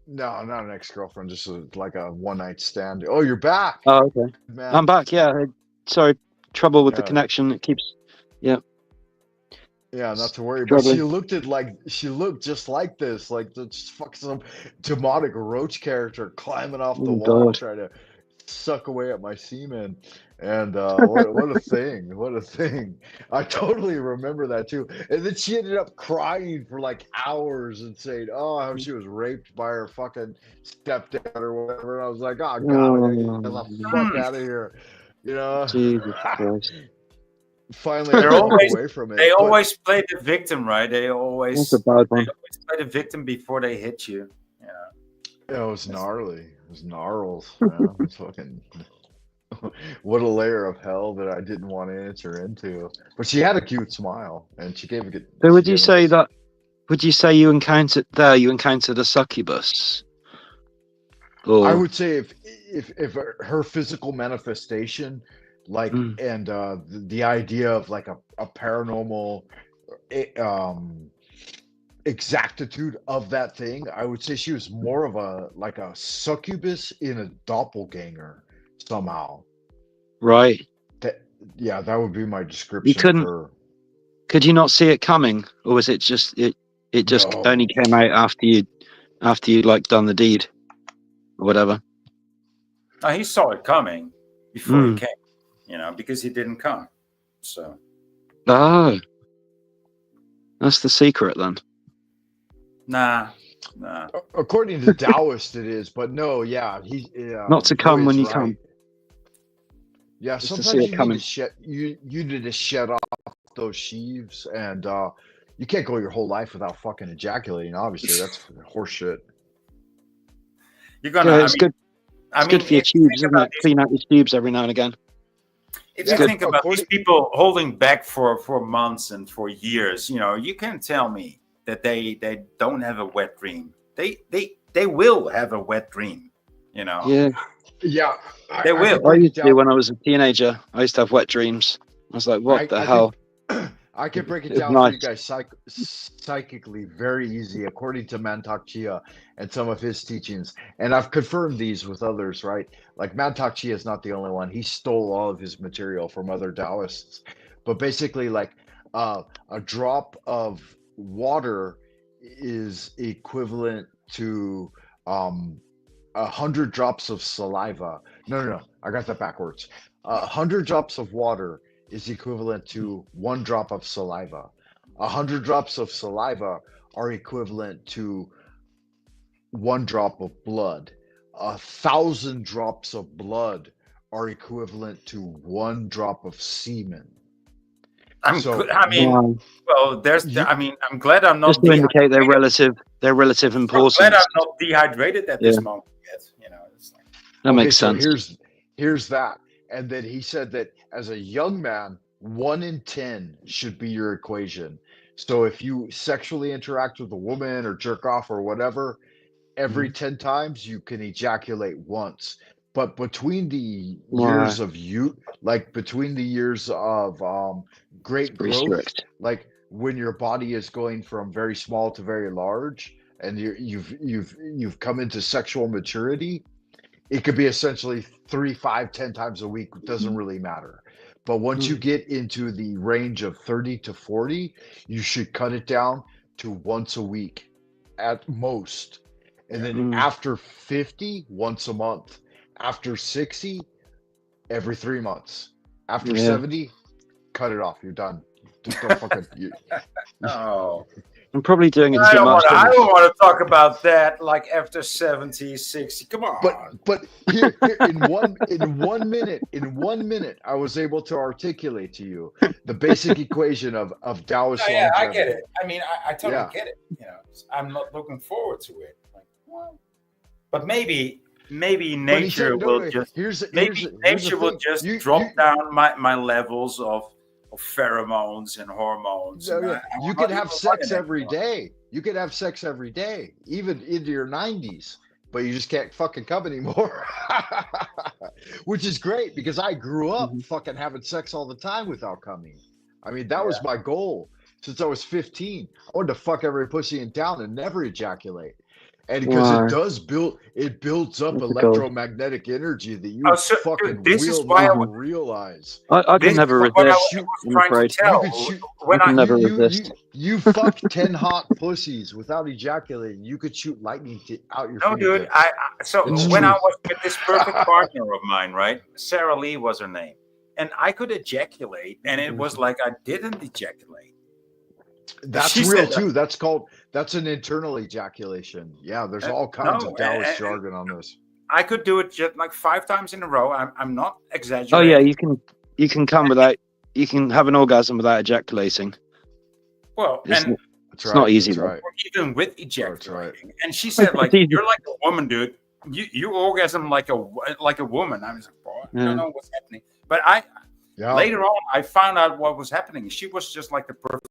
No, not an ex-girlfriend, just like a one night stand. Oh, you're back, Oh, okay. man. I'm back. Yeah. Sorry, trouble with the Yeah, connection. It keeps. Yeah, yeah, not to worry. But struggling. she looked just like this, like just fuck some demonic roach character climbing off the Oh wall, god. trying to suck away at my semen. And what a thing! What a thing! I totally remember that too. And then she ended up crying for like hours and saying, "Oh, how she was raped by her fucking stepdad or whatever." And I was like, "Oh God, I gotta get the Oh, fuck Hmm. out of here," you know. Jesus Christ. Finally, I They're broke always away from they it, but always play the victim, right? That's a bad They one. always play the victim before they hit you. Yeah. it was That's, gnarly. It was gnarls, man. It's fucking what a layer of hell that I didn't want to enter into. But she had a cute smile, and So she would you gave me say this. that? Would you say you encountered there? You encountered a succubus, I or would say if her physical manifestation, like, mm, and the idea of like a paranormal exactitude of that thing, I would say she was more of a like a succubus in a doppelganger somehow. right? That yeah, that would be my You description of couldn't. her. Could you not see it coming, or was it just it? It just only No. came out after you'd like done the deed or whatever. now he saw it coming before he Mm. came, because he didn't come. So Oh, that's the secret then. nah, nah. According to Taoist, it is, but no, yeah, Not to Roy come is when you right. come, Yeah, just to see sometimes it coming. you need to shed off those sheaves, and you can't go your whole life without fucking ejaculating. Obviously, that's horseshit. You're gonna. Yeah, it's good. I It's good mean, for your if you tubes, think isn't about it? Clean out your tubes every now and again. if It's you Yeah, good. think about these according people holding back for months and for years, you can't tell me that they don't have a wet dream. They will have a wet dream. You know, Yeah, yeah, they I could will. I break it used to down. when I was a teenager. I used to have wet dreams. I was like, what the I could hell? I could break it It was down for you nice. guys psychically very easy according to Mantak Chia and some of his teachings. And I've confirmed these with others, right? Like Mantak Chia is not the only one. He stole all of his material from other Taoists. But basically, like a drop of water is equivalent to 100 drops of saliva. No. I got that backwards. 100 drops of water is equivalent to 1 drop of saliva. 100 drops of saliva are equivalent to 1 drop of blood. 1,000 drops of blood are equivalent to 1 drop of semen. So I mean, you Wow. well, you I'm glad I'm Just not to indicate dehydrated. their relative I'm glad importance. I'm not dehydrated at Yeah, this moment yet. It's like, that okay, makes so sense. here's that. And then he said that as a young man, 1 in 10 should be your equation. So if you sexually interact with a woman or jerk off or whatever, every Mhm. 10 times you can ejaculate once. But between the Wow, years of you, like between the years of it's great pretty growth, strict. like when your body is going from very small to very large, and you've come into sexual maturity, it could be essentially 3, 5, 10 times a week. It doesn't really matter. But once you Mm. get into the range of 30 to 40, you should cut it down to once a week at most. And then Mm. after 50, once a month. After 60, every 3 months. After Yeah. 70, cut it off. You're done. Just don't fucking. Oh, I'm probably doing it I to don't want to. I master. don't want to talk about that. Like after 70, 60. Come on. But here in one minute, I was able to articulate to you the basic equation of Taoist No, yeah, I get longevity. it. I mean, I totally Yeah. get it. You know, I'm not looking forward to it. Like, well, but maybe But he nature said, no, will no. just Here's maybe the nature will thing. just You drop down my levels of pheromones and hormones, no, and no. I You will could not even have want sex it every anymore. day. You could have sex every day, even into your 90s, but you just can't fucking come anymore. Which is great because I grew up Mhm. fucking having sex all the time without coming. I mean, that was Yeah. my goal since I was 15. I wanted to fuck every pussy in town and never ejaculate. And because Wow, it builds up that's a goal. electromagnetic energy that Oh, you so fucking dude, this is will why not Mhm. realize. I this can is never what I resist. Shoot, was I'm trying to afraid you tell could shoot I when can I. you never you resist. you fucked 10 hot pussies without ejaculating. You could shoot lightning out your No, dude. fingertips. So It's Mhm. when I true. was with this perfect partner of mine, right? Sarah Lee was her name, and I could ejaculate, and it was like I didn't ejaculate. That's She real said, too. That's an internal ejaculation. Yeah, there's all kinds of no, Taoist and jargon on this. I could do it just like 5 times in a row. I'm not Oh yeah, exaggerating. you can come without you can have an orgasm without ejaculating. Well, It's and That's it's not right. easy That's though. right. even with That's right. ejaculating, and she said, like, It's easy. you're like a woman, dude. You orgasm like a woman. I was like, boy, I Yeah. don't know what's happening. But I Yeah. later on I found out what was happening. She was just like the perfect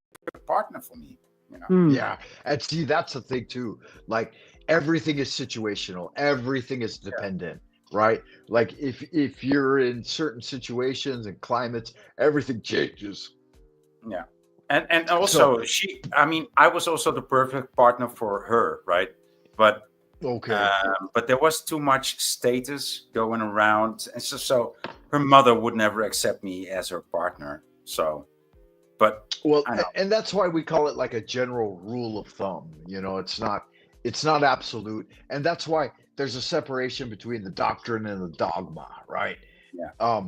partner for me. You know. Hmm. Yeah. And see, that's the thing too. Like everything is situational. Everything is dependent, right? Like if you're in certain situations and climates, everything changes. Yeah. And So also I mean, I was also the perfect partner for her, right? But okay. but there was too much status going around, and so her mother would never accept me as her partner. So, but Well, I know. and that's why we call it like a general rule of thumb. It's not absolute, and that's why there's a separation between the doctrine and the dogma, right? Yeah.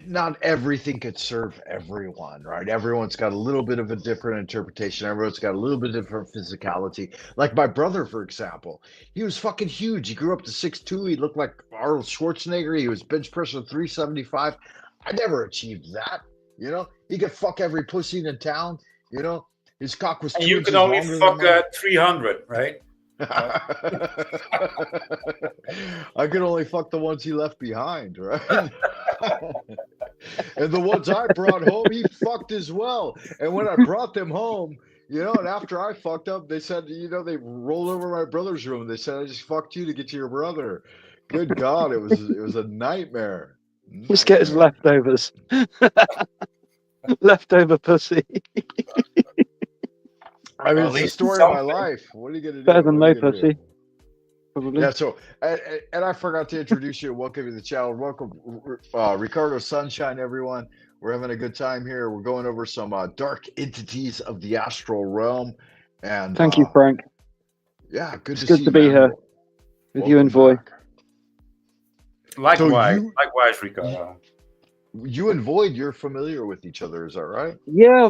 Not everything could serve everyone, right? Everyone's got a little bit of a different interpretation. Everyone's got a little bit different physicality. Like my brother, for example, he was fucking huge. He grew up to 6'2". He looked like Arnold Schwarzenegger. He was bench pressing 375. I never achieved that. He could fuck every pussy in town. His cock was And 2 you can inches only longer than fuck mine. 300, right? I could only fuck the ones he left behind, right? And the ones I brought home, he fucked as well. And when I brought them home, and after I fucked up, they said, they rolled over my brother's room. They said, I just fucked you to get to your brother. Good God, it was a nightmare. Just get his leftovers. Leftover pussy. I mean, Well, at it's the least story of my something. life. What are you gonna Better do? than What are no you gonna do? pussy, probably. Yeah, so and I forgot to introduce you and welcome you to the channel. Welcome, Ricardo Sunshine, everyone. We're having a good time here. We're going over some dark entities of the astral realm, and Thank you, Frank. yeah, good It's to good see to you, be man. here with you and Welcome Voy. back. Likewise, So Ricardo. you and Void, you're familiar with each other, is that right? Yeah,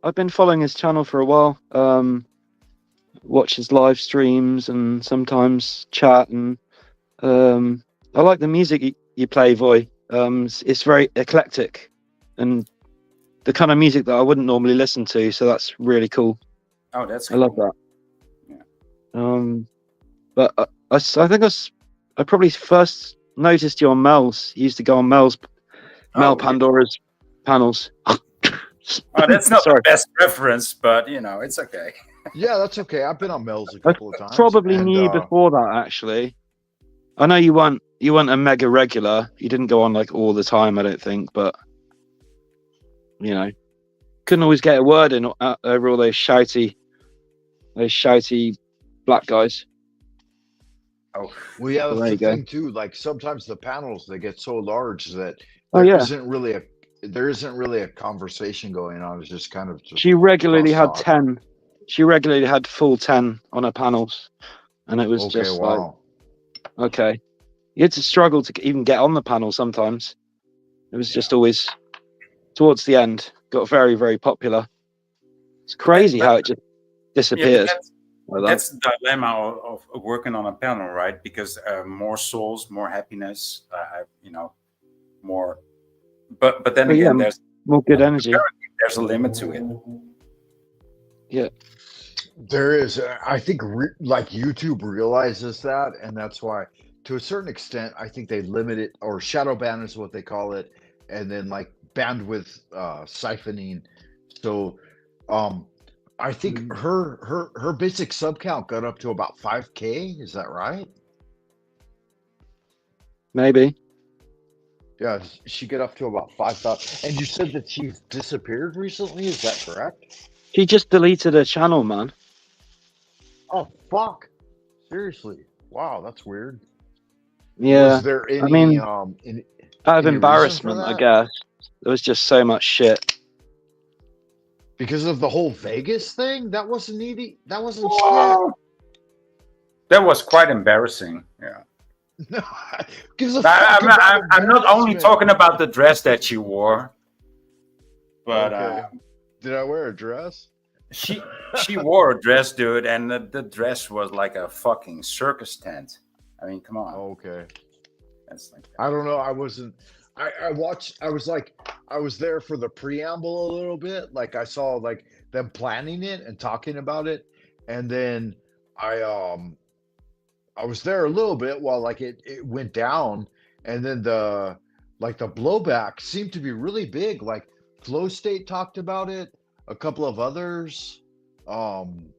I've been following his channel for a while. Watch his live streams and sometimes chat, and I like the music you play, Voy. It's very eclectic and the kind of music that I wouldn't normally listen to, so that's really cool. Oh, that's I cool. love that. Yeah. But I think I probably first noticed you on Mel's. You used to go on Mel Oh, Pandora's panels. Oh, that's not Sorry. the best reference, but it's okay. Yeah, that's okay. I've been on Mel's a I couple of times. probably and, knew before that, actually. I know you weren't a mega regular. You didn't go on like all the time, I don't think, but couldn't always get a word in over all those shouty black guys. Oh, Well, yeah, Well, that's there the you go. thing too. Like sometimes the panels they get so large that Oh yeah, there isn't really a conversation going on. It's just kind of just she regularly had crosstalk. 10. She regularly had full 10 on her panels, and it was Okay, just like, wow. okay, you had to struggle to even get on the panel sometimes. It was just always towards the end, got very, very popular. It's crazy But how it just yeah, but disappears like that. that's the dilemma of working on a panel, right? Because more souls, more happiness, more. But then But yeah, again, more good energy. there's a limit to it. Yeah, There is, I think, like YouTube realizes that, and that's why, to a certain extent, I think they limit it, or shadow ban is what they call it, and then like bandwidth siphoning. So, I think her basic sub count got up to about 5K. Is that right? maybe. Yeah, she got up to about 5,000. And you said that she's disappeared recently. Is that correct? She just deleted her channel, man. Oh fuck! Seriously? Wow, that's weird. Yeah, Was there I mean, out of any reason for embarrassment, I that? guess. There was just so much shit. Because of the whole Vegas thing? That wasn't needy. That wasn't shit. Oh, that was quite embarrassing. Yeah. No, gives a fuck about I'm not only embarrassment. talking about the dress that she wore, but Okay. Did I wear a dress? she wore a dress, dude, and the dress was like a fucking circus tent. I mean, come on. Okay. That's like I don't know. I wasn't. I watched. I was like, I was there for the preamble a little bit. Like I saw like them planning it and talking about it, and then I was there a little bit while like it went down, and then the blowback seemed to be really big. Like Flow State talked about it, a couple of others, um,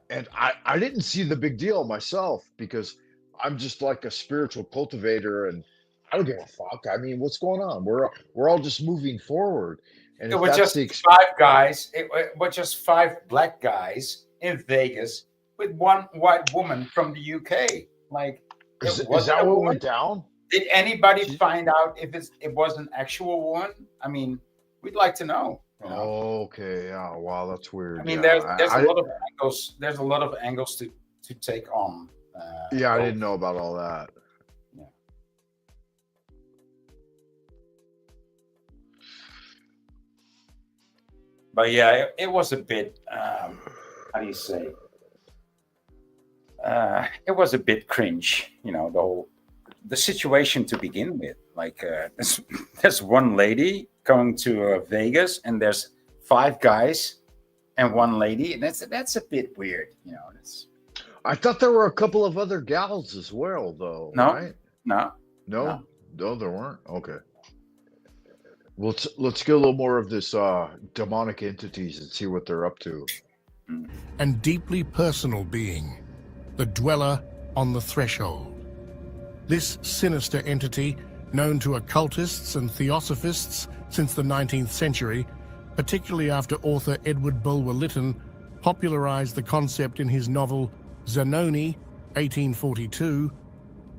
and I didn't see the big deal myself because I'm just like a spiritual cultivator, and I don't give a fuck. I mean, what's going on? We're all just moving forward, and it if was that's just the five guys. It was just five black guys in Vegas with one white woman from the UK. Like, it is wasn't that a what woman. went down? Did anybody She- find out if it was an actual one? I mean, we'd like to know. Okay, yeah, wow, that's weird. I mean, Yeah, there's a lot of angles. There's a lot of angles to take on. yeah, I both. didn't know about all that. Yeah. But yeah, it was a bit. How do you say? It was a bit cringe. The situation to begin with. Like, there's one lady going to Vegas, and there's five guys and one lady, and that's a bit weird. I thought there were a couple of other gals as well, though, No, right? no, No, no, there weren't. Okay. Well, let's get a little more of this demonic entities and see what they're up to. And deeply personal being, the dweller on the threshold. This sinister entity, known to occultists and theosophists since the 19th century, particularly after author Edward Bulwer-Lytton popularized the concept in his novel Zanoni, 1842,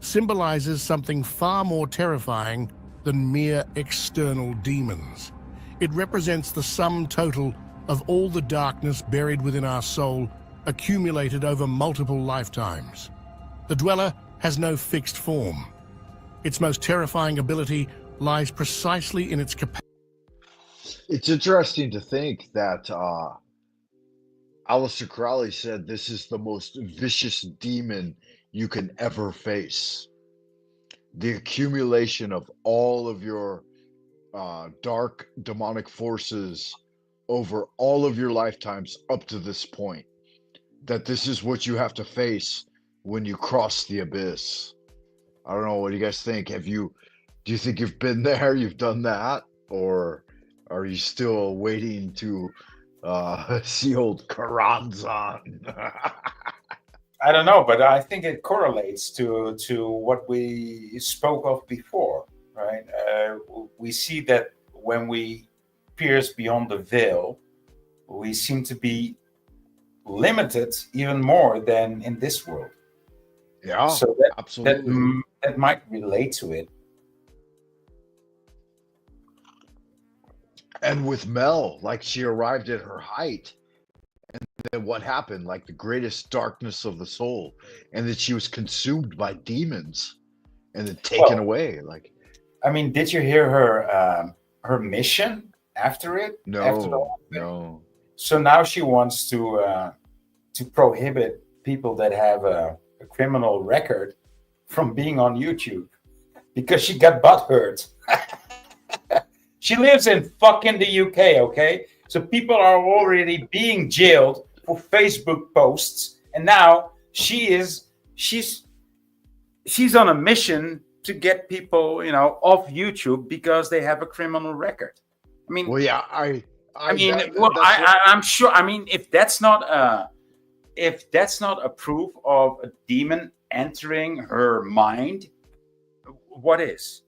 symbolizes something far more terrifying than mere external demons. It represents the sum total of all the darkness buried within our soul, accumulated over multiple lifetimes. The dweller has no fixed form. Its most terrifying ability lies precisely in its capacity. It's interesting to think that Aleister Crowley said this is the most vicious demon you can ever face. The accumulation of all of your dark demonic forces over all of your lifetimes up to this point. That this is what you have to face when you cross the abyss. I don't know. What do you guys think? Do you think you've been there? You've done that? Or are you still waiting to see old Karanzan? I don't know, but I think it correlates to what we spoke of before, right? We see that when we pierce beyond the veil, we seem to be limited even more than in this world. Yeah, So absolutely. that might relate to it. And with Mel, like she arrived at her height, then what happened? Like the greatest darkness of the soul, and that she was consumed by demons and then taken Well, away. Like, I mean, did you hear her mission after it? After the no, whole thing? no. So now she wants to prohibit people that have a criminal record from being on YouTube because she got butthurt. She lives in fucking the UK, okay? So people are already being jailed for Facebook posts, and now she's on a mission to get people, off YouTube because they have a criminal record. I mean, Well, yeah, I mean, that well, that's what. I'm sure. I mean, if that's not a proof of a demon entering her mind, what is?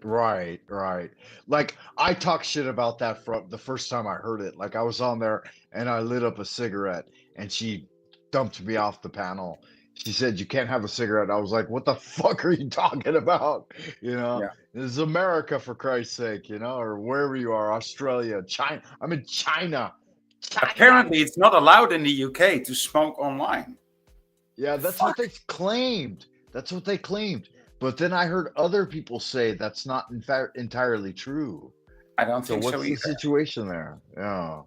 Right, right. Like I talked shit about that from the first time I heard it. Like I was on there and I lit up a cigarette and she dumped me off the panel. She said, "You can't have a cigarette." I was like, "What the fuck are you talking about?" You know, Yeah. this is America for Christ's sake, or wherever you are, Australia, China. I'm in China. China. Apparently, it's not allowed in the UK to smoke online. Yeah, that's what Fuck. they claimed. That's what they claimed. But then I heard other people say that's not in fact entirely true. I don't So think so what's the either. situation there? Yeah.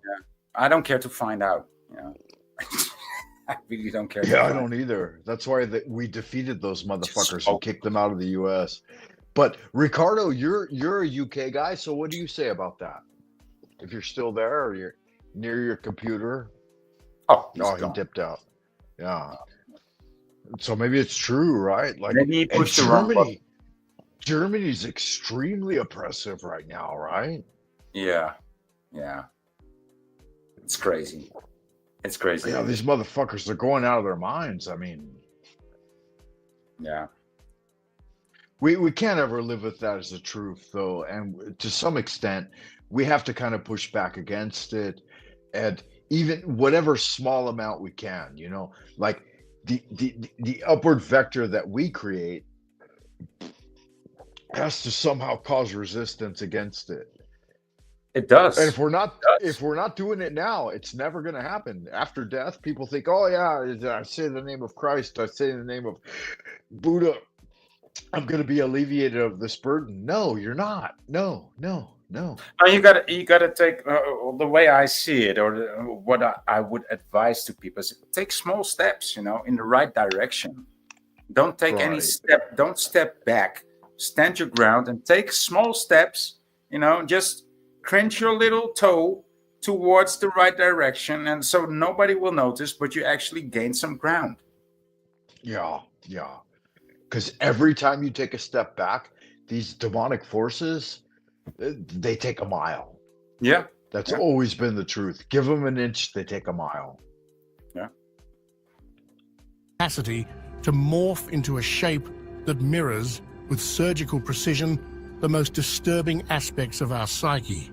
I don't care to find out. I really don't care to Yeah, I find. don't either. That's why we defeated those Just motherfuckers who smoke. kicked them out of the US. But Ricardo, you're a UK guy, so what do you say about that? If you're still there or you're near your computer? Oh, he's Oh, he gone. dipped out. Yeah. So maybe it's true, right? Like, Maybe he and pushed the wrong button. Germany's extremely oppressive right now, right? Yeah, yeah. It's crazy. It's crazy. Yeah, these motherfuckers are going out of their minds. I mean, Yeah. we can't ever live with that as the truth, though, and to some extent, we have to kind of push back against it, and even whatever small amount we can, like the upward vector that we create has to somehow cause resistance against it. It does. And if we're not It does. if we're not doing it now, it's never going to happen. After death, people think, "Oh yeah, I say the name of Christ, I say the name of Buddha, I'm going to be alleviated of this burden." No, you're not. No, no, no. Now you gotta take the way I see it, or what I would advise to people is take small steps, in the right direction. Don't take any Right. step. Don't step back. Stand your ground and take small steps. Just crunch your little toe towards the right direction, and so nobody will notice, but you actually gain some ground. Yeah, yeah. Because every time you take a step back, these demonic forces, they take a mile. Yeah, That's yeah, always been the truth. Give them an inch, they take a mile. yeah. Capacity to morph into a shape that mirrors, with surgical precision, the most disturbing aspects of our psyche.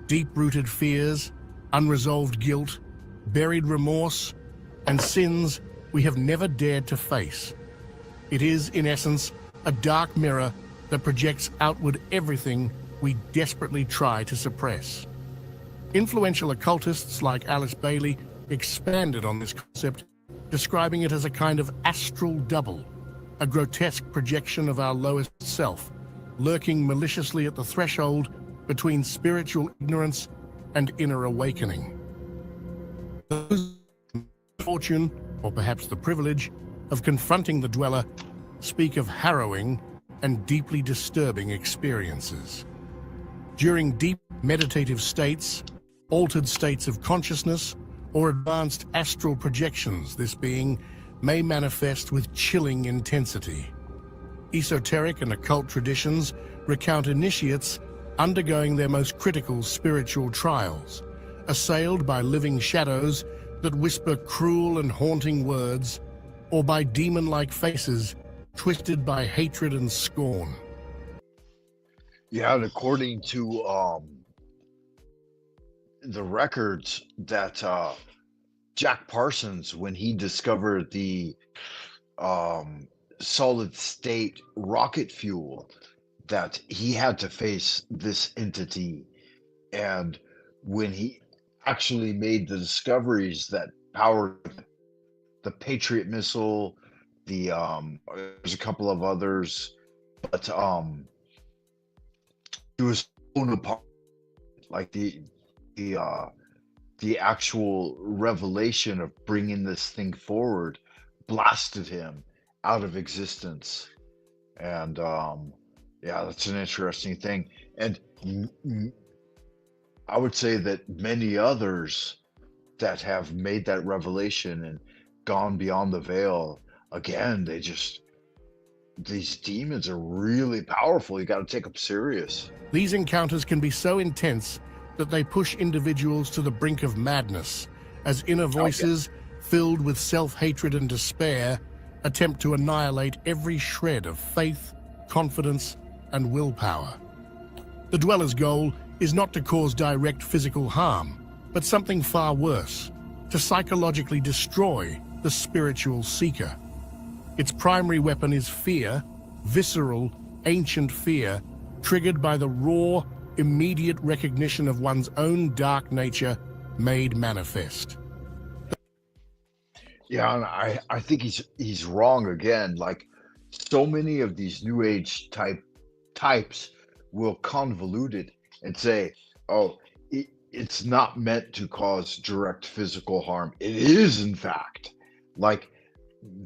Deep-rooted fears, unresolved guilt, buried remorse, and sins we have never dared to face. It is, in essence, a dark mirror that projects outward everything we desperately try to suppress. Influential occultists like Alice Bailey expanded on this concept, describing it as a kind of astral double, a grotesque projection of our lowest self, lurking maliciously at the threshold between spiritual ignorance and inner awakening. Those with fortune, or perhaps the privilege, of confronting the dweller speak of harrowing and deeply disturbing experiences. During deep meditative states, altered states of consciousness, or advanced astral projections, this being may manifest with chilling intensity. Esoteric and occult traditions recount initiates undergoing their most critical spiritual trials, assailed by living shadows that whisper cruel and haunting words, or by demon-like faces twisted by hatred and scorn. Yeah, and according to the records that Jack Parsons, when he discovered the solid state rocket fuel, that he had to face this entity And when he actually made the discoveries that powered the Patriot missile, there's a couple of others, but he was blown apart. Like the uh, the actual revelation of bringing this thing forward blasted him out of existence. And yeah, that's an interesting thing. And I would say that many others that have made that revelation and gone beyond the veil, again, these demons are really powerful. You got to take them serious. These encounters can be so intense that they push individuals to the brink of madness, as inner voices, filled with self-hatred and despair, attempt to annihilate every shred of faith, confidence, and willpower. The Dweller's goal is not to cause direct physical harm, but something far worse, to psychologically destroy the spiritual seeker. Its primary weapon is fear, visceral, ancient fear, triggered by the raw, immediate recognition of one's own dark nature made manifest. Yeah, and I think he's wrong again. Like so many of these new age types will convolute it and say, "Oh, it's not meant to cause direct physical harm." It is, in fact. Like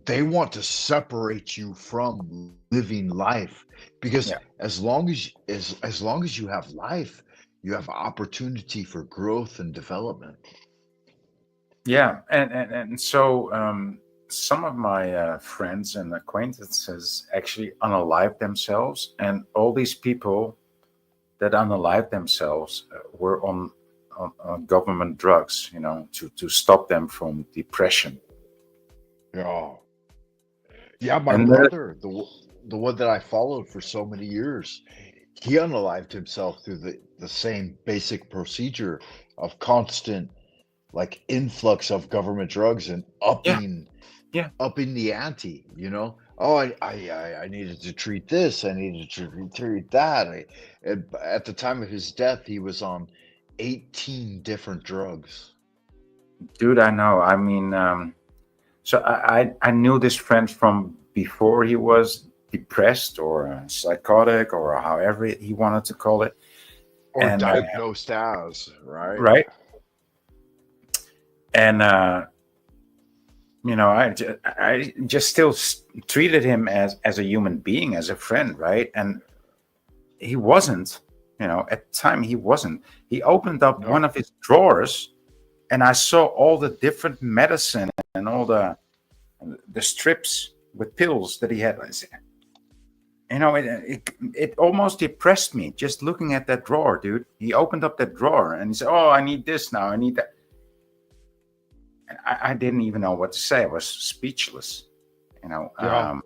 they want to separate you from living life because Yeah. as long as you have life, you have opportunity for growth and development. Yeah, and so some of my friends and acquaintances actually unalive themselves, and all these people that unalive themselves were on government drugs, to stop them from depression. Yeah. Yeah, my And brother, the one that I followed for so many years, he unalived himself through the same basic procedure of constant like influx of government drugs and yeah, yeah, upping the ante, you know? Oh, I needed to treat this, I needed to treat that. At the time of his death, he was on 18 different drugs. dude, I know. I mean, so I knew this friend from before he was depressed or psychotic or however he wanted to call it, Or and diagnosed as, right? right, and I just still treated him as a human being, as a friend, right? And he wasn't, at the time he wasn't. He opened up No. one of his drawers, and I saw all the different medicine and all the strips with pills that he had. I said, it almost depressed me just looking at that drawer, dude. He opened up that drawer and he said, "Oh, I need this now. I need that." And I didn't even know what to say. I was speechless, you know. Yeah.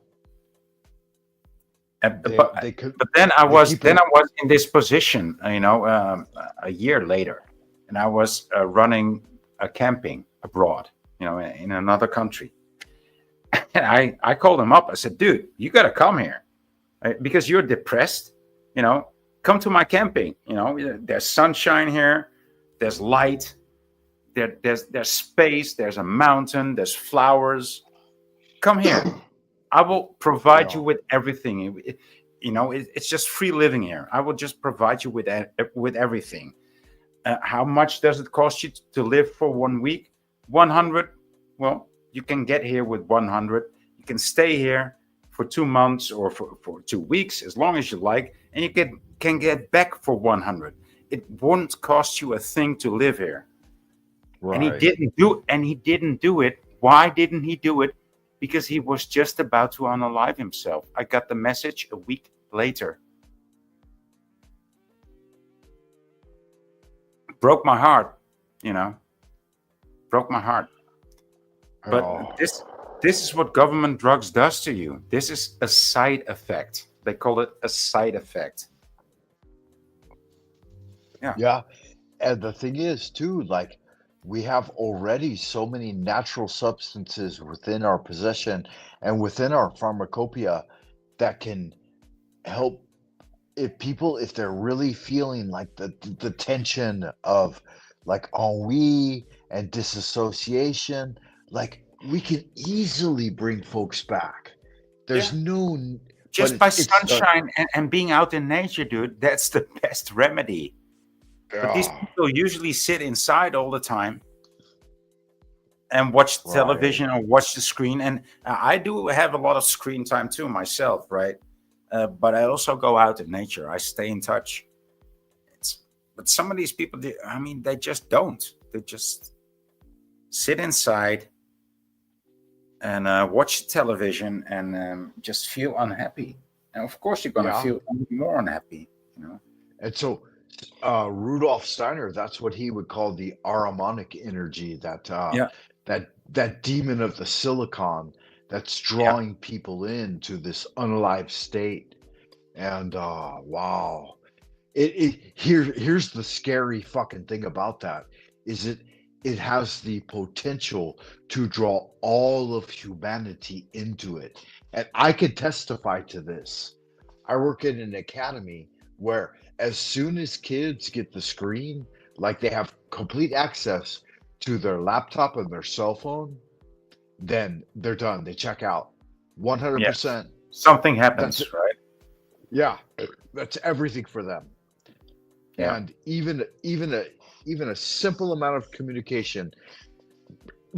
But They could then I they was keep then it. I was in this position, a year later, and I was running a camping abroad, in another country. And I called him up. I said, "Dude, you got to come here, right? Because you're depressed. Come to my camping. There's sunshine here. There's light. There's space. There's a mountain. There's flowers. Come here. I will provide you Yeah. with everything. It's just free living here. I will just provide you with everything. How much does it cost you to live for 1 week? 100. Well, you can get here with 100. You can stay here for 2 months or for 2 weeks, as long as you like, and you can get back for 100. It won't cost you a thing to live here." And he Right. didn't do it. Why didn't he do it? Because he was just about to unalive himself. I got the message a week later. Broke my heart, broke my heart. But Oh, this is what government drugs does to you. This is a side effect. They call it a side effect. Yeah. yeah. And the thing is, too, like we have already so many natural substances within our possession and within our pharmacopoeia that can help if they're really feeling like the tension of like ennui and disassociation, like we can easily bring folks back. There's Yeah. no, but Just by it's sunshine and being out in nature, dude, that's the best remedy. But these yeah, people usually sit inside all the time and watch right. television or watch the screen. And I do have a lot of screen time too myself, right? But I also go out in nature. I stay in touch. But some of these people, I mean, they just don't. They just sit inside and watch television and just feel unhappy. And of course, you're gonna Yeah. feel more unhappy. You know. And so Rudolf Steiner, that's what he would call the Ahrimanic energy, Yeah. that demon of the silicon that's Yeah. drawing people into this unalive state. And wow. Here's the scary fucking thing about that is it has the potential to draw all of humanity into it. And I can testify to this. I work in an academy where as soon as kids get the screen, like they have complete access to their laptop and their cell phone, then they're done. They check out. Yes. 100%. Something That's happens, right? yeah, that's everything for them. Yeah. And even a simple amount of communication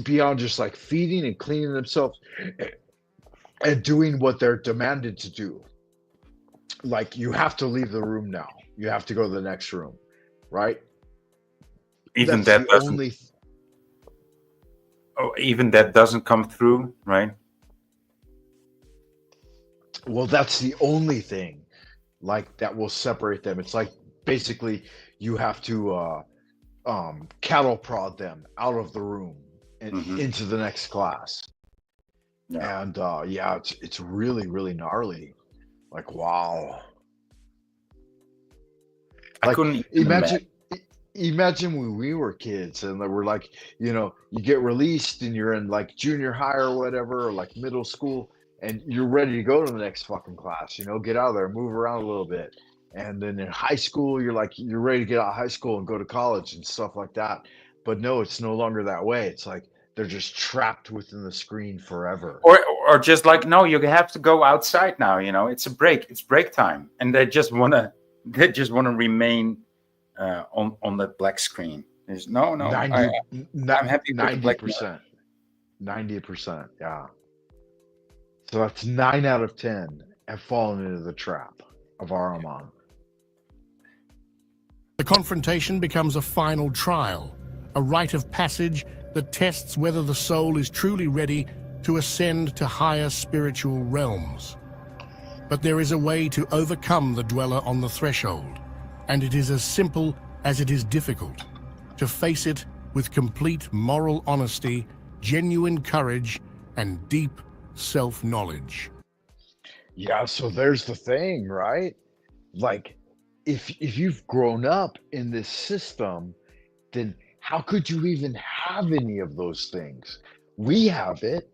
beyond just like feeding and cleaning themselves and doing what they're demanded to do. Like you have to leave the room now. You have to go to the next room, right? Even That's that the doesn't. only Oh, even that doesn't come through, right? well, that's the only thing like that will separate them. It's like basically you have to cattle prod them out of the room and Hmm. into the next class. Yeah. And yeah, it's really really gnarly. Like wow. I Like couldn't even imagine. imagine when we were kids and we're like, you get released and you're in like junior high or whatever, or like middle school, and you're ready to go to the next fucking class, get out of there, move around a little bit. And then in high school, you're ready to get out of high school and go to college and stuff like that. But no, it's no longer that way. It's like they're just trapped within the screen forever. Or just like, no, you have to go outside now. It's a break. It's break time, and they just wanna remain on that black screen. There's no. 90, I'm happy with the black mirror. 90%. 90%. Yeah. So that's 9 out of 10 have fallen into the trap of Ahriman. The confrontation becomes a final trial, a rite of passage that tests whether the soul is truly ready to ascend to higher spiritual realms. But there is a way to overcome the dweller on the threshold, and it is as simple as it is difficult. To face it with complete moral honesty, genuine courage, and deep self-knowledge. Yeah, so there's the thing, right? Like if you've grown up in this system, then how could you even have any of those things? We have it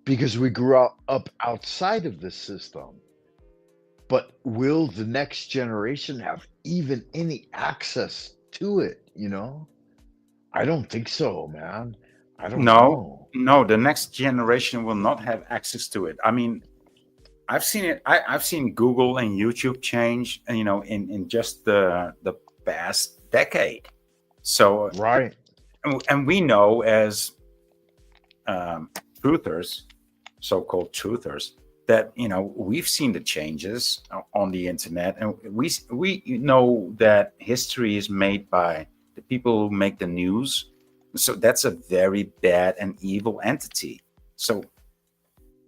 because we grew up outside of this system. But will the next generation have even any access to it? I don't think so, man. I don't No, know. no, the next generation will not have access to it. I mean, I've seen it. I've seen Google and YouTube change, in just the past decade. So, Right. and we know as truthers, so-called truthers, that we've seen the changes on the internet, and we know that history is made by the people who make the news. So that's a very bad and evil entity. So,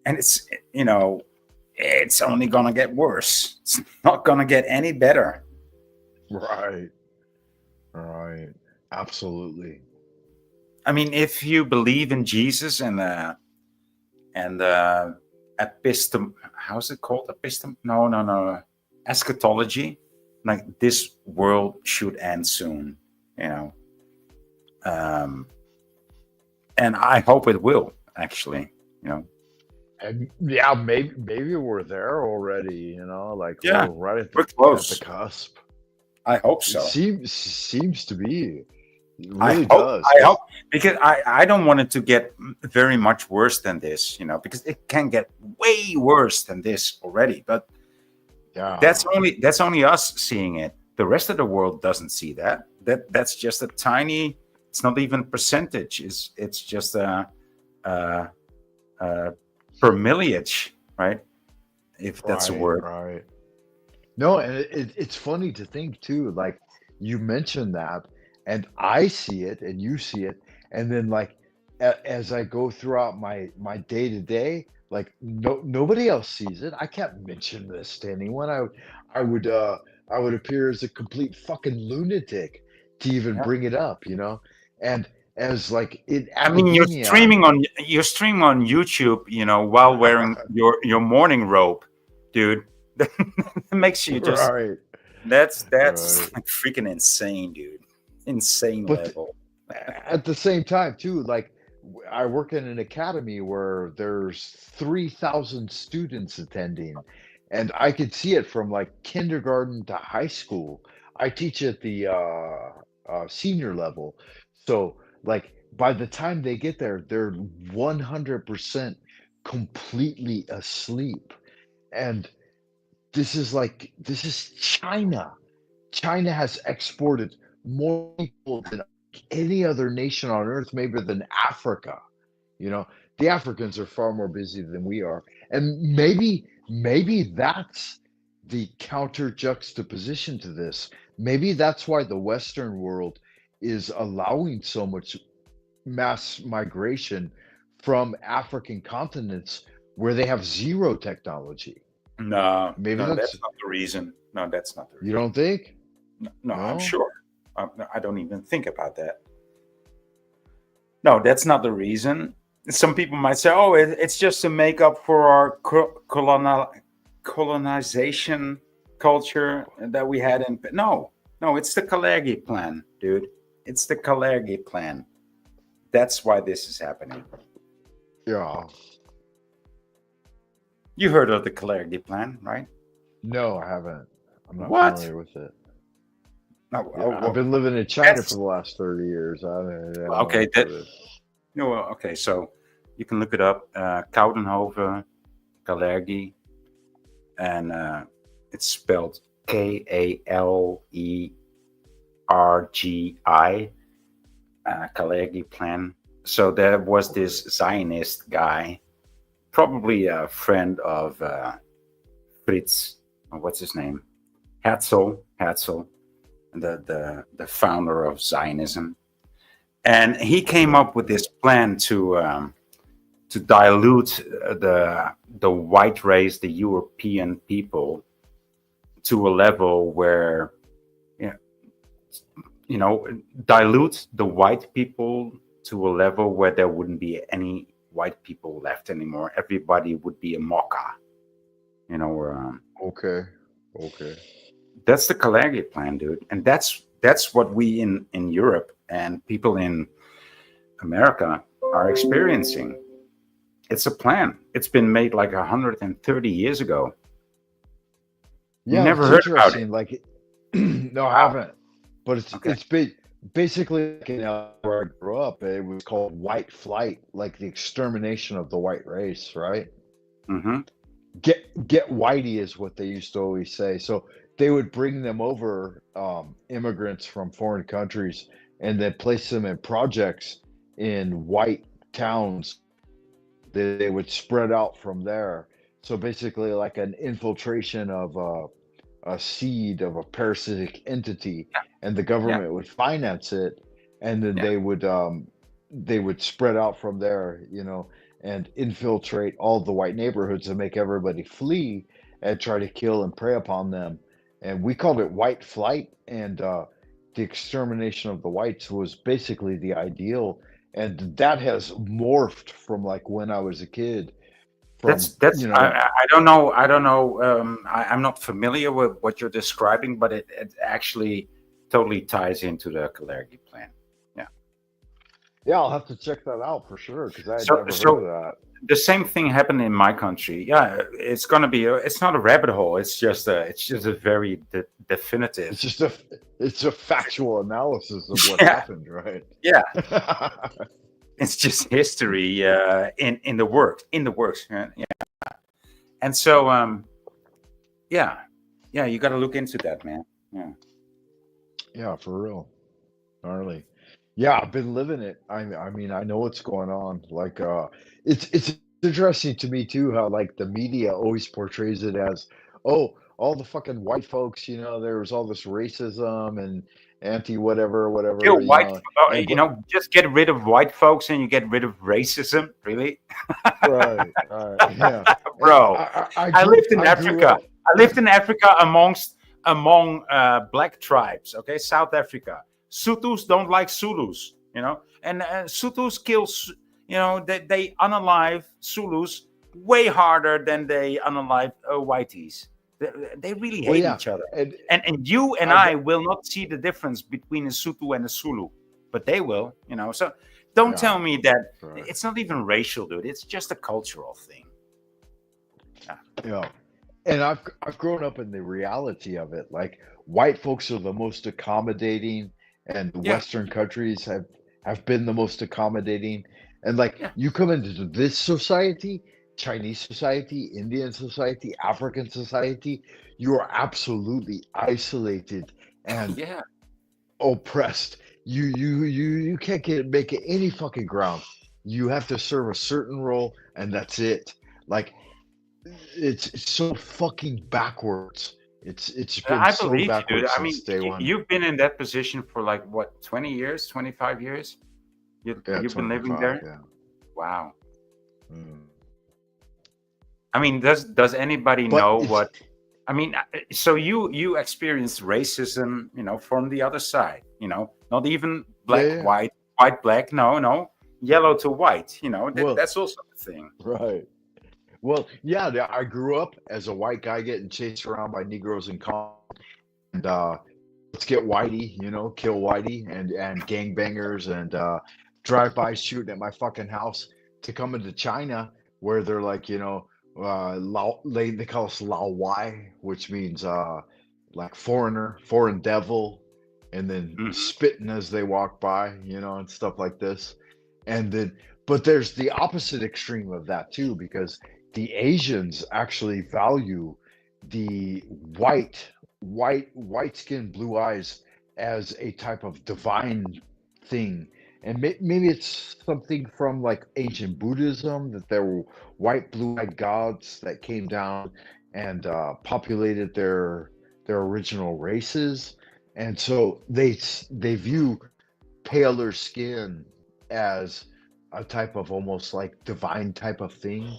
and it's only gonna get worse. It's not gonna get any better. Right. Right. Absolutely. I mean, if you believe in Jesus and how's it called? No, eschatology. Like this world should end soon, and I hope it will actually. And yeah, maybe we're there already. Like Yeah, we're right at we're the close. cusp. I hope It so. seems to be. It I really hope. does. I hope Because because I don't want it to get very much worse than this. Because it can get way worse than this already. But yeah, that's only us seeing it. The rest of the world doesn't see that. That's just a tiny. It's not even percentage. It's just a, a per millage, right? If that's a right, word. right. No, and it's funny to think too. Like you mentioned that, and I see it, and you see it, and then like as I go throughout my day to day, like nobody else sees it. I can't mention this to anyone. I would I would appear as a complete fucking lunatic to even Yeah. bring it up, And as like in I mean, academia, you're streaming on YouTube, while wearing your morning robe, dude. That makes you just right, that's right. like freaking insane, dude. Insane But level. at the same time too, like I work in an academy where there's 3,000 students attending, and I could see it from like kindergarten to high school. I teach at the senior level, so like by the time they get there, they're 100% completely asleep. And this is China. China has exported more people than any other nation on earth, maybe than Africa. You know, the Africans are far more busy than we are. And maybe that's the counter juxtaposition to this. Maybe that's why the Western world is allowing so much mass migration from African continents where they have zero technology. No, Maybe no, that's, that's not the reason. No, that's not the you reason. don't think? No, no, I'm No? sure. I don't even think about that. No, that's not the reason. Some people might say, "Oh, it's just to make up for our colonization culture that we had in." No, no, it's the Kalergi plan, dude. It's the Kalergi plan. That's why this is happening. Yeah. You heard of the Kalergi plan, right? No, I haven't. I'm not What? familiar with it. No, Yeah, I've been living in China for that's the last 30 years. I don't know okay. what that is. No, well, okay. So you can look it up. Koudenhoven, Kalergi, and it's spelled Kalergi, Kalergi plan. So there was this Zionist guy, probably a friend of Fritz, what's his name? Herzl, the founder of Zionism. And he came up with this plan to dilute the white race, the European people, to a level where dilute the white people to a level where there wouldn't be any white people left anymore. Everybody would be a mocha. Okay. Okay. That's the Kalergi plan, dude, and that's what we in Europe and people in America are experiencing. It's a plan. It's been made like 130 years ago. You Yeah, never it's heard about it. interesting. Like, no, I Wow. haven't. But Okay. basically like in where I grew up. It was called white flight, like the extermination of the white race, right? Mm-hmm. Get whitey is what they used to always say. So they would bring them over, immigrants from foreign countries, and then place them in projects in white towns. They would spread out from there. So basically, like an infiltration of a seed of a parasitic entity, and the Yeah. government would finance it, and then Yeah. they would spread out from there, and infiltrate all the white neighborhoods and make everybody flee and try to kill and prey upon them. And we called it white flight, and the extermination of the whites was basically the ideal. And that has morphed from like when I was a kid, from That's I don't know. I don't know. I'm not familiar with what you're describing, but it actually totally ties into the Kalergi plan. Yeah. yeah, I'll have to check that out for sure because I had So never heard of so that. the same thing happened in my country. Yeah, it's gonna be. It's not a rabbit hole. It's just a very definitive. It's just it's a factual analysis of what Yeah, happened, right? yeah. It's just history in the works. Yeah. And so yeah, yeah. You got to look into that, man. Yeah. Yeah, for real. Gnarly. Yeah, I've been living it. I mean, I know what's going on. Like, it's interesting to me too how like the media always portrays it as, oh, all the fucking white folks, there was all this racism and anti whatever, Kill whatever, white. and You but know, just get rid of white folks and you get rid of racism. Really, right, yeah. And bro. I grew Africa. up, I lived in Africa among black tribes. Okay, South Africa. Sutus don't like Zulus, and Sutus kill. They unalive Zulus way harder than they unalive whiteys. They really well, hate yeah, each other. and And you and I I got, will not see the difference between a Sutu and a Zulu, but they will. So don't yeah, tell me that right, it's not even racial, dude. It's just a cultural thing. Yeah. yeah. And I've grown up in the reality of it. Like white folks are the most accommodating, and the Yeah. Western countries have been the most accommodating. And like Yeah. you come into this society, Chinese society, Indian society, African society, you are absolutely isolated and Yeah. oppressed. You can't make it any fucking ground. You have to serve a certain role, and that's it. Like it's so fucking backwards. It's been I so believe you, dude. backwards I mean, since day one. you've been in that position for like what, 20 years, 25 years? Yeah, You've been living 25. there? Yeah. Wow. Mm. I mean, does anybody But know it's what? I mean, so you experienced racism, from the other side, not even yeah, black, yeah. white, white, black. No, no, yellow to white. Well, That's also a thing. right. Well, yeah. I grew up as a white guy getting chased around by Negroes in Compton, and let's get whitey, kill whitey, and gangbangers and drive-by shooting at my fucking house. To come into China, where they're like, they call us Lao Wai, which means like foreigner, foreign devil, and then Hmm. spitting as they walk by, and stuff like this. And then, but there's the opposite extreme of that too, because the Asians actually value the white skin, blue eyes as a type of divine thing. And maybe it's something from like ancient Buddhism that there were white, blue-eyed gods that came down and populated their original races, and so they view paler skin as a type of almost like divine type of thing,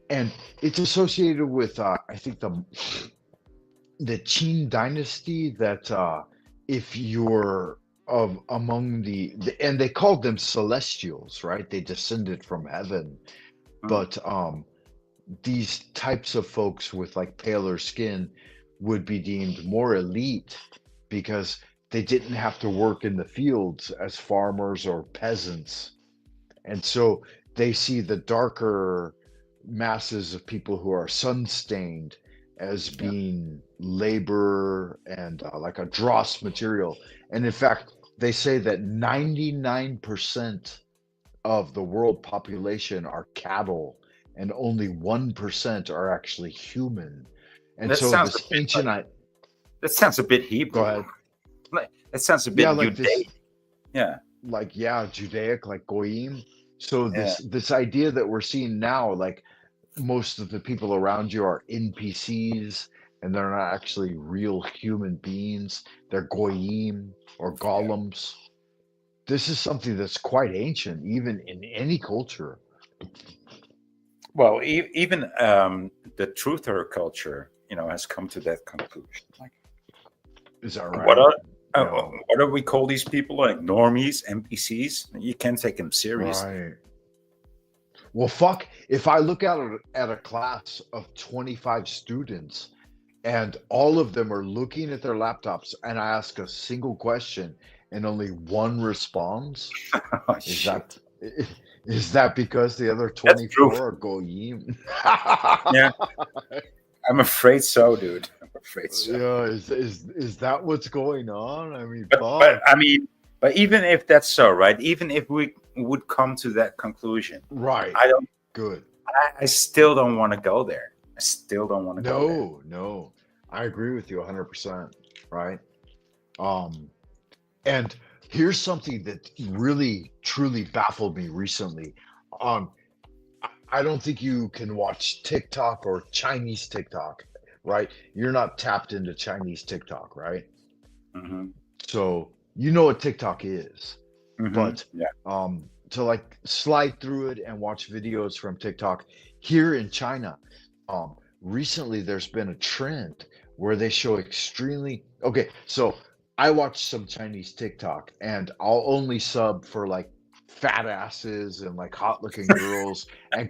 and it's associated with I think the Qin dynasty that if you're of among and they called them celestials, right? They descended from heaven, but these types of folks with like paler skin would be deemed more elite because they didn't have to work in the fields as farmers or peasants. And so they see the darker masses of people who are sun stained as Yeah. being labor and like a dross material. And in fact, they say that 99% of the world population are cattle and only 1% are actually human. And That so sounds a this bit like that sounds a bit go Hebrew. ahead. Like, that sounds a Yeah, bit like this, Judaic. Yeah. like, yeah, Judaic, like Goyim. So Yeah. this idea that we're seeing now, like most of the people around you are NPCs and they're not actually real human beings. They're Goyim or Yeah. golems. This is something that's quite ancient, even in any culture. Well, even the truther culture, has come to that conclusion. Like, Is that what right? are Yeah. what do we call these people? Like normies, NPCs? You can't take them seriously. Right. Well, fuck, if I look at a class of 25 students and all of them are looking at their laptops and I ask a single question and only one responds, Oh is shit! that Is that because the other That's proof. 24 are goyim? Yeah, I'm afraid so, dude. I'm afraid so. Yeah, is that what's going on? I mean, But fuck. I mean, but even if that's so, right? Even if we would come to that conclusion, Right. I don't. Good. I still don't want to go there. I still don't want to go there. No, no. I agree with you 100%, right? Um, and here's something that really truly baffled me recently. Um, I don't think you can watch TikTok or Chinese TikTok, right? You're not tapped into Chinese TikTok, right? Hmm. So you know what TikTok is, Hmm. but Yeah. to like slide through it and watch videos from TikTok here in China, recently there's been a trend where they show extremely okay. So I watch some Chinese TikTok and I'll only sub for like fat asses and like hot looking girls and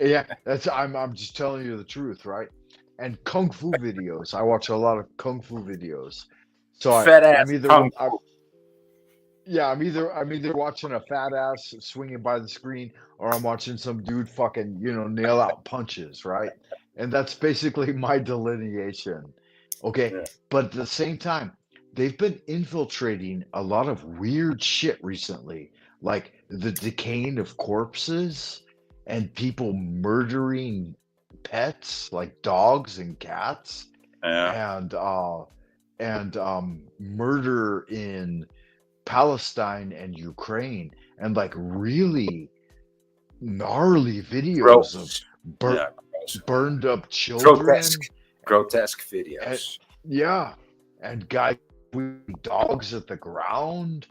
yeah, that's I'm just telling you the truth, right? And kung fu videos. I watch a lot of kung fu videos. So Fat I'm ass either kung I, fu. yeah, I'm either watching a fat ass swinging by the screen or I'm watching some dude fucking, nail out punches, right? And that's basically my delineation. Okay. Yeah. But at the same time, they've been infiltrating a lot of weird shit recently, like the decaying of corpses and people murdering pets like dogs and cats Yeah. and murder in Palestine and Ukraine and like really gnarly videos of Gross. bur- Yeah. Gross. burned up children. Grotesque. Grotesque And, videos. yeah, and guys with dogs at the ground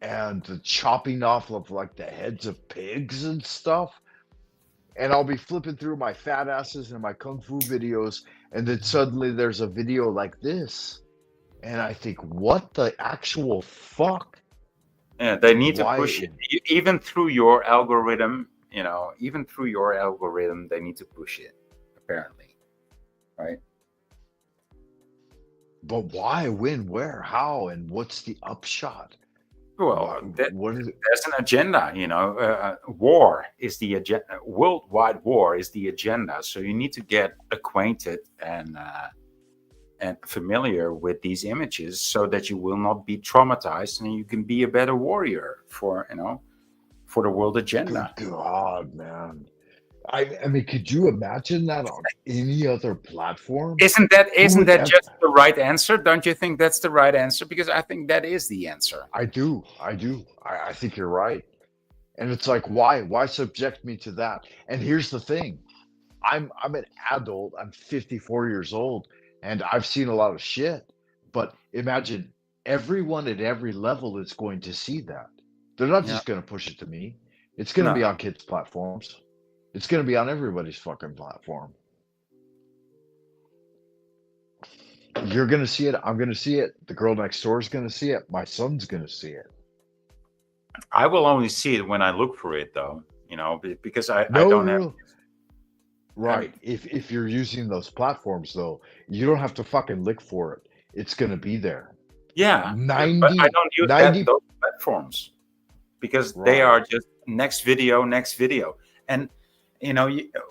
and the chopping off of like the heads of pigs and stuff. And I'll be flipping through my fat asses and my kung fu videos, and then suddenly there's a video like this, and I think, what the actual fuck? Yeah, they need to push Why? it. Even through your algorithm, even through your algorithm, they need to push it, apparently. Right? But why? When? Where? How? And what's the upshot? Well, What is it? there's an agenda, war is the agenda. Worldwide war is the agenda. So you need to get acquainted and familiar with these images so that you will not be traumatized and you can be a better warrior for the world Good agenda. God, man. I mean, could you imagine that on any other platform? Isn't Who would that ever? just the right answer? Don't you think that's the right answer? Because I think that is the answer. I do. I do. I think you're right. And it's like, why? Why subject me to that? And here's the thing. I'm an adult. I'm 54 years old, and I've seen a lot of shit. But imagine everyone at every level is going to see that. They're not Yeah. just going to push it to me. It's going to be No. on kids' platforms. It's going to be on everybody's fucking platform. You're going to see it. I'm going to see it. The girl next door is going to see it. My son's going to see it. I will only see it when I look for it, though. Because I No, don't no, have. no. Right. If you're using those platforms though, you don't have to fucking look for it. It's gonna be there. Yeah, but I 90, don't use 90. those platforms because they are Right. just next video, next video. And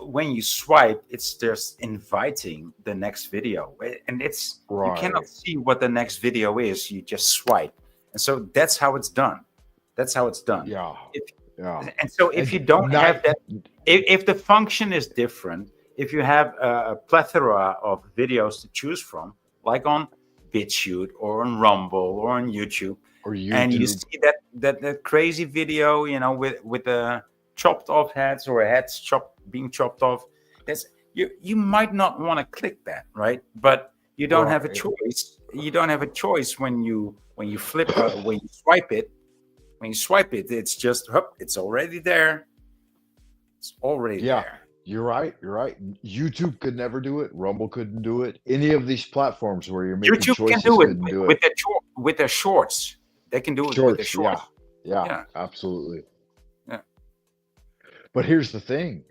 when you swipe, it's just inviting the next video, and you cannot Right. see what the next video is. You just swipe, and so that's how it's done. That's how it's done. Yeah. If, Yeah. and so if you And don't have night. that, if the function is different, if you have a plethora of videos to choose from, like on BitChute or on Rumble or on YouTube, Or and you YouTube. see that crazy video, with the chopped off heads or heads being chopped off, you might not want to click that, right? But you don't have a Right. choice. You don't have a choice when you flip when you swipe it. When you swipe it, it's just it's already there. It's already Yeah. there. You're right. You're right. YouTube could never do it. Rumble couldn't do it. Any of these platforms where you're making YouTube can choices do it couldn't do with it. with their shorts. They can do it with their Shorts. Yeah. shorts. Yeah. Yeah. Absolutely. Yeah. But here's the thing.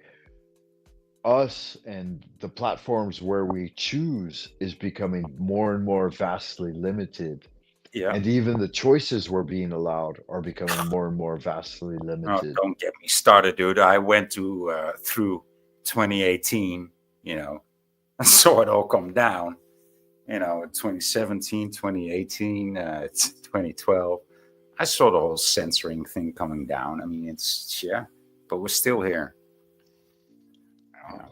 Us and the platforms where we choose is becoming more and more vastly limited. Yeah. And even the choices we're being allowed are becoming more and more vastly Oh, limited. don't get me started, dude. I went through 2018, you know, I saw it all come down, 2017, 2018, it's 2012. I saw the whole censoring thing coming down. I mean, yeah, but we're still here. You know,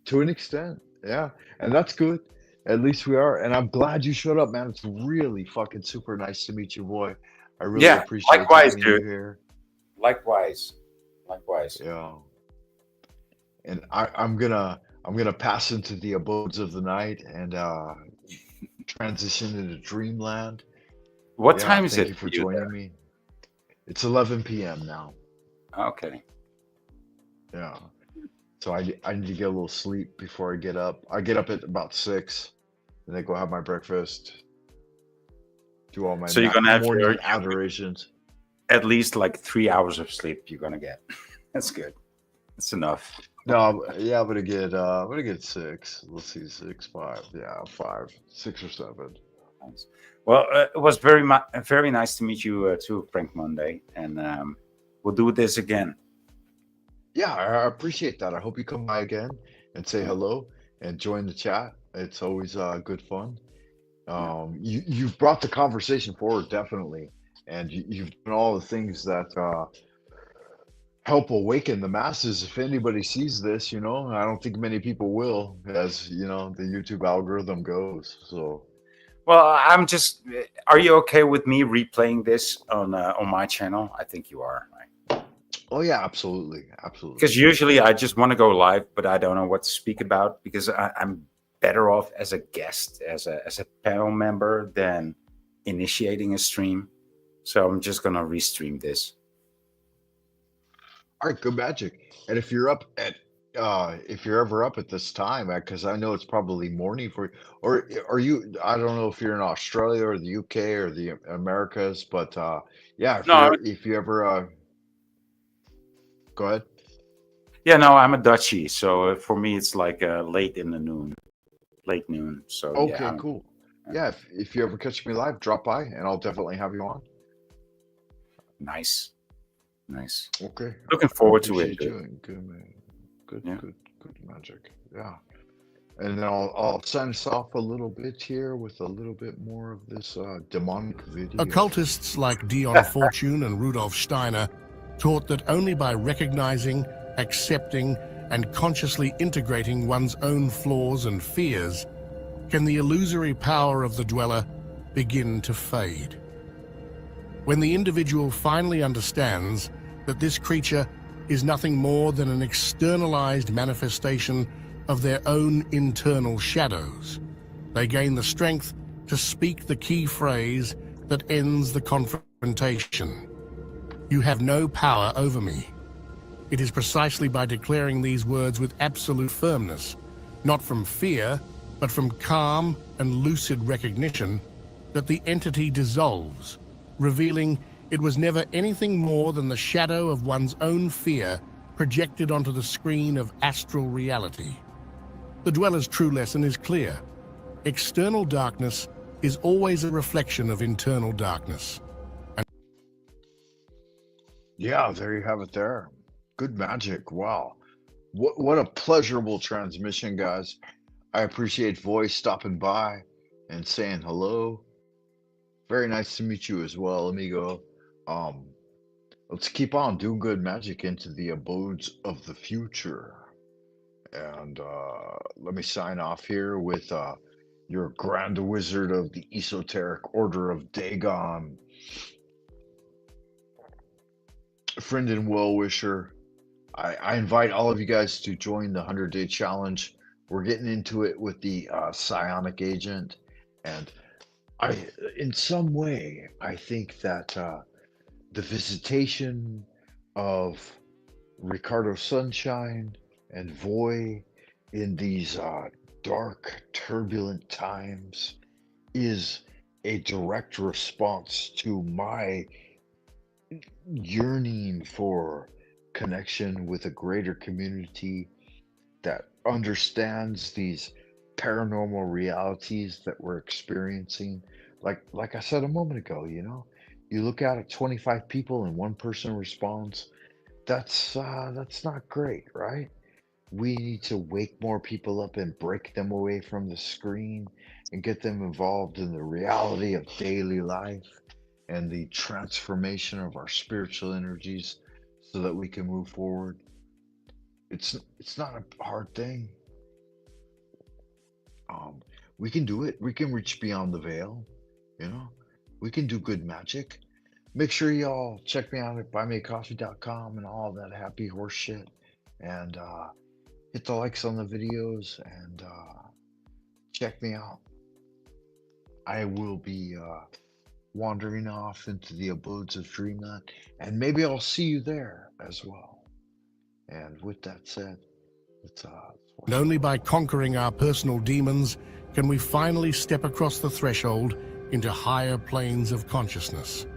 To an extent, yeah. And that's good. At least we are. And I'm glad you showed up, man. It's really fucking super nice to meet you, boy. I really yeah, appreciate likewise, having you dude. here. Likewise. Likewise. Yeah. And I'm gonna pass into the abodes of the night and transition into dreamland. What Yeah, time is thank it you for for you joining me. It's 11 p.m. now. there? Okay. Yeah. So I need to get a little sleep before I get up. I get up at about 6, and then go have my breakfast, do all my So you're gonna have morning adorations. at least like 3 hours of sleep you're gonna get. That's good. That's enough. No, yeah, I'm gonna get 6. Let's see, 6, 5. Yeah, 5, 6 or 7. Nice. Well, it was very nice to meet you too, Frank Monday, and we'll do this again. Yeah, I appreciate that. I hope you come by again and say hello and join the chat. It's always good fun. Yeah. You've brought the conversation forward definitely, and you've done all the things that help awaken the masses. If anybody sees this, I don't think many people will, as the YouTube algorithm goes. So, Well, I'm just. Are you okay with me replaying this on my channel? I think you are, right? oh yeah, absolutely, absolutely. Because usually I just want to go live, but I don't know what to speak about because I'm better off as a guest, as a panel member than initiating a stream. So I'm just gonna restream this. All right, good magic. And if you're ever up at this time, because I know it's probably morning for you, or are you? I don't know if you're in Australia or the UK or the Americas, but yeah, No, if you ever go ahead. yeah, no, I'm a Dutchie, so for me it's like late in the noon, late noon. So yeah, Okay, cool. Yeah, if you ever catch me live, drop by and I'll definitely have you on. nice, nice. Okay. Looking I forward to it. appreciate you and good man. Good, Yeah. good magic. Yeah. And then I'll sign us off a little bit here with a little bit more of this demonic video. Occultists like Dion Fortune and Rudolf Steiner taught that only by recognizing, accepting, and consciously integrating one's own flaws and fears can the illusory power of the dweller begin to fade. When the individual finally understands that this creature is nothing more than an externalized manifestation of their own internal shadows, they gain the strength to speak the key phrase that ends the confrontation. You have no power over me. It is precisely by declaring these words with absolute firmness, not from fear, but from calm and lucid recognition, that the entity dissolves, revealing it was never anything more than the shadow of one's own fear projected onto the screen of astral reality. The dweller's true lesson is clear. External darkness is always a reflection of internal darkness. Yeah, there you have it there. Good magic. Wow. What a pleasurable transmission, guys. I appreciate Voice stopping by and saying hello. Very nice to meet you as well, amigo. Um, let's keep on doing good magic into the abodes of the future. And let me sign off here with your Grand Wizard of the Esoteric Order of Dagon, friend and well-wisher. I invite all of you guys to join the 100-day challenge. We're getting into it with the psionic agent, and in some way, I think that the visitation of Ricardo Sunshine and Voy in these dark, turbulent times is a direct response to my yearning for connection with a greater community that understands these paranormal realities that we're experiencing Like I said a moment ago, you look out at 25 people and one person responds. That's not great, right? We need to wake more people up and break them away from the screen and get them involved in the reality of daily life and the transformation of our spiritual energies so that we can move forward. It's not a hard thing. Um, we can do it. We can reach beyond the veil, you know. We can do good magic. Make sure y'all check me out at buymeacoffee.com and all that happy horse shit. And hit the likes on the videos and check me out. I will be wandering off into the abodes of Dreamland, and maybe I'll see you there as well. And with that said, let's And only by conquering our personal demons can we finally step across the threshold into higher planes of consciousness.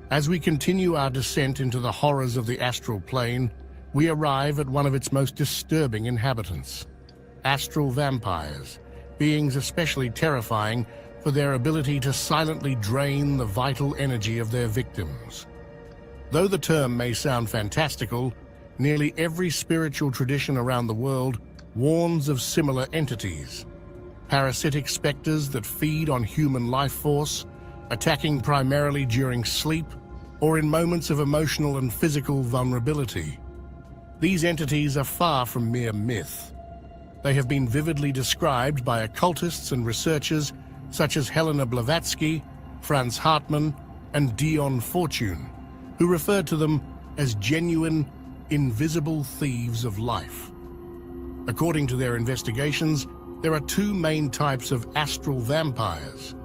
As we continue our descent into the horrors of the astral plane, we arrive at one of its most disturbing inhabitants, astral vampires, beings especially terrifying for their ability to silently drain the vital energy of their victims. Though the term may sound fantastical, nearly every spiritual tradition around the world warns of similar entities. Parasitic specters that feed on human life force, attacking primarily during sleep or in moments of emotional and physical vulnerability. These entities are far from mere myth. They have been vividly described by occultists and researchers such as Helena Blavatsky, Franz Hartmann, and Dion Fortune, who referred to them as genuine, invisible thieves of life. According to their investigations, there are two main types of astral vampires.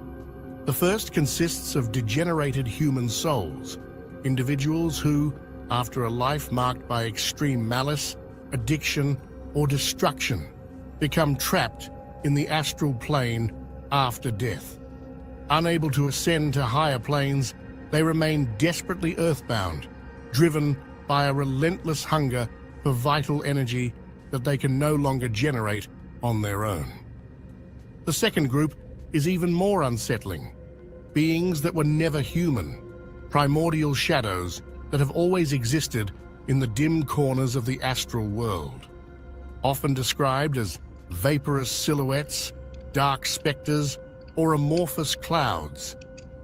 The first consists of degenerated human souls, individuals who, after a life marked by extreme malice, addiction, or destruction, become trapped in the astral plane after death. Unable to ascend to higher planes, they remain desperately earthbound, driven by a relentless hunger for vital energy that they can no longer generate on their own. The second group is even more unsettling. Beings that were never human, primordial shadows that have always existed in the dim corners of the astral world. Often described as vaporous silhouettes, dark specters, or amorphous clouds,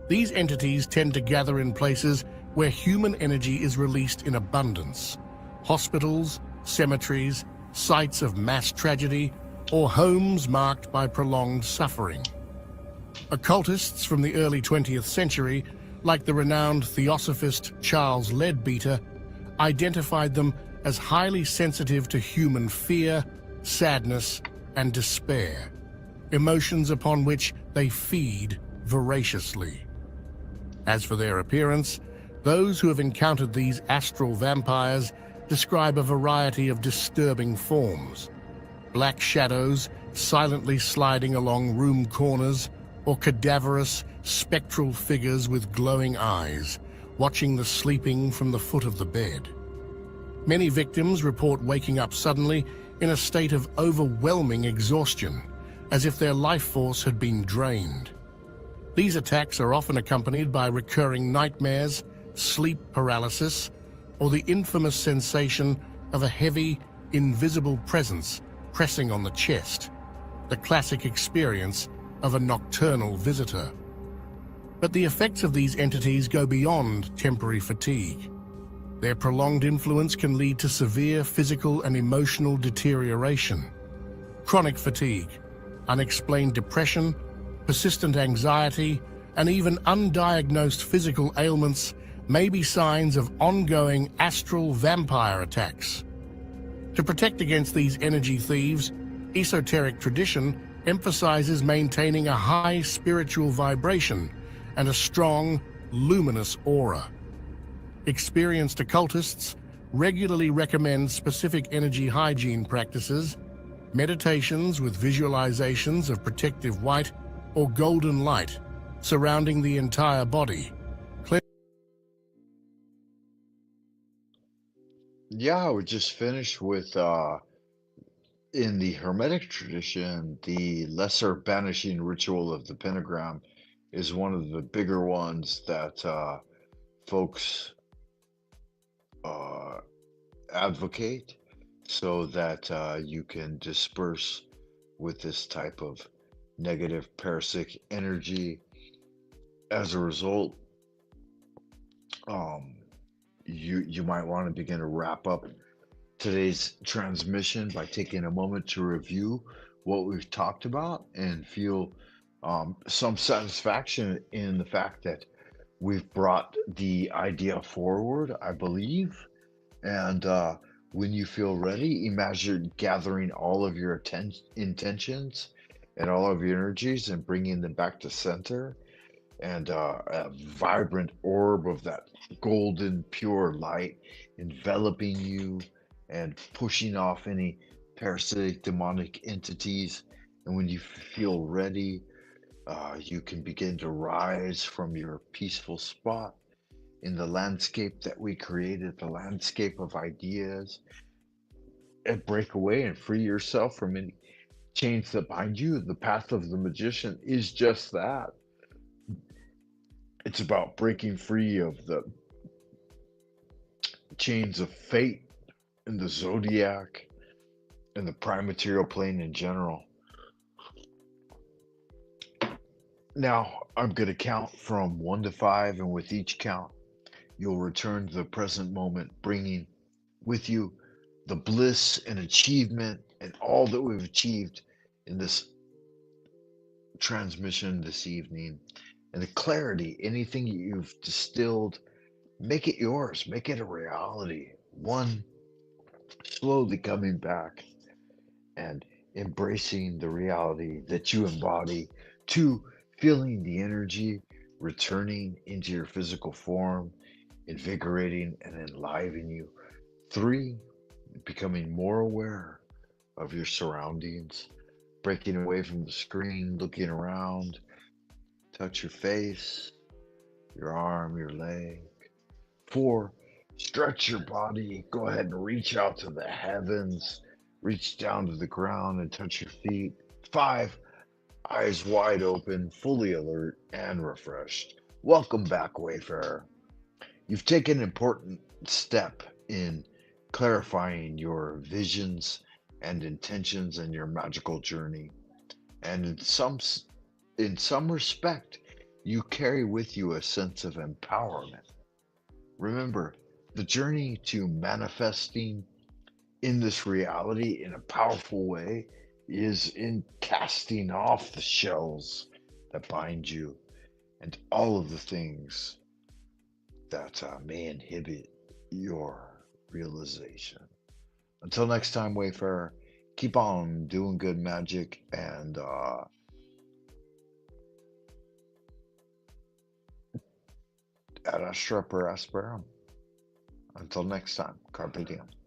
these entities tend to gather in places where human energy is released in abundance: hospitals, cemeteries, sites of mass tragedy, or homes marked by prolonged suffering. Occultists from the early 20th century, like the renowned theosophist Charles Leadbeater, identified them as highly sensitive to human fear, sadness, and despair, emotions upon which they feed voraciously. As for their appearance, those who have encountered these astral vampires describe a variety of disturbing forms: black shadows silently sliding along room corners, or cadaverous, spectral figures with glowing eyes, watching the sleeping from the foot of the bed. Many victims report waking up suddenly in a state of overwhelming exhaustion, as if their life force had been drained. These attacks are often accompanied by recurring nightmares, sleep paralysis, or the infamous sensation of a heavy, invisible presence pressing on the chest, the classic experience of a nocturnal visitor. But the effects of these entities go beyond temporary fatigue. Their prolonged influence can lead to severe physical and emotional deterioration. Chronic fatigue, unexplained depression, persistent anxiety, and even undiagnosed physical ailments may be signs of ongoing astral vampire attacks. To protect against these energy thieves, esoteric tradition emphasizes maintaining a high spiritual vibration and a strong, luminous aura. Experienced occultists regularly recommend specific energy hygiene practices, meditations with visualizations of protective white or golden light surrounding the entire body. Yeah, we just finished with In the Hermetic tradition, the lesser banishing ritual of the pentagram is one of the bigger ones that folks uh, advocate so that you can disperse with this type of negative parasitic energy. As a result, um, you might want to begin to wrap up today's transmission by taking a moment to review what we've talked about and feel some satisfaction in the fact that we've brought the idea forward, I believe. And when you feel ready, imagine gathering all of your intentions and all of your energies and bringing them back to center, and a vibrant orb of that golden pure light enveloping you and pushing off any parasitic demonic entities. And when you feel ready, you can begin to rise from your peaceful spot in the landscape that we created, the landscape of ideas, and break away and free yourself from any chains that bind you. The path of the magician is just that. It's about breaking free of the chains of fate and the zodiac and the prime material plane in general. Now, I'm going to count from 1 to 5, and with each count, you'll return to the present moment, bringing with you the bliss and achievement and all that we've achieved in this transmission this evening, and the clarity, anything you've distilled, make it yours, make it a reality. One, slowly coming back and embracing the reality that you embody. Two, feeling the energy returning into your physical form, invigorating and enlivening you. Three, becoming more aware of your surroundings, breaking away from the screen, looking around, touch your face, your arm, your leg. Four, stretch your body. Go ahead and reach out to the heavens, reach down to the ground and touch your feet. Five, eyes wide open, fully alert and refreshed. Welcome back, Wayfarer. You've taken an important step in clarifying your visions and intentions in your magical journey. And in some respect, you carry with you a sense of empowerment. Remember, the journey to manifesting in this reality in a powerful way is in casting off the shells that bind you and all of the things that may inhibit your realization. Until next time, Wayfarer, keep on doing good magic and ad astra per aspera. Until next time, carpe diem.